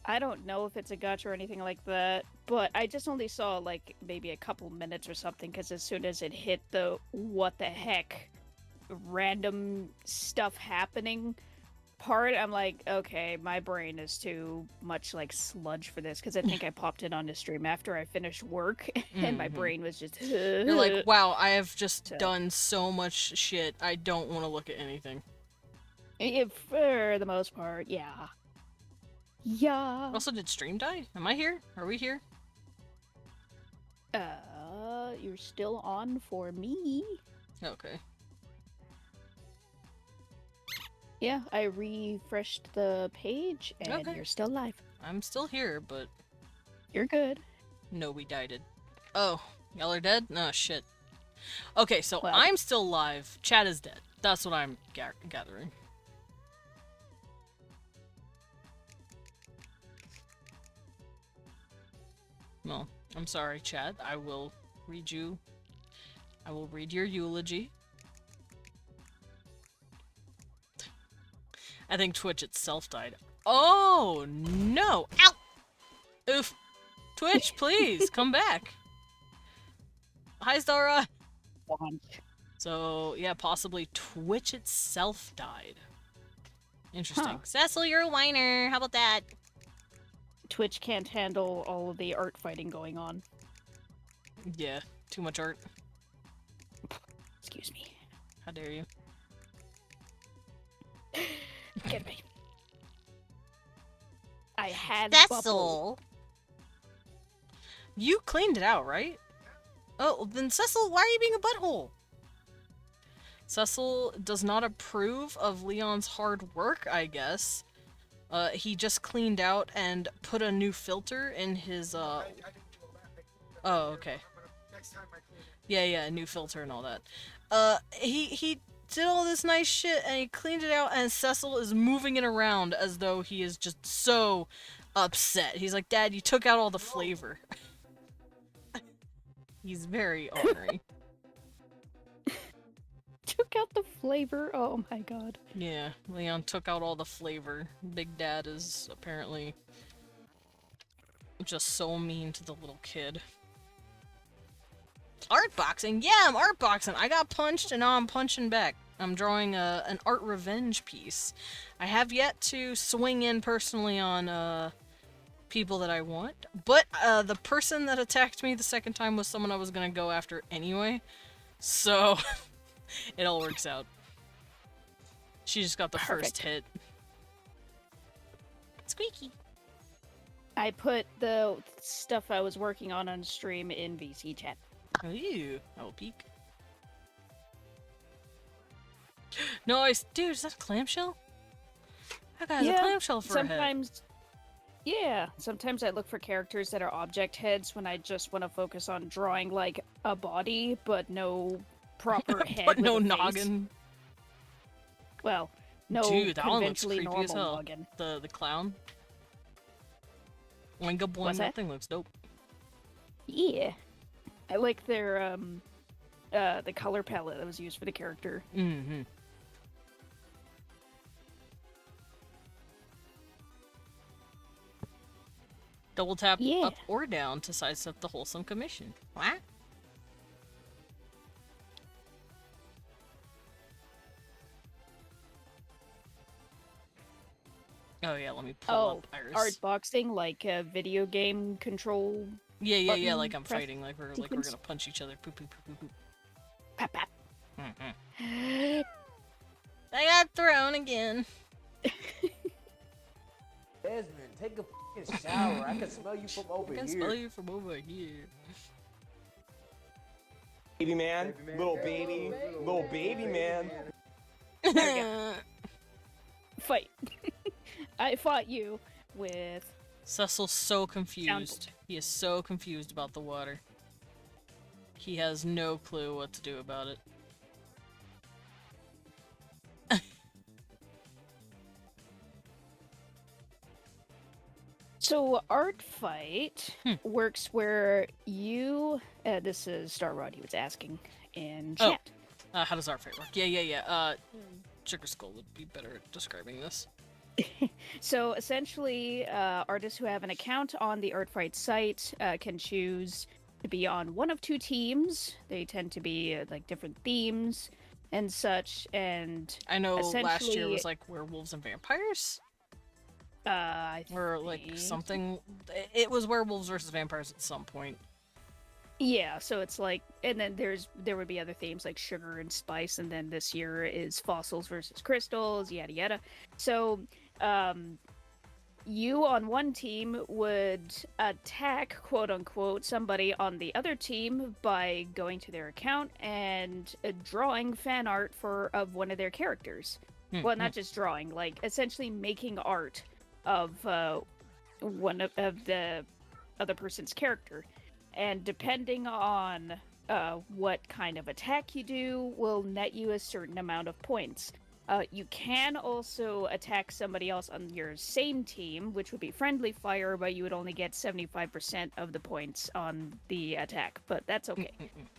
I don't know if it's a gacha or anything like that, but I just only saw like maybe a couple minutes or something, because as soon as it hit the what the heck random stuff happening part, I'm like, okay, my brain is too much like sludge for this, because I think I popped in on the stream after I finished work and my brain was just You're like, wow, I have just done so much shit, I don't want to look at anything. For the most part, yeah. Yeah. Also, did stream die? Am I here? Are we here? You're still on for me. Okay. Yeah, I refreshed the page and Okay. you're still live. I'm still here, but You're good. no, we died. Oh, y'all are dead? No, shit. Okay, so Well- I'm still live. Chat is dead. That's what I'm gathering. Well, I'm sorry, chat. I will read your eulogy. I think Twitch itself died. Oh, no! Ow! Oof. Twitch, please, come back. Hi, Zara! So, yeah, possibly Twitch itself died. Interesting. Huh. Cecil, you're a whiner. How about that? Twitch can't handle all of the art fighting going on. Yeah, too much art. Excuse me. How dare you? Get me. I had bubble. Cecil! You cleaned it out, right? Oh, then Cecil, why are you being a butthole? Cecil does not approve of Leon's hard work, I guess. He just cleaned out and put a new filter in his, Oh, okay. Yeah, new filter and all that. He did all this nice shit and he cleaned it out, and Cecil is moving it around as though he is just so upset. He's like, Dad, you took out all the flavor. He's very ornery. Took out the flavor. Oh my god. Yeah, Leon took out all the flavor. Big Dad is apparently just so mean to the little kid. Art boxing? Yeah, I'm art boxing. I got punched and now I'm punching back. I'm drawing an art revenge piece. I have yet to swing in personally on people that I want, but the person that attacked me the second time was someone I was gonna go after anyway, so it all works out. She just got the first hit. Squeaky. I put the stuff I was working on stream in VC chat. Ooh, I will peek. Nice! Dude, is that a clamshell? That guy has a clamshell for a head. Sometimes I look for characters that are object heads when I just want to focus on drawing, like, a body, but no proper head but with no a face. noggin. Well, no Dude, that one looks conventionally creepy as normal hell. noggin. The clown. Winga boing, What's that that? thing looks dope. Yeah. I like their, the color palette that was used for the character. Mm-hmm. Double tap up or down to sidestep the wholesome commission. What? Oh yeah, let me pull up Iris. Art boxing, like a video game control. Yeah, like I'm press fighting, like we're gonna punch each other. Poop, poop, poop, poop, poop. Pap, pap. Mm-hmm. I got thrown again. Desmond, take a fucking shower. I can smell you from over here. I can smell you from over here. Baby man, little baby man. Fight. I fought you with... Cecil's so confused. He is so confused about the water. He has no clue what to do about it. So, Art Fight works where you... this is Starrod, he was asking in chat. How does Art Fight work? Yeah. Sugar Skull would be better at describing this. So, essentially, artists who have an account on the Art Fight site can choose to be on one of two teams. They tend to be, like, different themes and such, and... I know last year was, like, werewolves and vampires? Or, like, something... It was werewolves versus vampires at some point. Yeah, so it's like... And then there would be other themes, like sugar and spice, and then this year is fossils versus crystals, yada yada. So, you on one team would attack, quote-unquote, somebody on the other team by going to their account and drawing fan art of one of their characters. Well, not just drawing, like, essentially making art of one of the other person's character. And depending on what kind of attack you do will net you a certain amount of points. You can also attack somebody else on your same team, which would be friendly fire, but you would only get 75% of the points on the attack. But that's okay.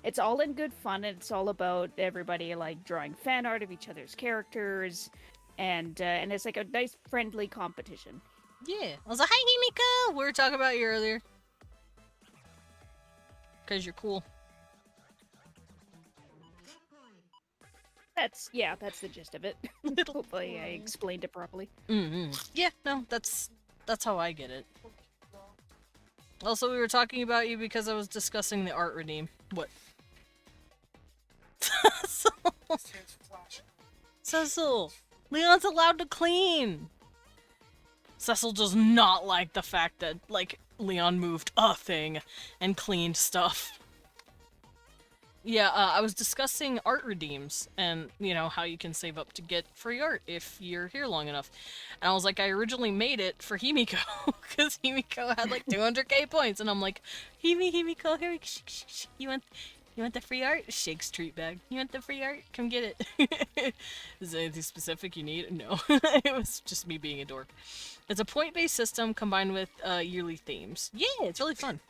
It's all in good fun, and it's all about everybody, like, drawing fan art of each other's characters, and it's like a nice, friendly competition. Yeah. I was like, hi, Himiko! We were talking about you earlier. Because you're cool. That's the gist of it. Hopefully I explained it properly. Yeah, no, that's how I get it. Also, we were talking about you because I was discussing the art redeem. What? Cecil! Leon's allowed to clean! Cecil does not like the fact that, like, Leon moved a thing and cleaned stuff. Yeah, I was discussing art redeems and, you know, how you can save up to get free art if you're here long enough. And I was like, I originally made it for Himiko because Himiko had like 200k points, and I'm like, Himiko, here, you want the free art? Shake street bag. You want the free art? Come get it. Is there anything specific you need? No, it was just me being a dork. It's a point-based system combined with yearly themes. Yeah, it's really fun.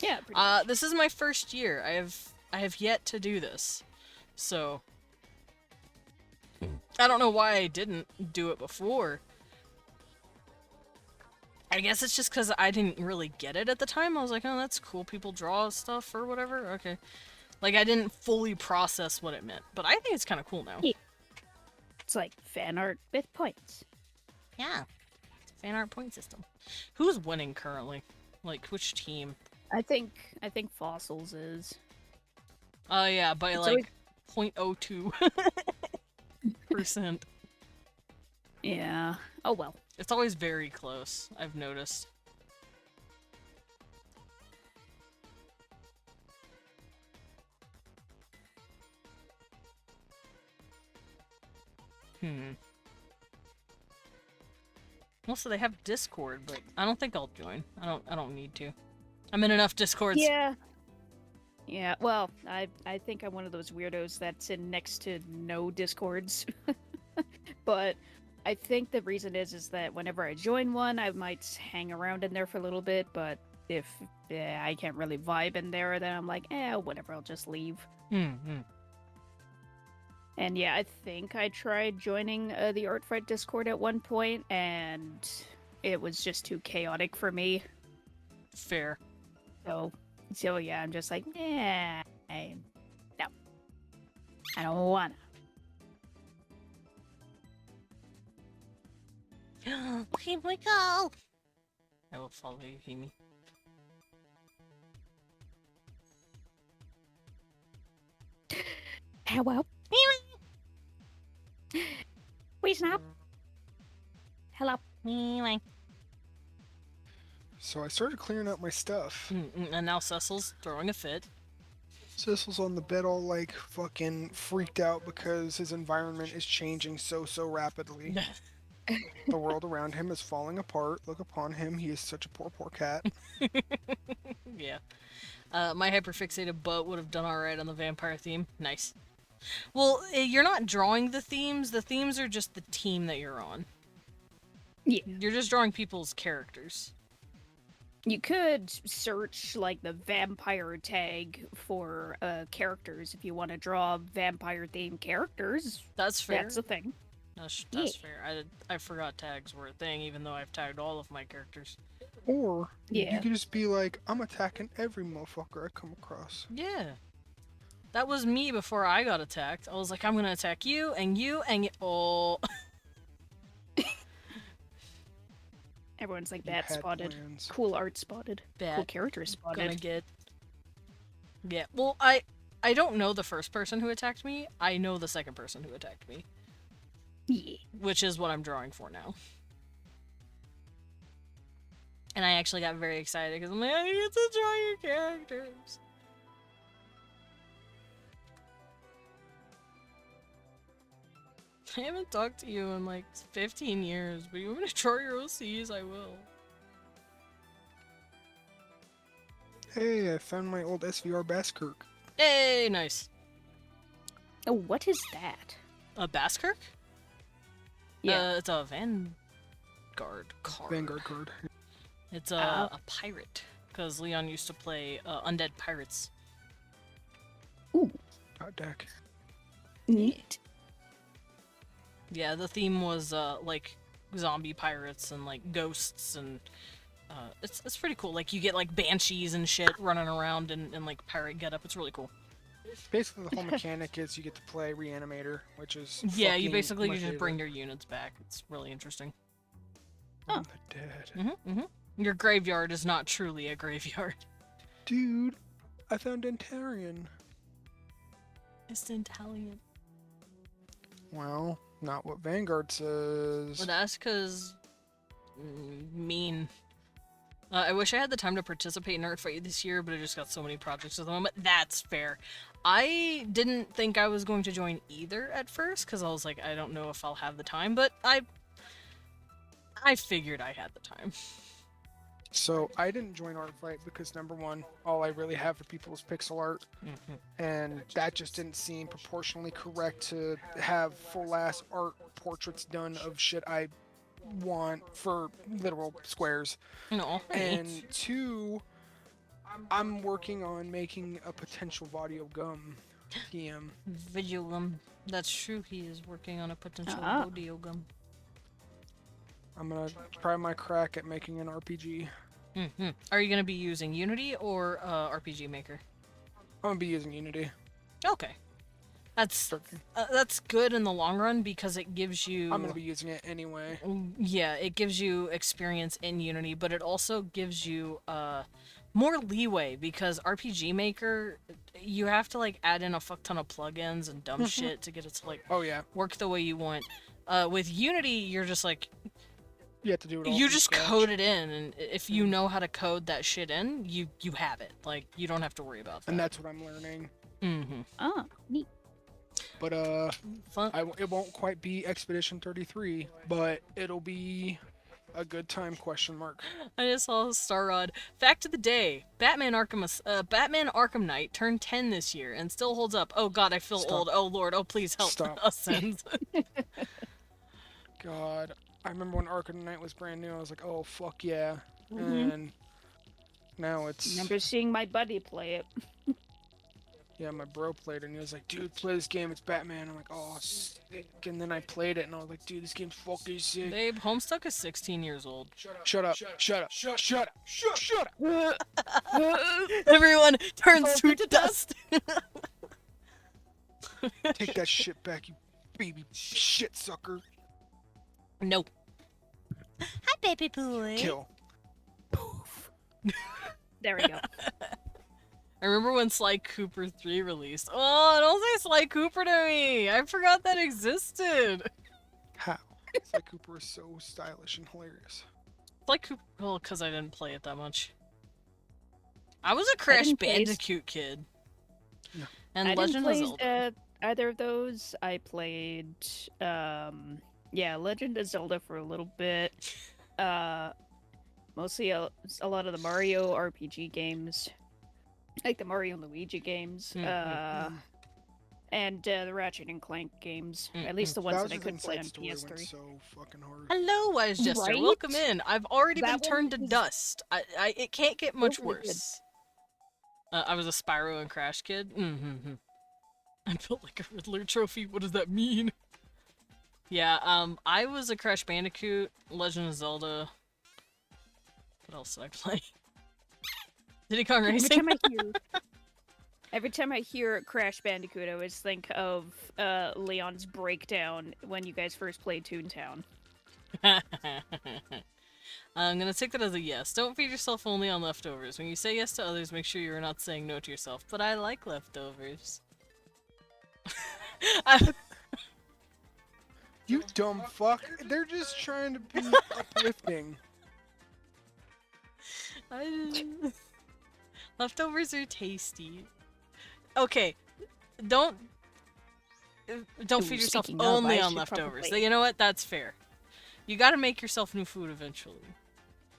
Yeah, pretty much. This is my first year. I have yet to do this, so I don't know why I didn't do it before. I guess it's just because I didn't really get it at the time. I was like, oh, that's cool. People draw stuff or whatever. Okay. Like, I didn't fully process what it meant, but I think it's kind of cool now. Yeah. It's like fan art with points. Yeah. Fan art point system. Who's winning currently? Like, which team? I think Fossils is. Oh, yeah, by It's like 0.02%. Yeah. Oh well. It's always very close, I've noticed. Also, they have Discord, but I don't think I'll join. I don't need to. I'm in enough Discords. Yeah. Yeah. Well, I think I'm one of those weirdos that's in next to no Discords. But I think the reason is that whenever I join one, I might hang around in there for a little bit, but if I can't really vibe in there, then I'm like, whatever, I'll just leave. And yeah, I think I tried joining the Art Fight Discord at one point, and it was just too chaotic for me. Fair. So yeah, I'm just like, no, I don't wanna. Here we go. I will follow you, Himi. Hello. Wait, snap. Hello. So I started clearing out my stuff. And now Cecil's throwing a fit. Cecil's on the bed all like fucking freaked out because his environment is changing so rapidly. The world around him is falling apart. Look upon him. He is such a poor cat. Yeah. My hyperfixated butt would have done alright on the vampire theme. Nice. Well, you're not drawing the themes. The themes are just the team that you're on. Yeah. You're just drawing people's characters. You could search like the vampire tag for characters if you want to draw vampire themed characters. That's fair. That's a thing. That's Yeah. fair. I forgot tags were a thing, even though I've tagged all of my characters. Or Yeah. you could just be like, I'm attacking every motherfucker I come across. Yeah. That was me before I got attacked. I was like, I'm gonna attack you, and you, and you. Oh. Everyone's like You that had spotted. plans. Cool art spotted. Bad. Cool character spotted. Gonna get. Yeah. Well, I don't know the first person who attacked me. I know the second person who attacked me, Yeah. which is what I'm drawing for now. And I actually got very excited because I'm like, I get to draw your characters. I haven't talked to you in like 15 years, but you want me to draw your OCs? I will. Hey, I found my old SVR Basskirk. Hey, nice. Oh, what is that? A Basskirk? Yeah. It's a Vanguard card. Vanguard card. It's a pirate, because Leon used to play Undead Pirates. Ooh, Hot deck. neat. Yeah, the theme was like zombie pirates and like ghosts, and it's pretty cool. Like you get like banshees and shit running around in like pirate getup. It's really cool. Basically, the whole mechanic is you get to play Reanimator, which is Yeah, you fucking basically my just favorite. bring your units back. It's really interesting. Bring the dead. Your graveyard is not truly a graveyard. Dude, I found Dentarian. It's Italian. Well, not what Vanguard says. Well, that's because mean. I wish I had the time to participate in Art Fight this year, but I just got so many projects at the moment. That's fair. I didn't think I was going to join either at first, because I was like, I don't know if I'll have the time, but I figured I had the time. So I didn't join Art Fight because number one, all I really have for people is pixel art, and that just didn't seem proportionally correct to have full-ass art portraits done of shit I want for literal squares. No. And two, I'm working on making a potential Vadio Gum TM. Video gum. That's true, he is working on a potential video gum. I'm gonna try my crack at making an RPG. Are you going to be using Unity or RPG Maker? I'm gonna be using Unity. Okay. That's good in the long run because it gives you... I'm gonna be using it anyway. Yeah, it gives you experience in Unity, but it also gives you more leeway because RPG Maker, you have to like add in a fuck ton of plugins and dumb shit to get it to like Oh yeah, work the way you want. With Unity, you're just like... you have to do it all You from just scratch. code it in, and if you know how to code that shit in, you have it. Like, you don't have to worry about that. And that's what I'm learning. Oh, neat. But Fun. it won't quite be Expedition 33, but it'll be a good time, question mark. I just saw Starrod. Fact of the day: Batman Arkham Knight turned 10 this year and still holds up. Oh God, I feel Stop. old. Oh Lord, oh please help Stop. us sins. God, I remember when Arkham Knight was brand new, I was like, oh fuck yeah. And now it's... Remember seeing my buddy play it. Yeah, my bro played it and he was like, dude, play this game, it's Batman. I'm like, oh, sick. And then I played it and I was like, dude, this game's fucking sick. Babe, Homestuck is 16 years old. Shut up, shut up, shut up. Everyone turns to dust. Take that shit back, you baby shit sucker. No. Hi, baby boy. Kill. There we go. I remember when Sly Cooper 3 released. Oh, don't say Sly Cooper to me! I forgot that existed! How? Sly Cooper is so stylish and hilarious. Sly Cooper... Well, because I didn't play it that much. I was a Crash didn't play Bandicoot kid. No. And I Legend didn't of play Zelda. either of those. I played, yeah, Legend of Zelda for a little bit. Mostly a lot of the Mario RPG games, like the Mario and Luigi games, and the Ratchet and Clank games. At least the ones that I Bowser's could play on Inside Story went PS3. so fucking hard. Hello, Wise Jester. Right? Welcome in. I've already been That one turned to was- dust. It can't get much Really good. worse. I was a Spyro and Crash kid. I built like a Riddler trophy. What does that mean? Yeah, I was a Crash Bandicoot, Legend of Zelda. What else did I play? Diddy Kong Racing? Every time I hear Crash Bandicoot, I always think of Leon's breakdown when you guys first played Toontown. I'm gonna take that as a yes. Don't feed yourself only on leftovers. When you say yes to others, make sure you're not saying no to yourself. But I like leftovers. You dumb fuck. They're just trying to be uplifting. Leftovers are tasty. Okay, don't feed yourself speaking of, only I on should leftovers. probably- You know what? That's fair. You gotta make yourself new food eventually.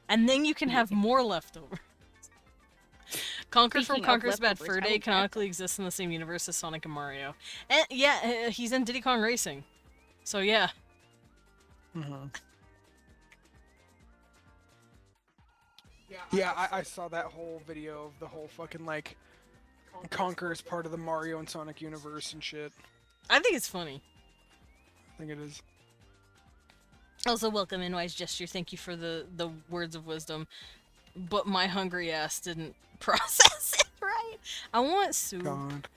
And then you can have more leftovers. Conquer from Speaking of Conquer's Bad leftovers, Fur I Day would canonically exists in the same universe as Sonic and Mario. And yeah, he's in Diddy Kong Racing. So yeah. Yeah, I saw that whole video of the whole fucking, like, Conquer is part of the Mario and Sonic universe and shit. I think it's funny. I think it is. Also, welcome in, Wise Gesture. Thank you for the words of wisdom. But my hungry ass didn't process it right. I want soup. God.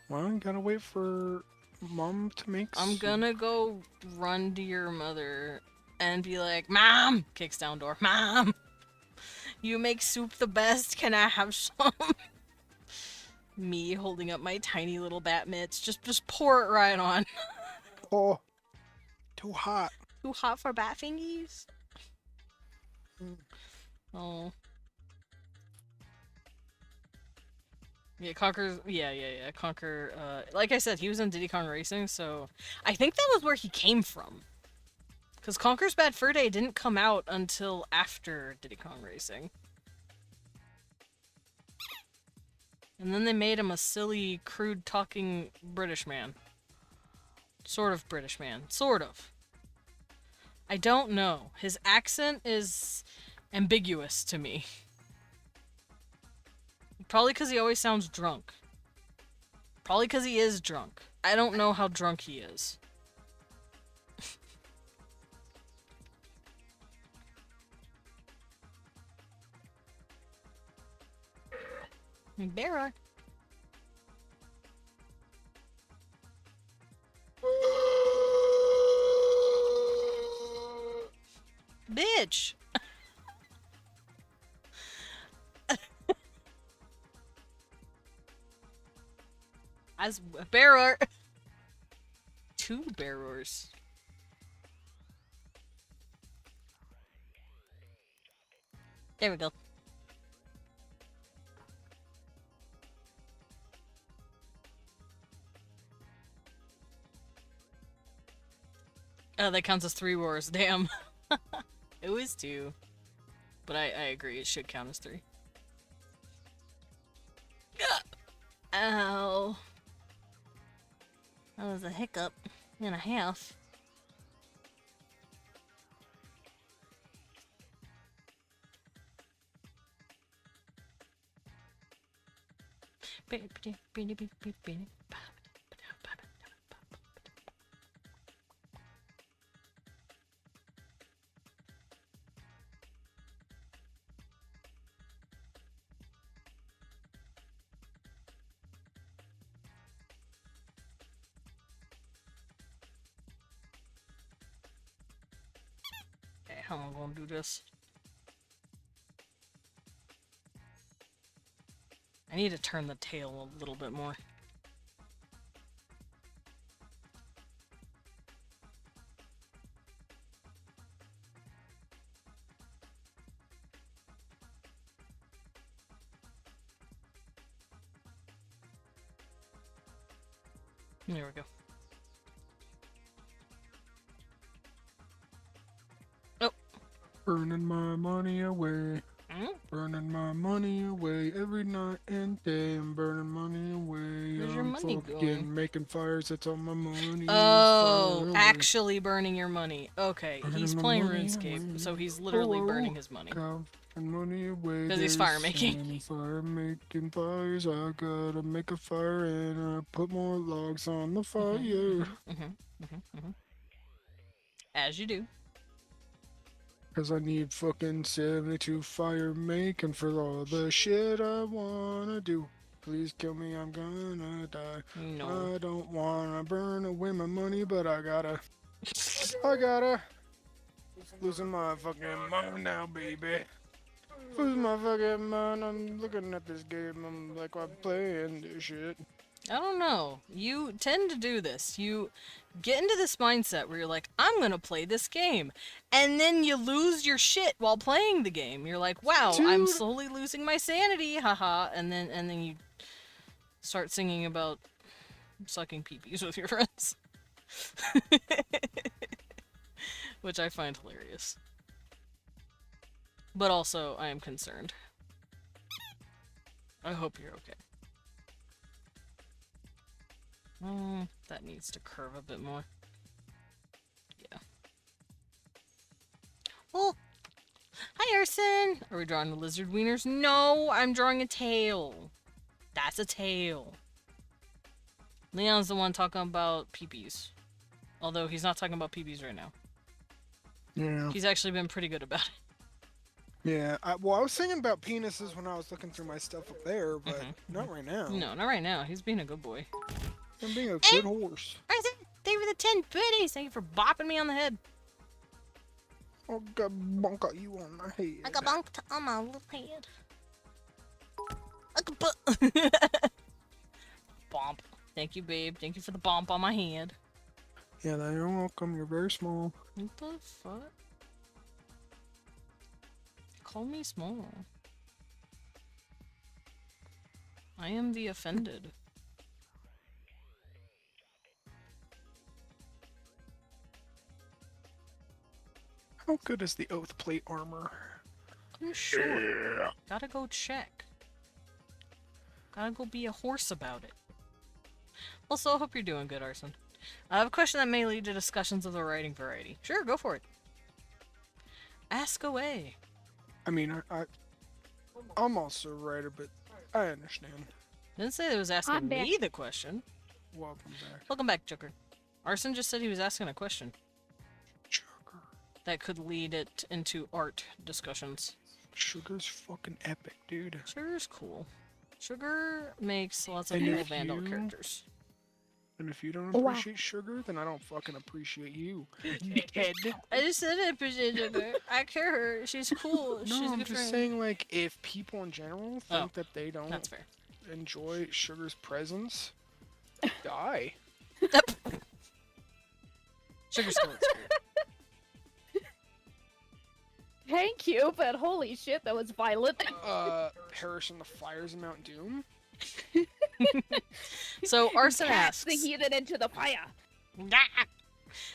Well, you gotta wait for Mom to make I'm soup. gonna go run to your mother and be like, Mom! Kicks down door. Mom! You make soup the best. Can I have some? Me holding up my tiny little bat mitts. Just pour it right on. Oh, too hot. Too hot for bat fingies? Oh. Yeah, Conker's. Yeah. Conker. Like I said, he was in Diddy Kong Racing, so I think that was where he came from. Because Conker's Bad Fur Day didn't come out until after Diddy Kong Racing. And then they made him a silly, crude talking British man. Sort of British man. Sort of. I don't know. His accent is ambiguous to me. Probably because he always sounds drunk. Probably because he is drunk. I don't know how drunk he is. Bear. Bitch! As a bearer. Two bearers. There we go. Oh, that counts as 3 wars. Damn. It was 2. But I agree, it should count as 3. Ow. That was a hiccup and a half. Okay, how am I gonna do this? I need to turn the tail a little bit more. There we go. Oh. Burning my money away. Burning my money away every night and day. I'm burning money away. Where's your money going? Making fires. That's all my money. Oh, is actually burning your money. Okay, Burning he's my playing money RuneScape, away. so he's literally Oh, burning his money. And money away. 'Cause he's fire making. So many fire making fires. I gotta make a fire and I put more logs on the fire. As you do. Cause I need fucking 72 fire making for all the shit I wanna do. Please kill me, I'm gonna die. No. I don't wanna burn away my money, but I gotta. Losing my fucking mind now, baby. Losing my fucking mind. I'm looking at this game. I'm like, I'm playing this shit. I don't know. You tend to do this. You get into this mindset where you're like, I'm gonna play this game. And then you lose your shit while playing the game. You're like, wow, I'm Dude. slowly losing my sanity, haha. And then you start singing about sucking peepees with your friends. Which I find hilarious. But also, I am concerned. I hope you're okay. That needs to curve a bit more. Yeah. Oh! Hi, Arson! Are we drawing the lizard wieners? No, I'm drawing a tail. That's a tail. Leon's the one talking about peepees. Although he's not talking about peepees right now. Yeah. He's actually been pretty good about it. Yeah. I was thinking about penises when I was looking through my stuff up there, but not right now. No, not right now. He's being a good boy. I'm being a good horse. Arson, thank you for the 10 biddies. Thank you for bopping me on the head. I'll bonk you on my head. I got bonked on my little head. Bomp. Thank you, babe. Thank you for the bump on my head. Yeah, you're welcome. You're very small. What the fuck? call me small. I am the offended. How good is the oath plate armor? I'm sure. Gotta go check. Gotta go be a horse about it. Also, I hope you're doing good, Arson. I have a question that may lead to discussions of the writing variety. Sure, go for it. Ask away. I mean, I'm also a writer, but I understand. Didn't say they was asking I'm back. me the question. Welcome back. Welcome back, Joker. Arson just said he was asking a question Sugar. that could lead it into art discussions. Sugar's fucking epic, dude. Sugar's cool. Sugar makes lots of And cool if Vandal you- characters. And if you don't Wow. appreciate sugar, then I don't fucking appreciate you, dickhead. I just said I appreciate Sugar. I care her. She's cool. No, She's a I'm good just friend. saying, like, if people in general think Oh, that they don't That's fair. enjoy Sugar's presence, die. Sugar's cool. It's great. Thank you, but holy shit, that was violent. Perish in the fires of Mount Doom. So Arson Cast the asks. heathen into the fire.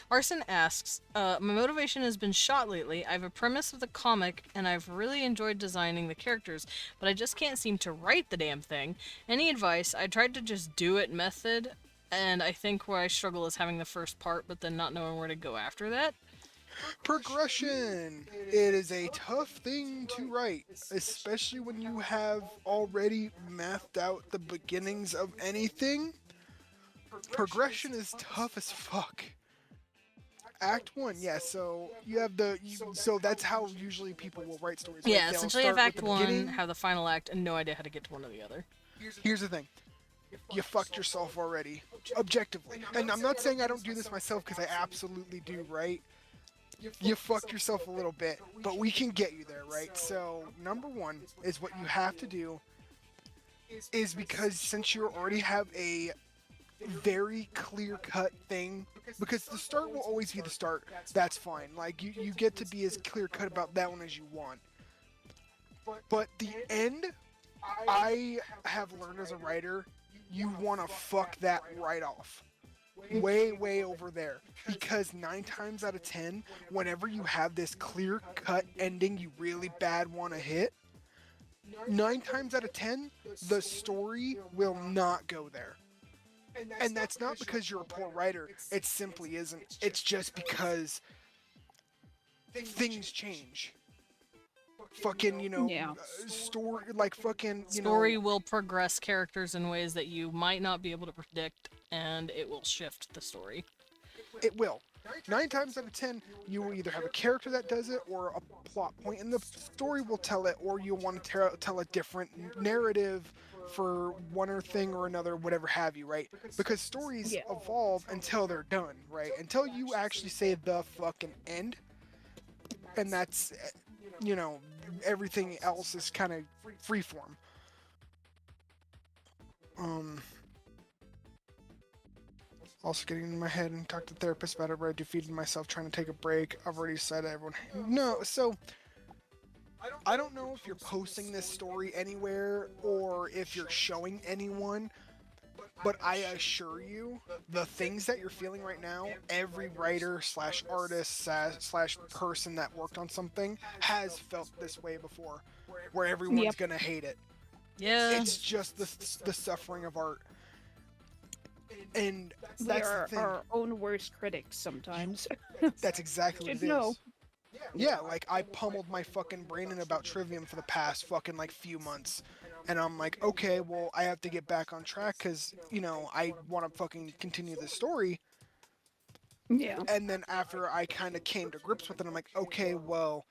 Arson asks, my motivation has been shot lately. I have a premise of the comic, and I've really enjoyed designing the characters, but I just can't seem to write the damn thing. Any advice? I tried to just do it method, and I think where I struggle is having the first part, but then not knowing where to go after that. Progression! It is a tough thing to write, especially when you have already mathed out the beginnings of anything. Progression is tough as fuck. Act 1, yeah, so you have so that's how usually people will write stories. Right? Yeah, They'll essentially have start Act with the 1, beginning. have the final act, and no idea how to get to one or the other. Here's the thing. You fucked yourself already. Objectively. And I'm not saying I don't do this myself, because I absolutely do, right? You fucked yourself a little bit, but we can get you there, right? So, number 1 is what you have to do is because since you already have a very clear-cut thing, because the start will always be the start, that's fine. Like, you get to be as clear-cut about that one as you want. But the end, I have learned as a writer, you want to fuck that right off. Way over there. Because 9 times out of 10, whenever you have this clear-cut ending you really bad want to hit, 9 times out of 10, the story will not go there. And that's not because you're a poor writer. It simply isn't. It's just because things change. Fucking, Yeah. story, like fucking, Story will progress characters in ways that you might not be able to predict, and it will shift the story. It will. 9 times out of 10, you will either have a character that does it or a plot point, and the story will tell it, or you'll want to tell a different narrative for one or thing or another, whatever have you, right? Because stories Yeah. evolve until they're done, right? Until you actually say the fucking end, and that's, everything else is kind of freeform. Also getting in my head and talk to the therapist about it, where I defeated myself trying to take a break. I've already said to everyone. No, so I don't know if you're posting this story anywhere or if you're showing anyone, but I assure you, the things that you're feeling right now, every writer slash artist slash person that worked on something has felt this way before, where everyone's Yep. gonna hate it. Yeah. It's just the suffering of art. And We that's are the thing. our own worst critics sometimes. That's exactly what it Should know. is. Yeah, like I pummeled my fucking brain in about Trivium for the past fucking like few months. And I'm like, okay, well, I have to get back on track because, I want to fucking continue the story. Yeah. And then after I kind of came to grips with it, I'm like, okay, well,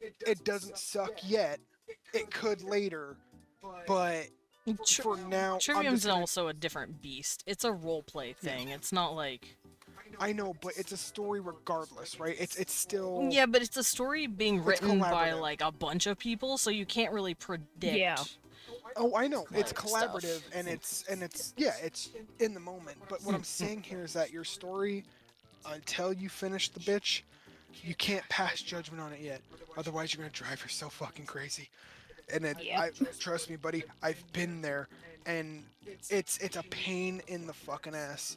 it doesn't suck yet. It could later. But for now, I'm Trivium's just gonna- also a different beast. It's a roleplay thing. It's not like... I know, but it's a story regardless, right? It's still... Yeah, but it's a story being written by, collaborative. like, a bunch of people, so you can't really predict. Yeah. Oh, I know. It's like, collaborative stuff. and it's it's in the moment. But what I'm saying here is that your story, until you finish the bitch, You can't pass judgment on it yet, otherwise you're gonna drive yourself fucking crazy. And Yep. trust me, buddy, I've been there, and it's a pain in the fucking ass.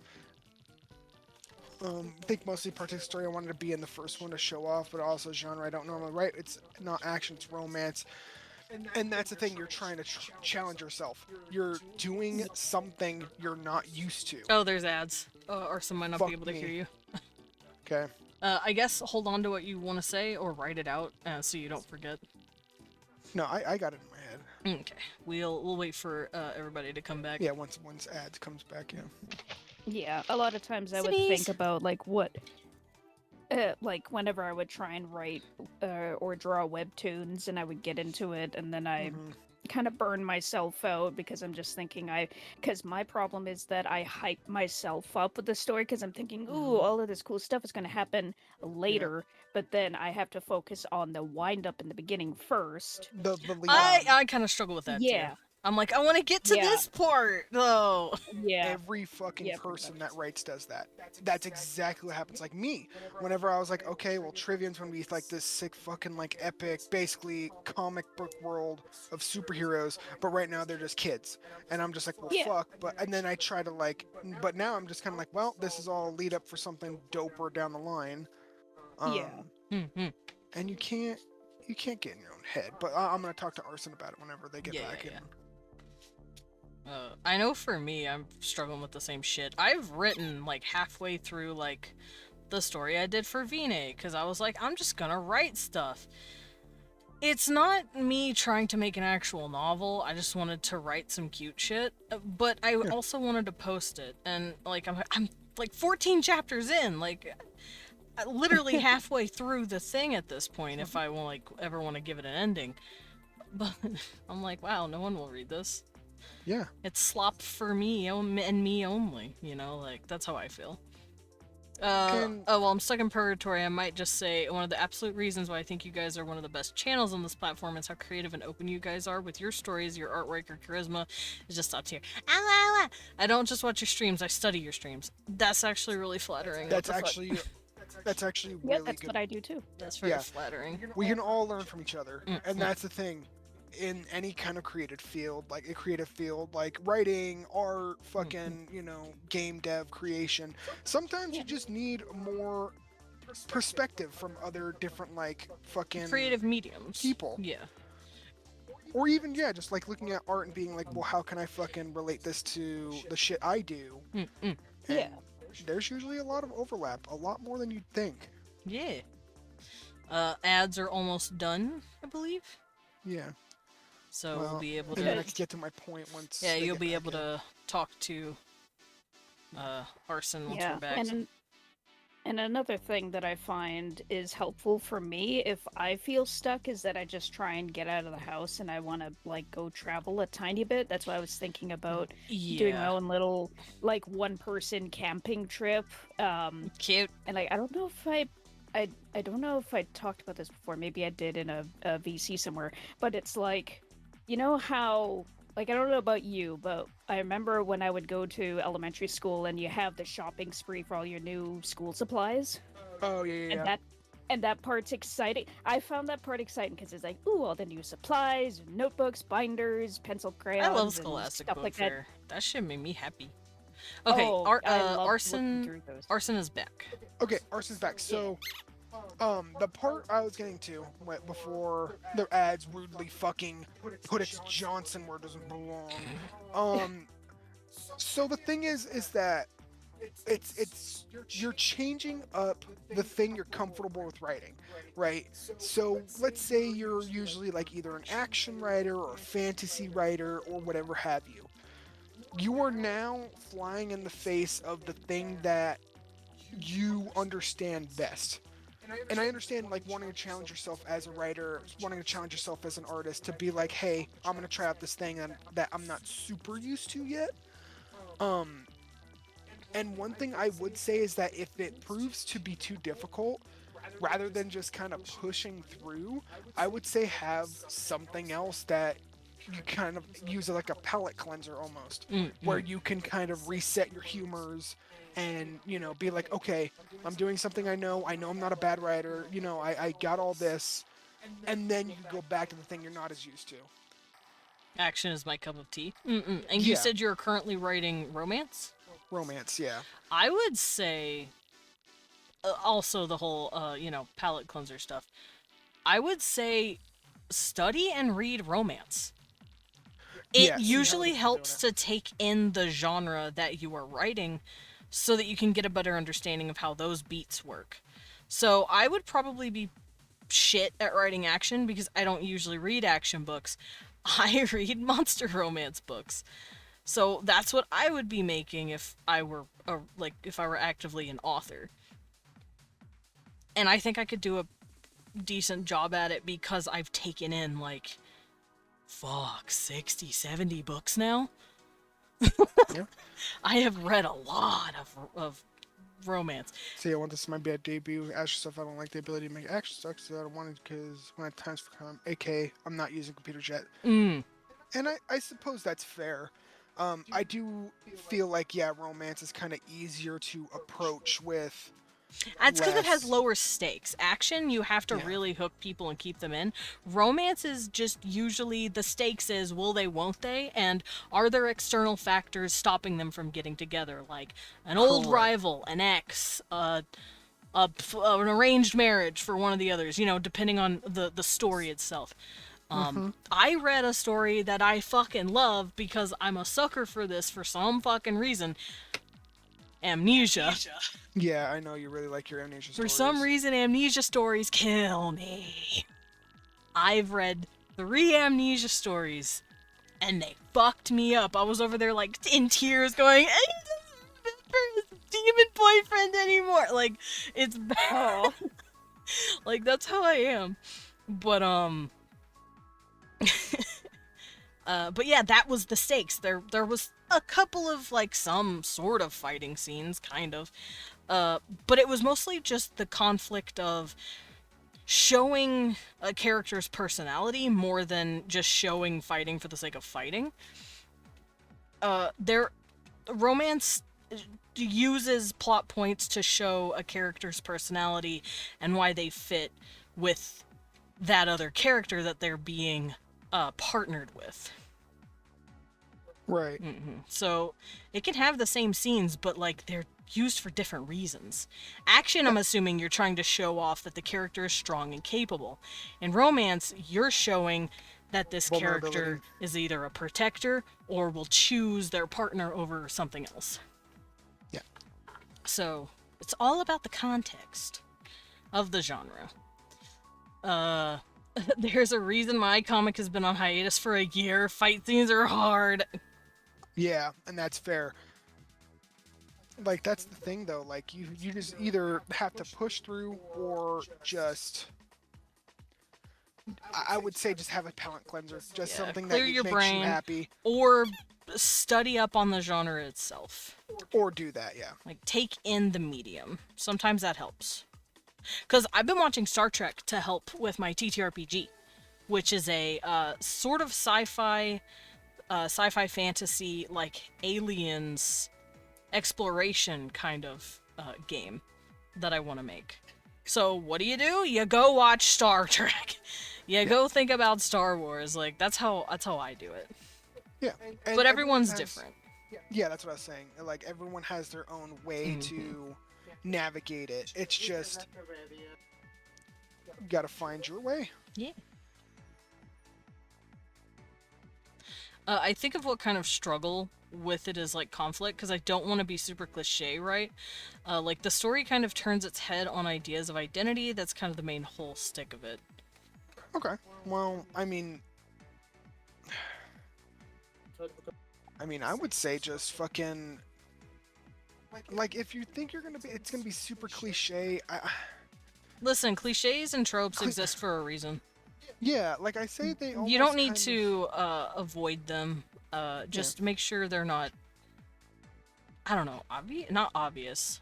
I think mostly particular story I wanted to be in the first one to show off, but also genre I don't normally write. It's not action, it's romance. And that's the thing, you're trying to challenge yourself. You're doing something you're not used to. Oh, there's ads. Arson might not Fuck be able to me. hear you. Okay. I guess hold on to what you want to say or write it out so you don't forget. No, I got it in my head. Okay, we'll wait for everybody to come back. Yeah, once ads comes back, yeah. Yeah, a lot of times I would Sneeze. think about like what, like whenever I would try and write or draw webtoons, and I would get into it, and then I kind of burn myself out because I'm just thinking because my problem is that I hype myself up with the story because I'm thinking, ooh, all of this cool stuff is going to happen later, but then I have to focus on the wind up in the beginning first. The lead I kind of struggle with that Yeah. too. I'm like, I want to get to Yeah. this part though. Yeah. Every fucking Yeah, pretty person that writes does that. That's exactly what happens. Like me, whenever I was like, okay, well, Trivium's gonna be like this sick fucking like epic, basically comic book world of superheroes, but right now they're just kids, and I'm just like, well, Yeah. fuck. But and then I try to like, but now I'm just kind of like, well, this is all lead up for something doper down the line. Yeah. Mm-hmm. And you can't get in your own head. But I'm gonna talk to Arson about it whenever they get back. Yeah. And I know for me, I'm struggling with the same shit. I've written like halfway through like the story I did for Vine because I was like, I'm just gonna write stuff. It's not me trying to make an actual novel. I just wanted to write some cute shit, but I also wanted to post it. And like I'm like 14 chapters in, like literally halfway through the thing at this point. If I will like ever want to give it an ending, but I'm like, wow, no one will read this. yeah. It's slop for me and me only, you know, like that's how I feel. Oh, well, I'm stuck in purgatory. I might just say one of the absolute reasons why I think you guys are one of the best channels on this platform is how creative and open you guys are with your stories, your artwork, your charisma. Is just top tier. I don't just watch your streams, I study your streams. That's actually really flattering. That's What the fuck? actually Yeah, really that's good. what I do too. That's very yeah. flattering. We can all learn from each other, and that's the thing. In any kind of creative field, like writing, art, fucking, game dev, creation, sometimes you just need more perspective from other different, like, fucking Creative mediums. people. Yeah. Or even, just like looking at art and being like, well, how can I fucking relate this to the shit I do? And Yeah. there's usually a lot of overlap, a lot more than you'd think. Yeah. Ads are almost done, I believe. Yeah. So Well, we'll be able and then I to. can get to my point once. Yeah, they you'll get be back able in. to talk to Arson once Yeah, we're back. and another thing that I find is helpful for me if I feel stuck is that I just try and get out of the house and I want to like go travel a tiny bit. That's why I was thinking about doing my Yeah. own little like one person camping trip. Cute. And like I don't know if I don't know if I talked about this before. Maybe I did in a VC somewhere. But it's like, you know how, like, I don't know about you, but I remember when I would go to elementary school and you have the shopping spree for all your new school supplies. Oh, yeah. And that part's exciting. I found that part exciting because it's like, ooh, all the new supplies, notebooks, binders, pencil crayons, I love and Scholastic stuff Book like that. Fair. That shit made me happy. Okay, Oh, I love looking Arson. through those. Arson is back. Okay, Arson's back. So, the part I was getting to before the ads rudely fucking put its Johnson where it doesn't belong. So the thing is that it's you're changing up the thing you're comfortable with writing, right? So let's say you're usually like either an action writer or a fantasy writer or whatever have you. You are now flying in the face of the thing that you understand best. And I understand like wanting to challenge yourself as a writer, wanting to challenge yourself as an artist to be like, hey, I'm gonna try out this thing that I'm not super used to yet. And one thing I would say is that if it proves to be too difficult, rather than just kind of pushing through, I would say have something else that you kind of use it like a palate cleanser almost, Mm, where you can kind of reset your humors and, be like, okay, I'm doing something I know. I know I'm not a bad writer. I got all this. And then you can go back to the thing you're not as used to. Action is my cup of tea. And you Yeah. said you're currently writing romance? Romance, yeah. I would say, also the whole, palate cleanser stuff. I would say study and read romance. It Yeah, see how usually they're helps doing to take in the genre that you are writing so that you can get a better understanding of how those beats work. So I would probably be shit at writing action because I don't usually read action books. I read monster romance books. So that's what I would be making if I were actively an author. And I think I could do a decent job at it because I've taken in 60, 70 books now. Yeah. I have read a lot of romance. See, I want this might be a debut action stuff. I don't like the ability to make action stuff, so I don't want it because when I have times for come, AK, I'm not using computer jet. And I suppose that's fair. I do feel like, romance is kind of easier to approach with. That's because it has less- lower stakes. Action, you have to Yeah. really hook people and keep them in. Romance is just usually the stakes is will they, won't they, and are there external factors stopping them from getting together, like an old Correct. rival, an ex, an arranged marriage for one of the others, depending on the story itself. I read a story that I fucking love because I'm a sucker for this for some fucking reason. Amnesia. Yeah, I know you really like your amnesia For stories. some reason, amnesia stories kill me. I've read 3 amnesia stories, and they fucked me up. I was over there, in tears, going, I don't remember his demon boyfriend anymore. It's bad. That's how I am. But, but yeah, that was the stakes. There was a couple of, some sort of fighting scenes, kind of. But it was mostly just the conflict of showing a character's personality more than just showing fighting for the sake of fighting. Their romance uses plot points to show a character's personality and why they fit with that other character that they're being partnered with. Right. So it can have the same scenes, but they're used for different reasons. Action, I'm assuming you're trying to show off that the character is strong and capable. In romance, you're showing that this character Vulnerability. is either a protector or will choose their partner over something else. Yeah. So it's all about the context of the genre. There's a reason my comic has been on hiatus for a year. Fight scenes are hard. Yeah, and that's fair. That's the thing though. You just either have to push through or just. I would say just have a palate cleanser. Just Yeah, something clear that your makes brain. you happy. Or study up on the genre itself. Or do that, yeah. Take in the medium. Sometimes that helps. Because I've been watching Star Trek to help with my TTRPG, which is a sort of sci-fi fantasy, aliens exploration kind of game that I want to make. So what do? You go watch Star Trek. You go think about Star Wars. That's how I do it. Yeah. And But everyone's everyone has- different. Yeah, that's what I was saying. Everyone has their own way to navigate it. It's just you gotta find your way. Yeah. I think of what kind of struggle with it is conflict, because I don't want to be super cliche, right? The story kind of turns its head on ideas of identity. That's kind of the main whole stick of it. Okay. Well, I would say just fucking if you think it's gonna be super cliche. Listen, cliches and tropes exist for a reason. Yeah, I say they. You don't almost need kind to avoid them. Just make sure they're not. I don't know, not obvious.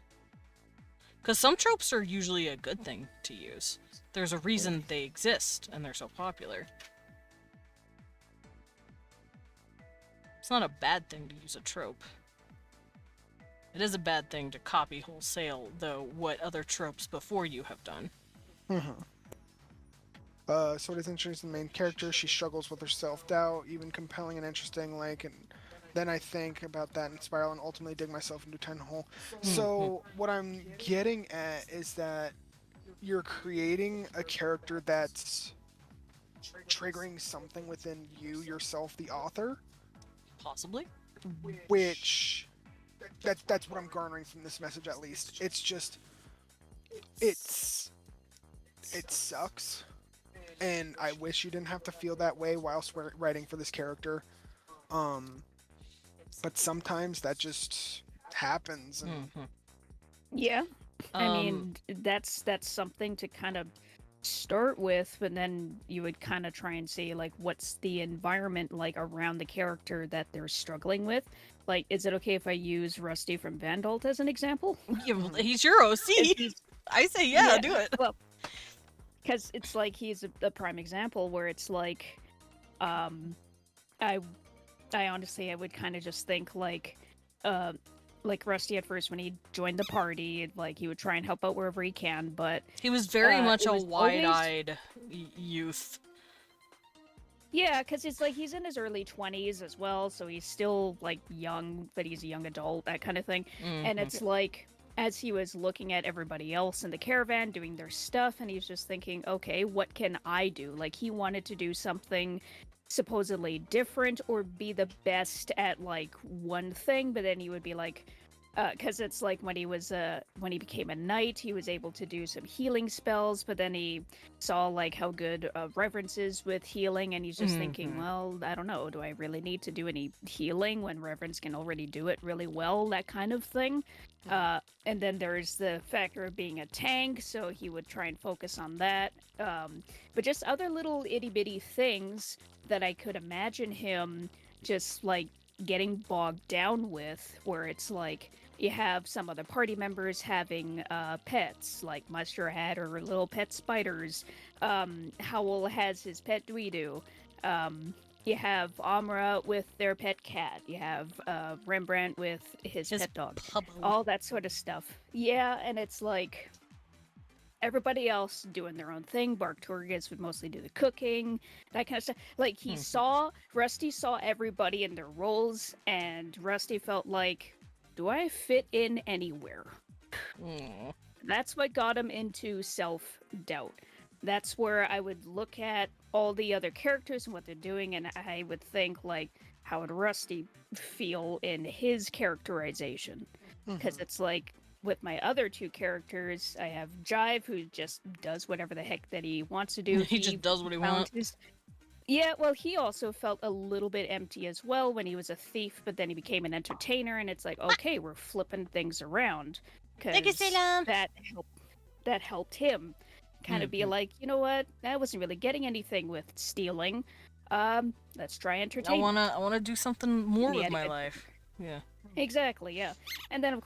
Because some tropes are usually a good thing to use. There's a reason they exist, and they're so popular. It's not a bad thing to use a trope. It is a bad thing to copy wholesale, though, what other tropes before you have done. So it is interesting. The main character, she struggles with her self-doubt, even compelling and interesting. Like, and then I think about that and spiral and ultimately dig myself into a 10 hole. So what I'm getting at is that you're creating a character that's triggering something within you yourself, the author, Possibly. which that's what I'm garnering from this message. At least it's just it sucks, and I wish you didn't have to feel that way whilst writing for this character. But sometimes that just happens, and Yeah. I mean, that's something to kind of start with, but then you would kind of try and see like what's the environment like around the character that they're struggling with. Like, is it okay if I use Rusty from Vandalt as an example? Yeah, well, he's your OC. I say yeah, do it. Well, because it's like he's a prime example where it's like, I honestly I would kind of just think like Rusty at first when he joined the party, like he would try and help out wherever he can, but He was very much it a was wide-eyed youth. yeah, because it's like he's in his early 20s as well, so he's still like young, but he's a young adult, that kind of thing. And it's like as he was looking at everybody else in the caravan doing their stuff, and he's just thinking, okay, what can I do? Like he wanted to do something supposedly different or be the best at like one thing, but then he would be like because it's like when he became a knight, he was able to do some healing spells, but then he saw like how good Reverence is with healing, and he's just thinking, well, I don't know, do I really need to do any healing when Reverence can already do it really well, that kind of thing. And then there's the factor of being a tank, so he would try and focus on that. But just other little itty-bitty things that I could imagine him just like getting bogged down with, where it's like you have some other party members having pets, like Muster had her little pet spiders. Howl has his pet Dweedu. You have Amra with their pet cat. You have Rembrandt with his pet dog. Pubbo. All that sort of stuff. Yeah, and it's like everybody else doing their own thing. Bark Turgis would mostly do the cooking, that kind of stuff. Like Rusty saw everybody in their roles, and Rusty felt like, do I fit in anywhere? That's what got him into self-doubt. That's where I would look at all the other characters and what they're doing, and I would think, like, how would Rusty feel in his characterization? Because it's like, with my other two characters, I have Jive, who just does whatever the heck that he wants to do. He just does what he wants. Yeah, well, he also felt a little bit empty as well when he was a thief, but then he became an entertainer, and it's like, okay, we're flipping things around. Because that helped him kind of be like, you know what, I wasn't really getting anything with stealing. Let's try entertainment. I wanna do something more with my life. Yeah. Exactly, yeah. And then,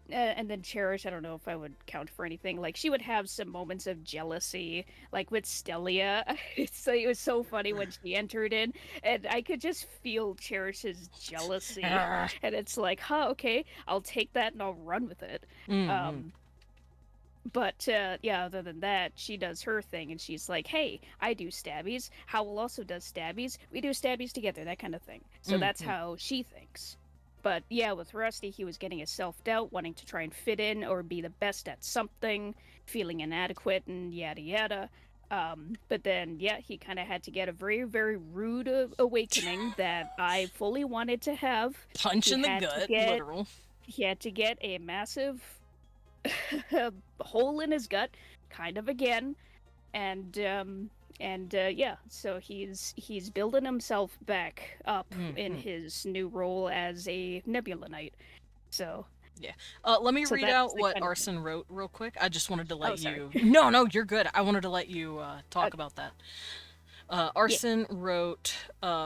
and then Cherish, I don't know if I would count for anything. Like, she would have some moments of jealousy, like with Stelia. It was so funny when she entered in, and I could just feel Cherish's jealousy. And it's like, okay, I'll take that and I'll run with it. But, yeah, other than that, she does her thing, and she's like, hey, I do stabbies. Howl also does stabbies. We do stabbies together, that kind of thing. So that's how she thinks. But yeah, with Rusty, he was getting a self-doubt, wanting to try and fit in or be the best at something, feeling inadequate, and yada yada. But then, yeah, he kind of had to get a very, very rude awakening that I fully wanted to have. Punch in the gut, literal. He had to get a massive hole in his gut, kind of again, and yeah, so he's building himself back up in his new role as a Nebula Knight. So yeah, let me read out what Arson wrote real quick. I just wanted to let you. Sorry. No, you're good. I wanted to let you talk about that. Arson wrote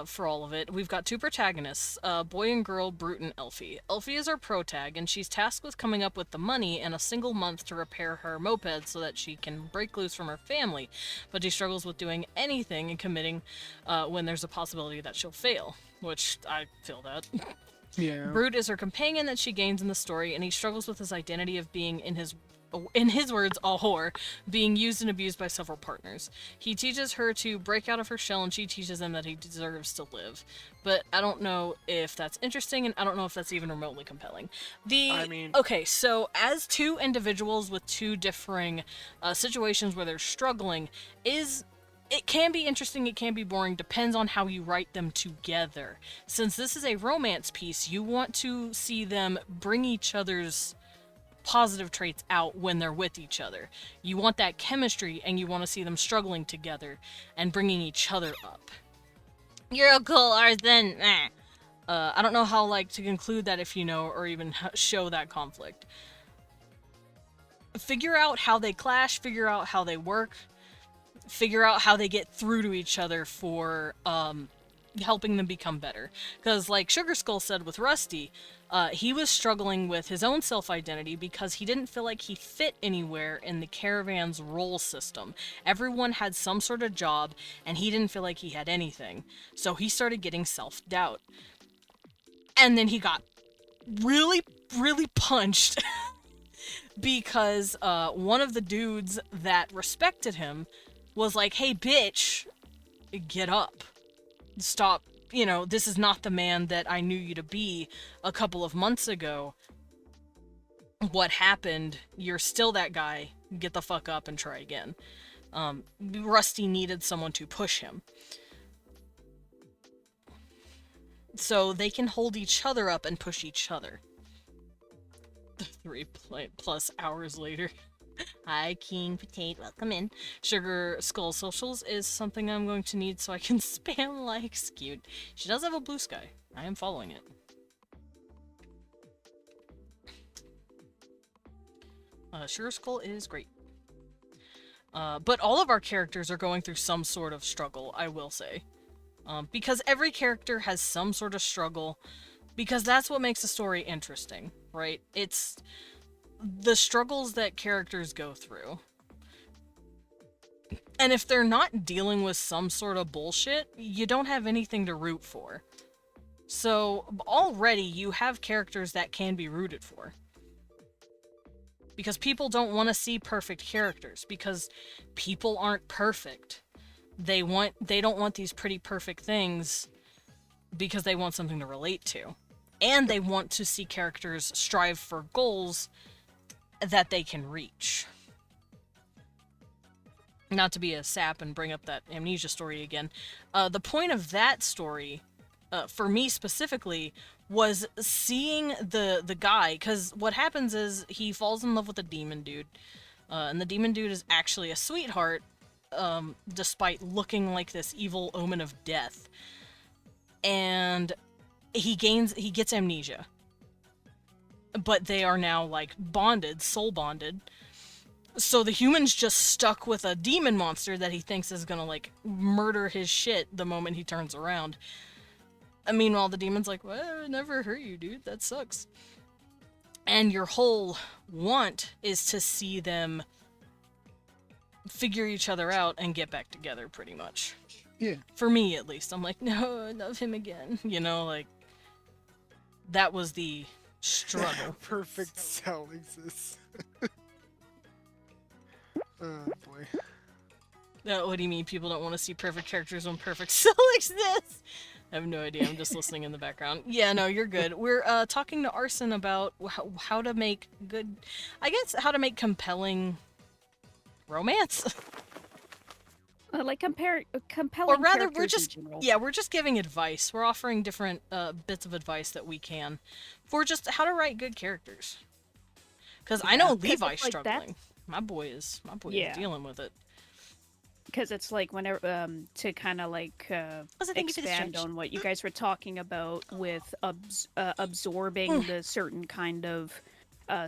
for all of it. We've got two protagonists, boy and girl, Brute and Elfie. Elfie is our protag, and she's tasked with coming up with the money in a single month to repair her moped so that she can break loose from her family. But she struggles with doing anything and committing when there's a possibility that she'll fail, which I feel that. Yeah. Brute is her companion that she gains in the story, and he struggles with his identity of being, in his words, a whore, being used and abused by several partners. He teaches her to break out of her shell, and she teaches him that he deserves to live. But I don't know if that's interesting, and I don't know if that's even remotely compelling. Okay, so as two individuals with two differing situations where they're struggling, it can be interesting, it can be boring, depends on how you write them together. Since this is a romance piece, you want to see them bring each other's positive traits out when they're with each other. You want that chemistry, and you want to see them struggling together and bringing each other up. You're a cool Arson. I don't know how to conclude that if you know, or even show that conflict. Figure out how they clash, figure out how they work, figure out how they get through to each other for helping them become better. Because like Sugar Skull said with Rusty, he was struggling with his own self-identity because he didn't feel like he fit anywhere in the caravan's role system. Everyone had some sort of job, and he didn't feel like he had anything. So he started getting self-doubt. And then he got really, really punched because one of the dudes that respected him was like, hey, bitch, get up. Stop. This is not the man that I knew you to be a couple of months ago. What happened? You're still that guy. Get the fuck up and try again. Rusty needed someone to push him. So they can hold each other up and push each other. 3+ hours later. Hi, King Potato. Welcome in. Sugar Skull Socials is something I'm going to need so I can spam likes. Cute. She does have a blue sky. I am following it. Sugar Skull is great. But all of our characters are going through some sort of struggle, I will say. Because every character has some sort of struggle. Because that's what makes a story interesting, right? It's the struggles that characters go through. And if they're not dealing with some sort of bullshit, you don't have anything to root for. So already you have characters that can be rooted for. Because people don't want to see perfect characters, because people aren't perfect. They don't want these pretty perfect things because they want something to relate to. And they want to see characters strive for goals that they can reach. Not to be a sap and bring up that amnesia story again. The point of that story, for me specifically, was seeing the guy, because what happens is he falls in love with a demon dude. And the demon dude is actually a sweetheart, despite looking like this evil omen of death. And he gets amnesia. But they are now, bonded, soul bonded. So the human's just stuck with a demon monster that he thinks is gonna, murder his shit the moment he turns around. And meanwhile, the demon's like, well, I never hurt you, dude. That sucks. And your whole want is to see them figure each other out and get back together, pretty much. Yeah. For me, at least. I'm like, no, I love him again. That was the struggle. Perfect cell exists. Oh boy. What do you mean people don't want to see perfect characters when perfect cell exists? I have no idea. I'm just listening in the background. Yeah, no, you're good. We're talking to Arson about how to make how to make compelling romance. Compelling. Or rather, we're just just giving advice. We're offering different bits of advice that we can for just how to write good characters. Because I know Levi's struggling. My boy is dealing with it. Because it's whenever to kind of expand on what you guys were talking about with absorbing the certain kind of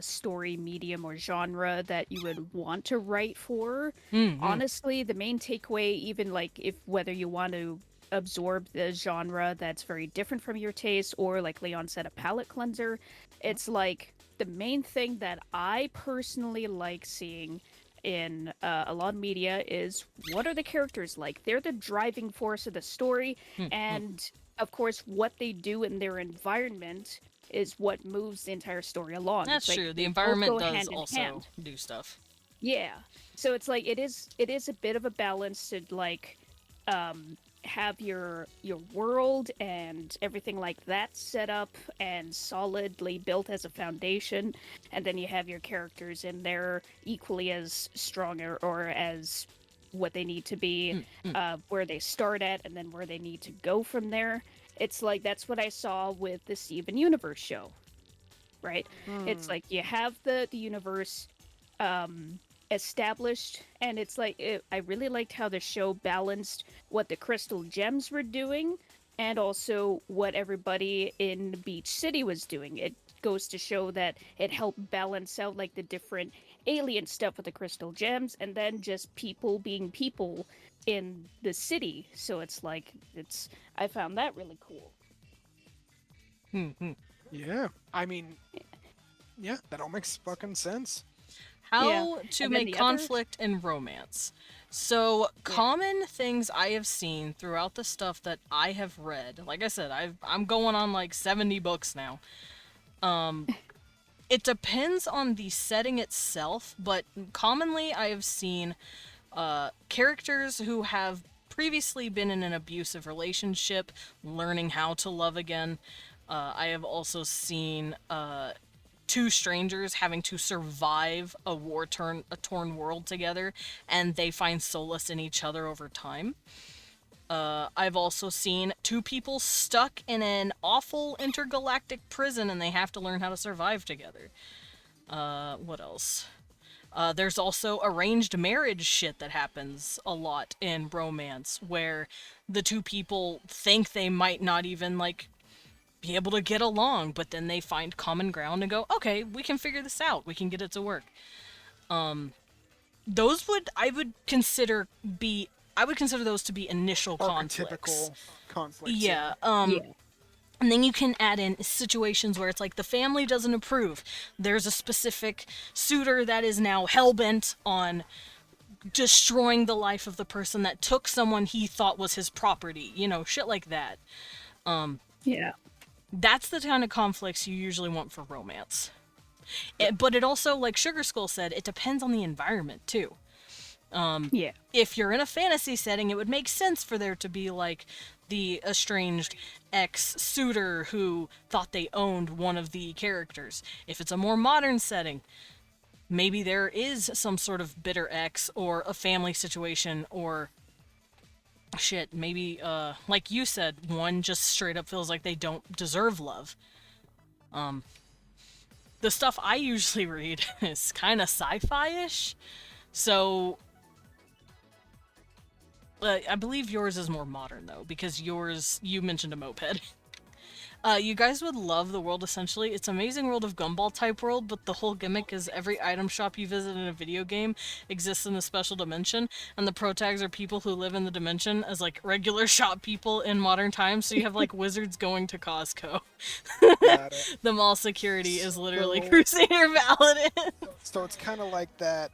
story medium or genre that you would want to write for. Mm-hmm. Honestly, the main takeaway, even like if whether you want to absorb the genre that's very different from your taste, or like Leon said, a palate cleanser, it's like the main thing that I personally like seeing in a lot of media is what are the characters like? They're the driving force of the story, and of course, what they do in their environment is what moves the entire story along. That's It's like true. The they both environment go does hand in also hand. do stuff. Yeah. So it's like it is a bit of a balance to like have your world and everything like that set up and solidly built as a foundation, and then you have your characters in there equally as strong or as what they need to be, where they start at and then where they need to go from there. It's like that's what I saw with the Steven Universe show, right? It's like you have the universe established, and it's like I really liked how the show balanced what the crystal gems were doing and also what everybody in Beach City was doing. It goes to show that it helped balance out like the different alien stuff with the crystal gems and then just people being people in the city. So it's like I found that really cool. Mm-hmm. Yeah, I mean, yeah, that all makes fucking sense. How Yeah. to And then make the conflict and romance. So, common things I have seen throughout the stuff that I have read. Like I said, I'm going on like 70 books now. It depends on the setting itself, but commonly I have seen characters who have previously been in an abusive relationship learning how to love again. I have also seen two strangers having to survive a torn world together, and they find solace in each other over time. I've also seen two people stuck in an awful intergalactic prison, and they have to learn how to survive together. What else? There's also arranged marriage shit that happens a lot in romance, where the two people think they might not even, like, be able to get along, but then they find common ground and go, okay, we can figure this out. We can get it to work. Those I would consider those to be initial conflicts. Archetypical conflicts. Yeah. Yeah. And then you can add in situations where it's like the family doesn't approve. There's a specific suitor that is now hellbent on destroying the life of the person that took someone he thought was his property. You know, shit like that. Yeah. That's the kind of conflicts you usually want for romance. But it also, like Sugar Skull said, it depends on the environment, too. Yeah. If you're in a fantasy setting, it would make sense for there to be, like, the estranged ex-suitor who thought they owned one of the characters. If it's a more modern setting, maybe there is some sort of bitter ex or a family situation or... shit, maybe, like you said, one just straight up feels like they don't deserve love. The stuff I usually read is kind of sci-fi-ish, so... I believe yours is more modern, though, because you mentioned a moped. You guys would love the world, essentially. It's Amazing World of Gumball type world, but the whole gimmick is every item shop you visit in a video game exists in a special dimension, and the pro tags are people who live in the dimension as, like, regular shop people in modern times, so you have, like, wizards going to Costco. Got it. The mall security is literally So- Crusader Paladin. So it's kind of like that,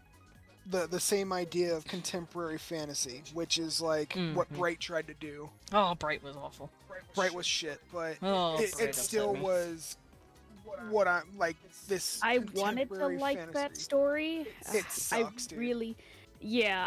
the same idea of contemporary fantasy, which is like what Bright tried to do. Oh, Bright was awful. Bright was shit, but Oh, it Bright still upset me. was what I'm like this. I wanted to contemporary like that fantasy. story. It sucks, dude.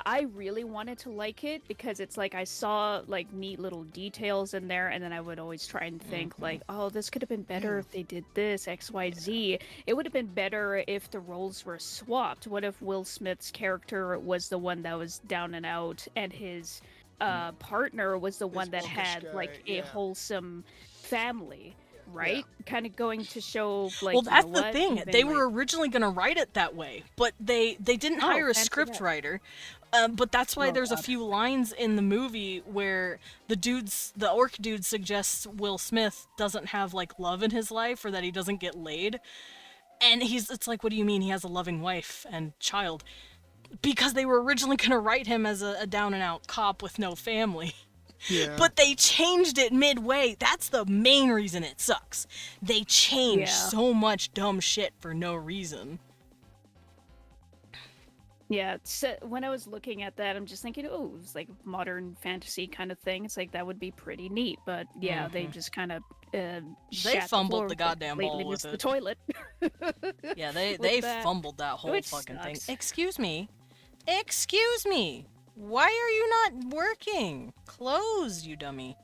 I really wanted to like it because it's like I saw like neat little details in there, and then I would always try and think like, oh, this could have been better if they did this X, Y, Z. It would have been better if the roles were swapped. What if Will Smith's character was the one that was down and out, and his partner was the one that monkish had guy, like a yeah. wholesome family? Right? Kind of going to show like, Well, you that's know the what? thing. Even, They like- were originally going to write it that way, but they didn't Oh, hire a fancy script that. writer. But that's why Oh, there's a God. few lines in the movie where the orc dude suggests Will Smith doesn't have like love in his life or that he doesn't get laid. And it's like, what do you mean he has a loving wife and child? Because they were originally going to write him as a down and out cop with no family. Yeah. But they changed it midway. That's the main reason it sucks. They changed Yeah. so much dumb shit for no reason. Yeah, so when I was looking at that, I'm just thinking, oh, it's like modern fantasy kind of thing. It's like that would be pretty neat, but yeah, they just kind of They fumbled the floor goddamn completely ball with the it. toilet. Yeah, they with that, fumbled that whole which fucking thing. sucks. Excuse me. Excuse me. Why are you not working? Close, you dummy.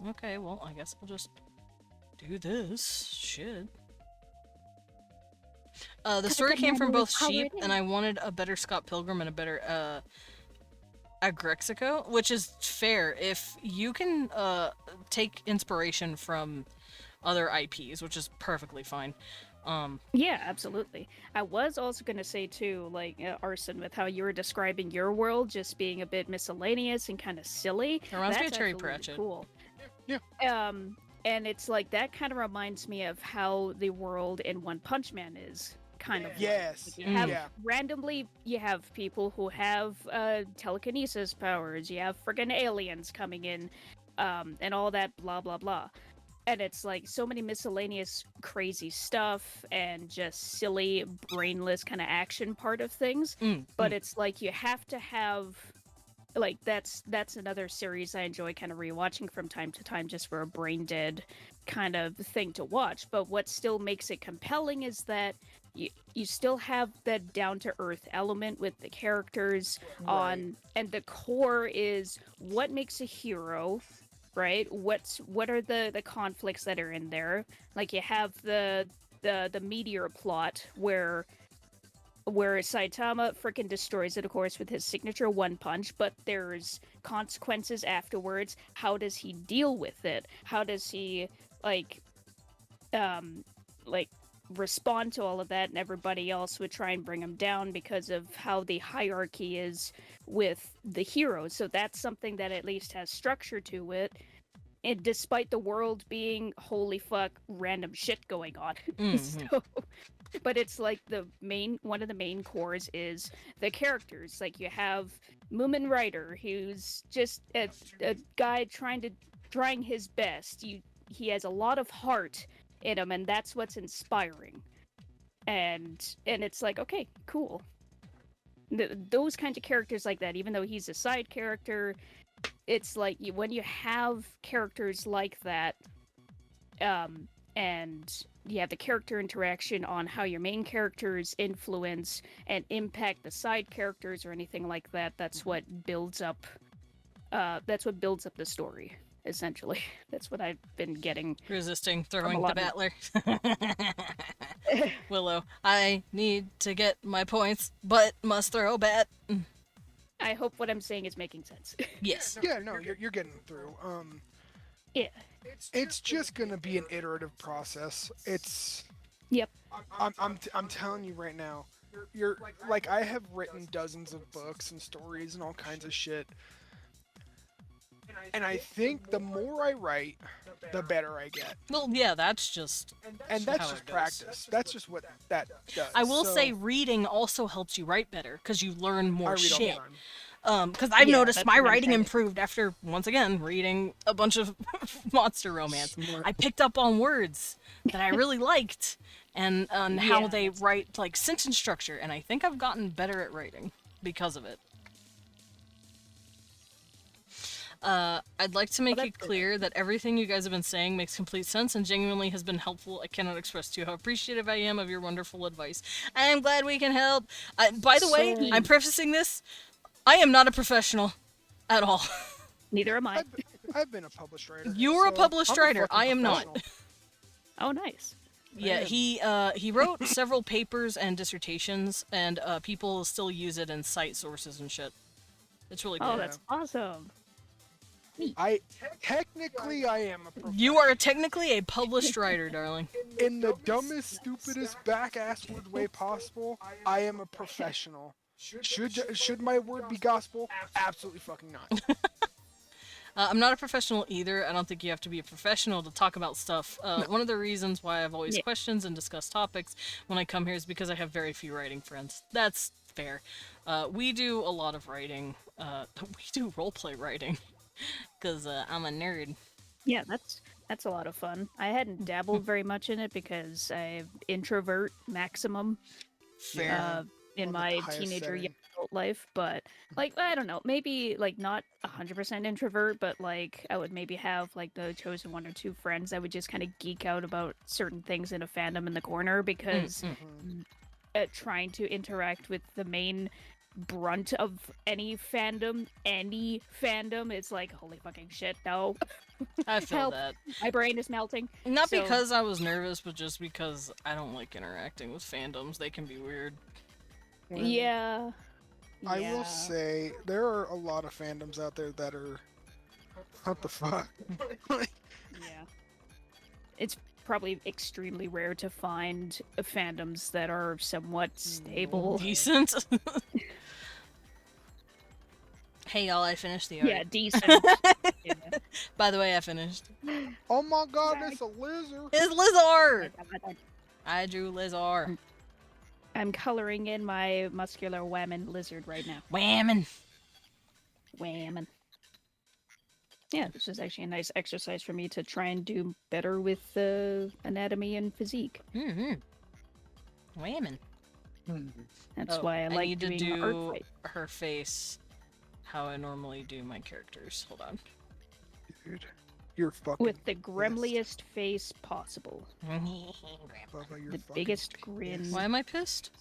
Okay, well, I guess I'll just do this. Shit. The story came from both sheep, and I wanted a better Scott Pilgrim and a better, Agrexico, which is fair. If you can, take inspiration from other IPs, which is perfectly fine. Yeah, absolutely. I was also going to say too, like Arson, with how you were describing your world just being a bit miscellaneous and kind of silly. It reminds me of That's Terry absolutely Pratchett. Cool. Yeah. And it's like that kind of reminds me of how the world in One Punch Man is kind of. Yes. Like you have Yeah. randomly, you have people who have telekinesis powers. You have friggin' aliens coming in, and all that blah blah blah. And it's like so many miscellaneous crazy stuff and just silly brainless kind of action part of things, but it's like you have to have, like, that's another series I enjoy kind of rewatching from time to time just for a brain dead kind of thing to watch. But what still makes it compelling is that you still have that down to earth element with the characters on, and the core is what makes a hero, right? What are the conflicts that are in there? Like you have the meteor plot where Saitama freaking destroys it, of course, with his signature one punch, but there's consequences afterwards. How does he deal with it? How does he like respond to all of that? And everybody else would try and bring him down because of how the hierarchy is with the heroes. So that's something that at least has structure to it. And despite the world being holy fuck random shit going on. So, but it's like one of the main cores is the characters. Like you have Moomin Rider, who's just a guy trying his best. He has a lot of heart in him, and that's what's inspiring. And it's like, okay, cool. Those kinds of characters like that, even though he's a side character, it's like when you have characters like that, and you have the character interaction on how your main characters influence and impact the side characters or anything like that, that's what builds up the story, essentially. That's what I've been getting. Resisting throwing a the lot battler. Willow, I need to get my points, but must throw a bat. I hope what I'm saying is making sense. Yes. Yeah, no, you're getting through. Yeah. It's just gonna be an iterative process. It's. Yep. I'm telling you right now. You're like, I have written dozens of books and stories and all kinds of shit. And I think the more I write, the better I get. Well, yeah, that's just. And that's how just it goes. practice. That's just what that does. I will So, say reading also helps you write better because you learn I more read all the shit. time. Because I've Yeah, noticed that's my what I'm writing saying. improved after, once again, reading a bunch of monster romance. I picked up on words that I really liked and on how Yeah, they write, like, sentence structure, and I think I've gotten better at writing because of it. I'd like to make that's it clear that everything you guys have been saying makes complete sense and genuinely has been helpful. I cannot express to you how appreciative I am of your wonderful advice. I am glad we can help. By the way, So- I'm prefacing this. I am not a professional at all. Neither am I. I've been a published writer. You're a so published I'm a writer. fucking I am not. professional. Oh, nice. Yeah, am. he wrote several papers and dissertations, and people still use it in cite sources and shit. It's really Oh, cool. that's awesome. Technically I am a professional. You are technically a published writer, darling. In the dumbest, stupidest, back-assward way possible, I am a professional. Should my word be gospel? Absolutely fucking not. I'm not a professional either. I don't think you have to be a professional to talk about stuff. One of the reasons why I've always Yeah. questions and discuss topics when I come here is because I have very few writing friends. That's fair. We do a lot of writing. We do roleplay writing because I'm a nerd. Yeah, that's a lot of fun. I hadn't dabbled very much in it because I'm introvert maximum Fair. in On the my highest teenager young setting. adult life, but like I don't know, maybe like not 100% introvert, but like I would maybe have like the chosen one or two friends that would just kind of geek out about certain things in a fandom in the corner because Mhm. trying to interact with the main brunt of any fandom, it's like holy fucking shit, no. I feel Help. that. My brain is melting. Not So- because I was nervous, but just because I don't like interacting with fandoms. They can be weird. When- Yeah. I Yeah. will say there are a lot of fandoms out there that are. What the fuck? Yeah. It's probably extremely rare to find fandoms that are somewhat stable. Decent. Hey y'all, I finished the art. Yeah, decent. Yeah. By the way, I finished. Oh my god, it's a lizard! It's Lizard! I drew Lizard. I'm coloring in my muscular whammon lizard right now. Whammin'. Whammon. Yeah, this is actually a nice exercise for me to try and do better with anatomy and physique. Mm-hmm. Whammin'. That's Oh, why I like need to doing art do fight. her face how I normally do my characters. Hold on. Dude, you're fucking. With the gremliest face possible. Bubba, you're The fucking biggest pissed. grin. Why am I pissed?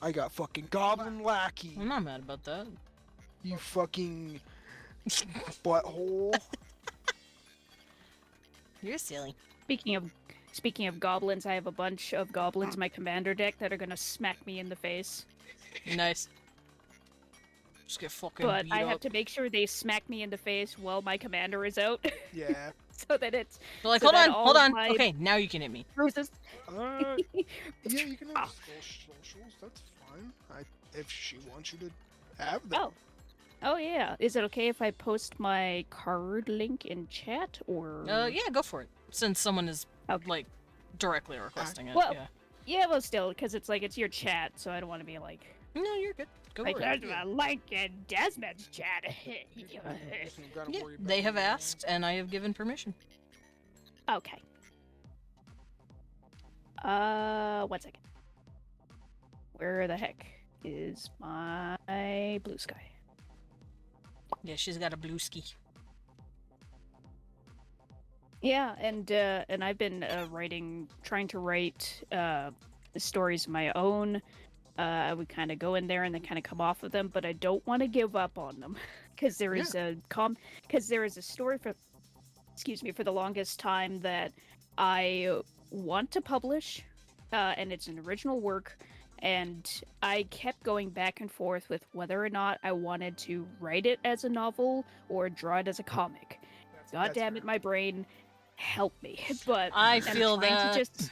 I got fucking goblin lackey. I'm not mad about that. You fucking butthole. You're silly. Speaking of goblins, I have a bunch of goblins in my commander deck that are gonna smack me in the face. Nice. Just get fucking But beat I up. have to make sure they smack me in the face while my commander is out, Yeah. so that it's They're like, so hold that on, all hold of on. my Okay, now you can hit me. bruises. Yeah, you can Ah. have socials. That's fine. If she wants you to have them. Oh. Oh yeah. Is it okay if I post my card link in chat or? Yeah, go for it. Since someone is Okay. like directly requesting it. Well, yeah. Yeah, well, still, because it's like it's your chat, so I don't want to be like No, you're good. Go like for it. there's a link in Desmond's chat. You gotta Yeah, worry about they have me. asked, and I have given permission. Okay. 1 second. Where the heck is my blue sky? Yeah, she's got a blue ski. Yeah, and I've been trying to write the stories of my own. I would kind of go in there and then kind of come off of them, but I don't want to give up on them because there is a story for, excuse me, for the longest time that I want to publish, and it's an original work, and I kept going back and forth with whether or not I wanted to write it as a novel or draw it as a comic. God That's damn fair. it, my brain, help me. But I I'm feel trying that. to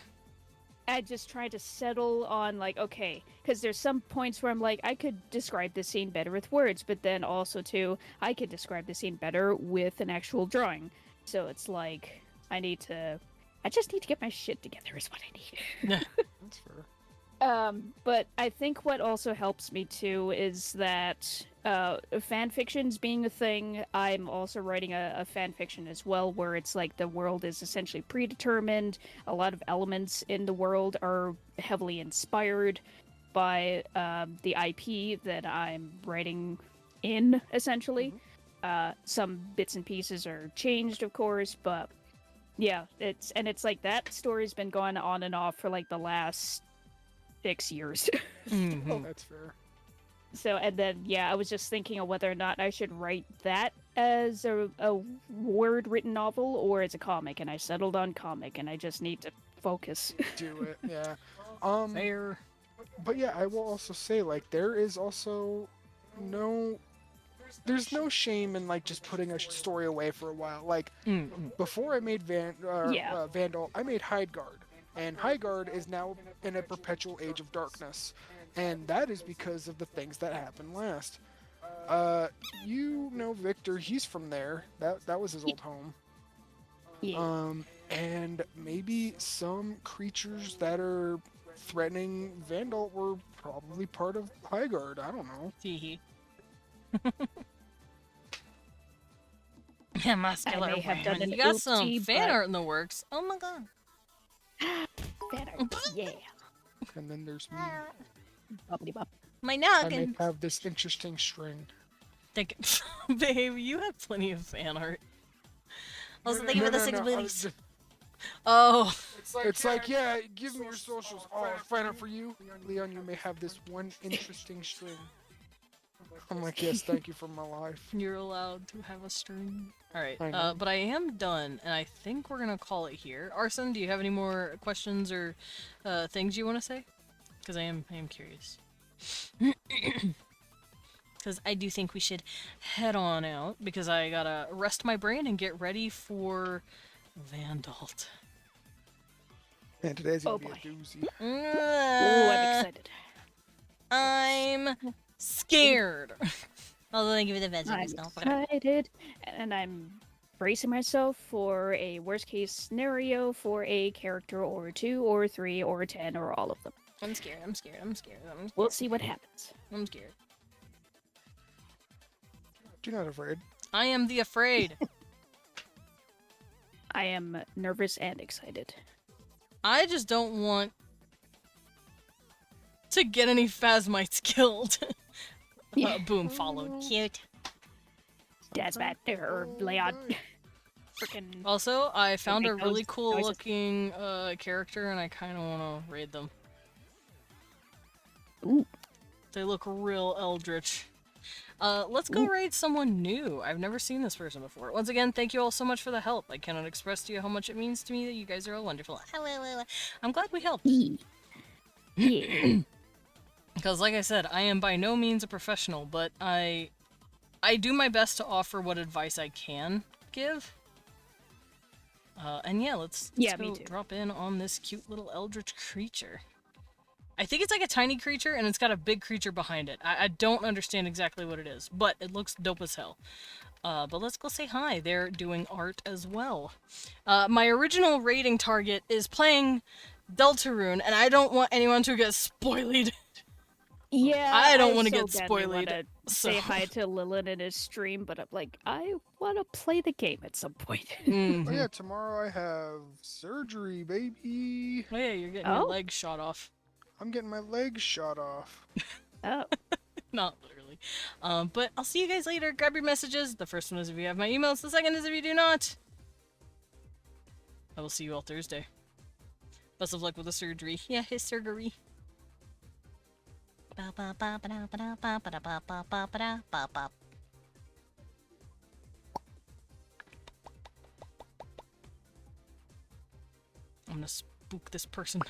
I just try to settle on like, okay, because there's some points where I'm like, I could describe this scene better with words, but then also too, I could describe the scene better with an actual drawing. So it's like, I just need to get my shit together is what I need. That's fair. But I think what also helps me too is that fan fictions being a thing, I'm also writing a fan fiction as well, where it's like the world is essentially predetermined. A lot of elements in the world are heavily inspired by the IP that I'm writing in, essentially. Some bits and pieces are changed, of course, but yeah, it's like that story's been going on and off for like the last 6 years. Mhm. That's fair. So, and then, yeah, I was just thinking of whether or not I should write that as a word written novel or as a comic, and I settled on comic, and I just need to focus. Do it. Yeah. Fair. But yeah, I will also say like there is also there's no shame in like just putting a story away for a while. Like before I made Vandal, I made Hideguard, and Hideguard is now in a perpetual age of darkness, and that is because of the things that happened last. You know Victor, he's from there. That was his old home. Yeah. And maybe some creatures that are threatening Vandal were probably part of Highguard. I don't know. Teehee. Yeah, muscular I may have done woman. an You got some oopsie, fan but- art in the works. Oh my god. Fan art, yeah. And then there's me. Boppity bop. My I may noggin. have this interesting string. Think, babe, you have plenty of fan art. Also, No, thank you no, for the no, 6 no, booties. Oh, It's like, yeah, give me your socials. Oh, I'll find out for you. Leon, you may have this one interesting string. I'm like, yes, thank you for my life. you're allowed to have a string. Alright, I know. but I am done, and I think we're gonna call it here. Arson, do you have any more questions or things you want to say? Because I am curious. Because I do think we should head on out, because I gotta rest my brain and get ready for Vandalt. Man, today's gonna Oh, be a boy. doozy. Oh, I'm excited. I'm scared. Although thank you for the I'm vegetables. No, excited, and I'm bracing myself for a worst case scenario for a character or 2 or 3 or 10 or all of them. I'm scared. I'm scared. I'm scared. I'm scared. We'll see what happens. I'm scared. You're not afraid. I am the afraid. I am nervous and excited. I just don't want to get any Phasmites killed. Boom, followed. Cute. Dad's bad or Leon. Freaking. Also, I found a make really those cool noises. looking character, and I kind of want to raid them. Ooh. They look real eldritch. Let's go raid someone new. I've never seen this person before. Once again, thank you all so much for the help. I cannot express to you how much it means to me that you guys are all wonderful. I'm glad we helped. Yeah. Because, like I said, I am by no means a professional, but I do my best to offer what advice I can give. And yeah, let's Yeah, go me too. drop in on this cute little eldritch creature. I think it's like a tiny creature, and it's got a big creature behind it. I don't understand exactly what it is, but it looks dope as hell. But let's go say hi. They're doing art as well. My original rating target is playing Deltarune, and I don't want anyone to get spoiled. Yeah. I don't wanna so get badly spoiled, wanna so- say hi to Lilith in his stream, but I'm like, I want to play the game at some point. Mhm. Oh yeah, tomorrow I have surgery, baby. Oh yeah, you're getting your Oh? legs shot off. I'm getting my legs shot off. Oh. Not literally. But I'll see you guys later. Grab your messages. The first one is if you have my emails. The second is if you do not. I will see you all Thursday. Best of luck with the surgery. Yeah, his surgery. I'm gonna spook this person.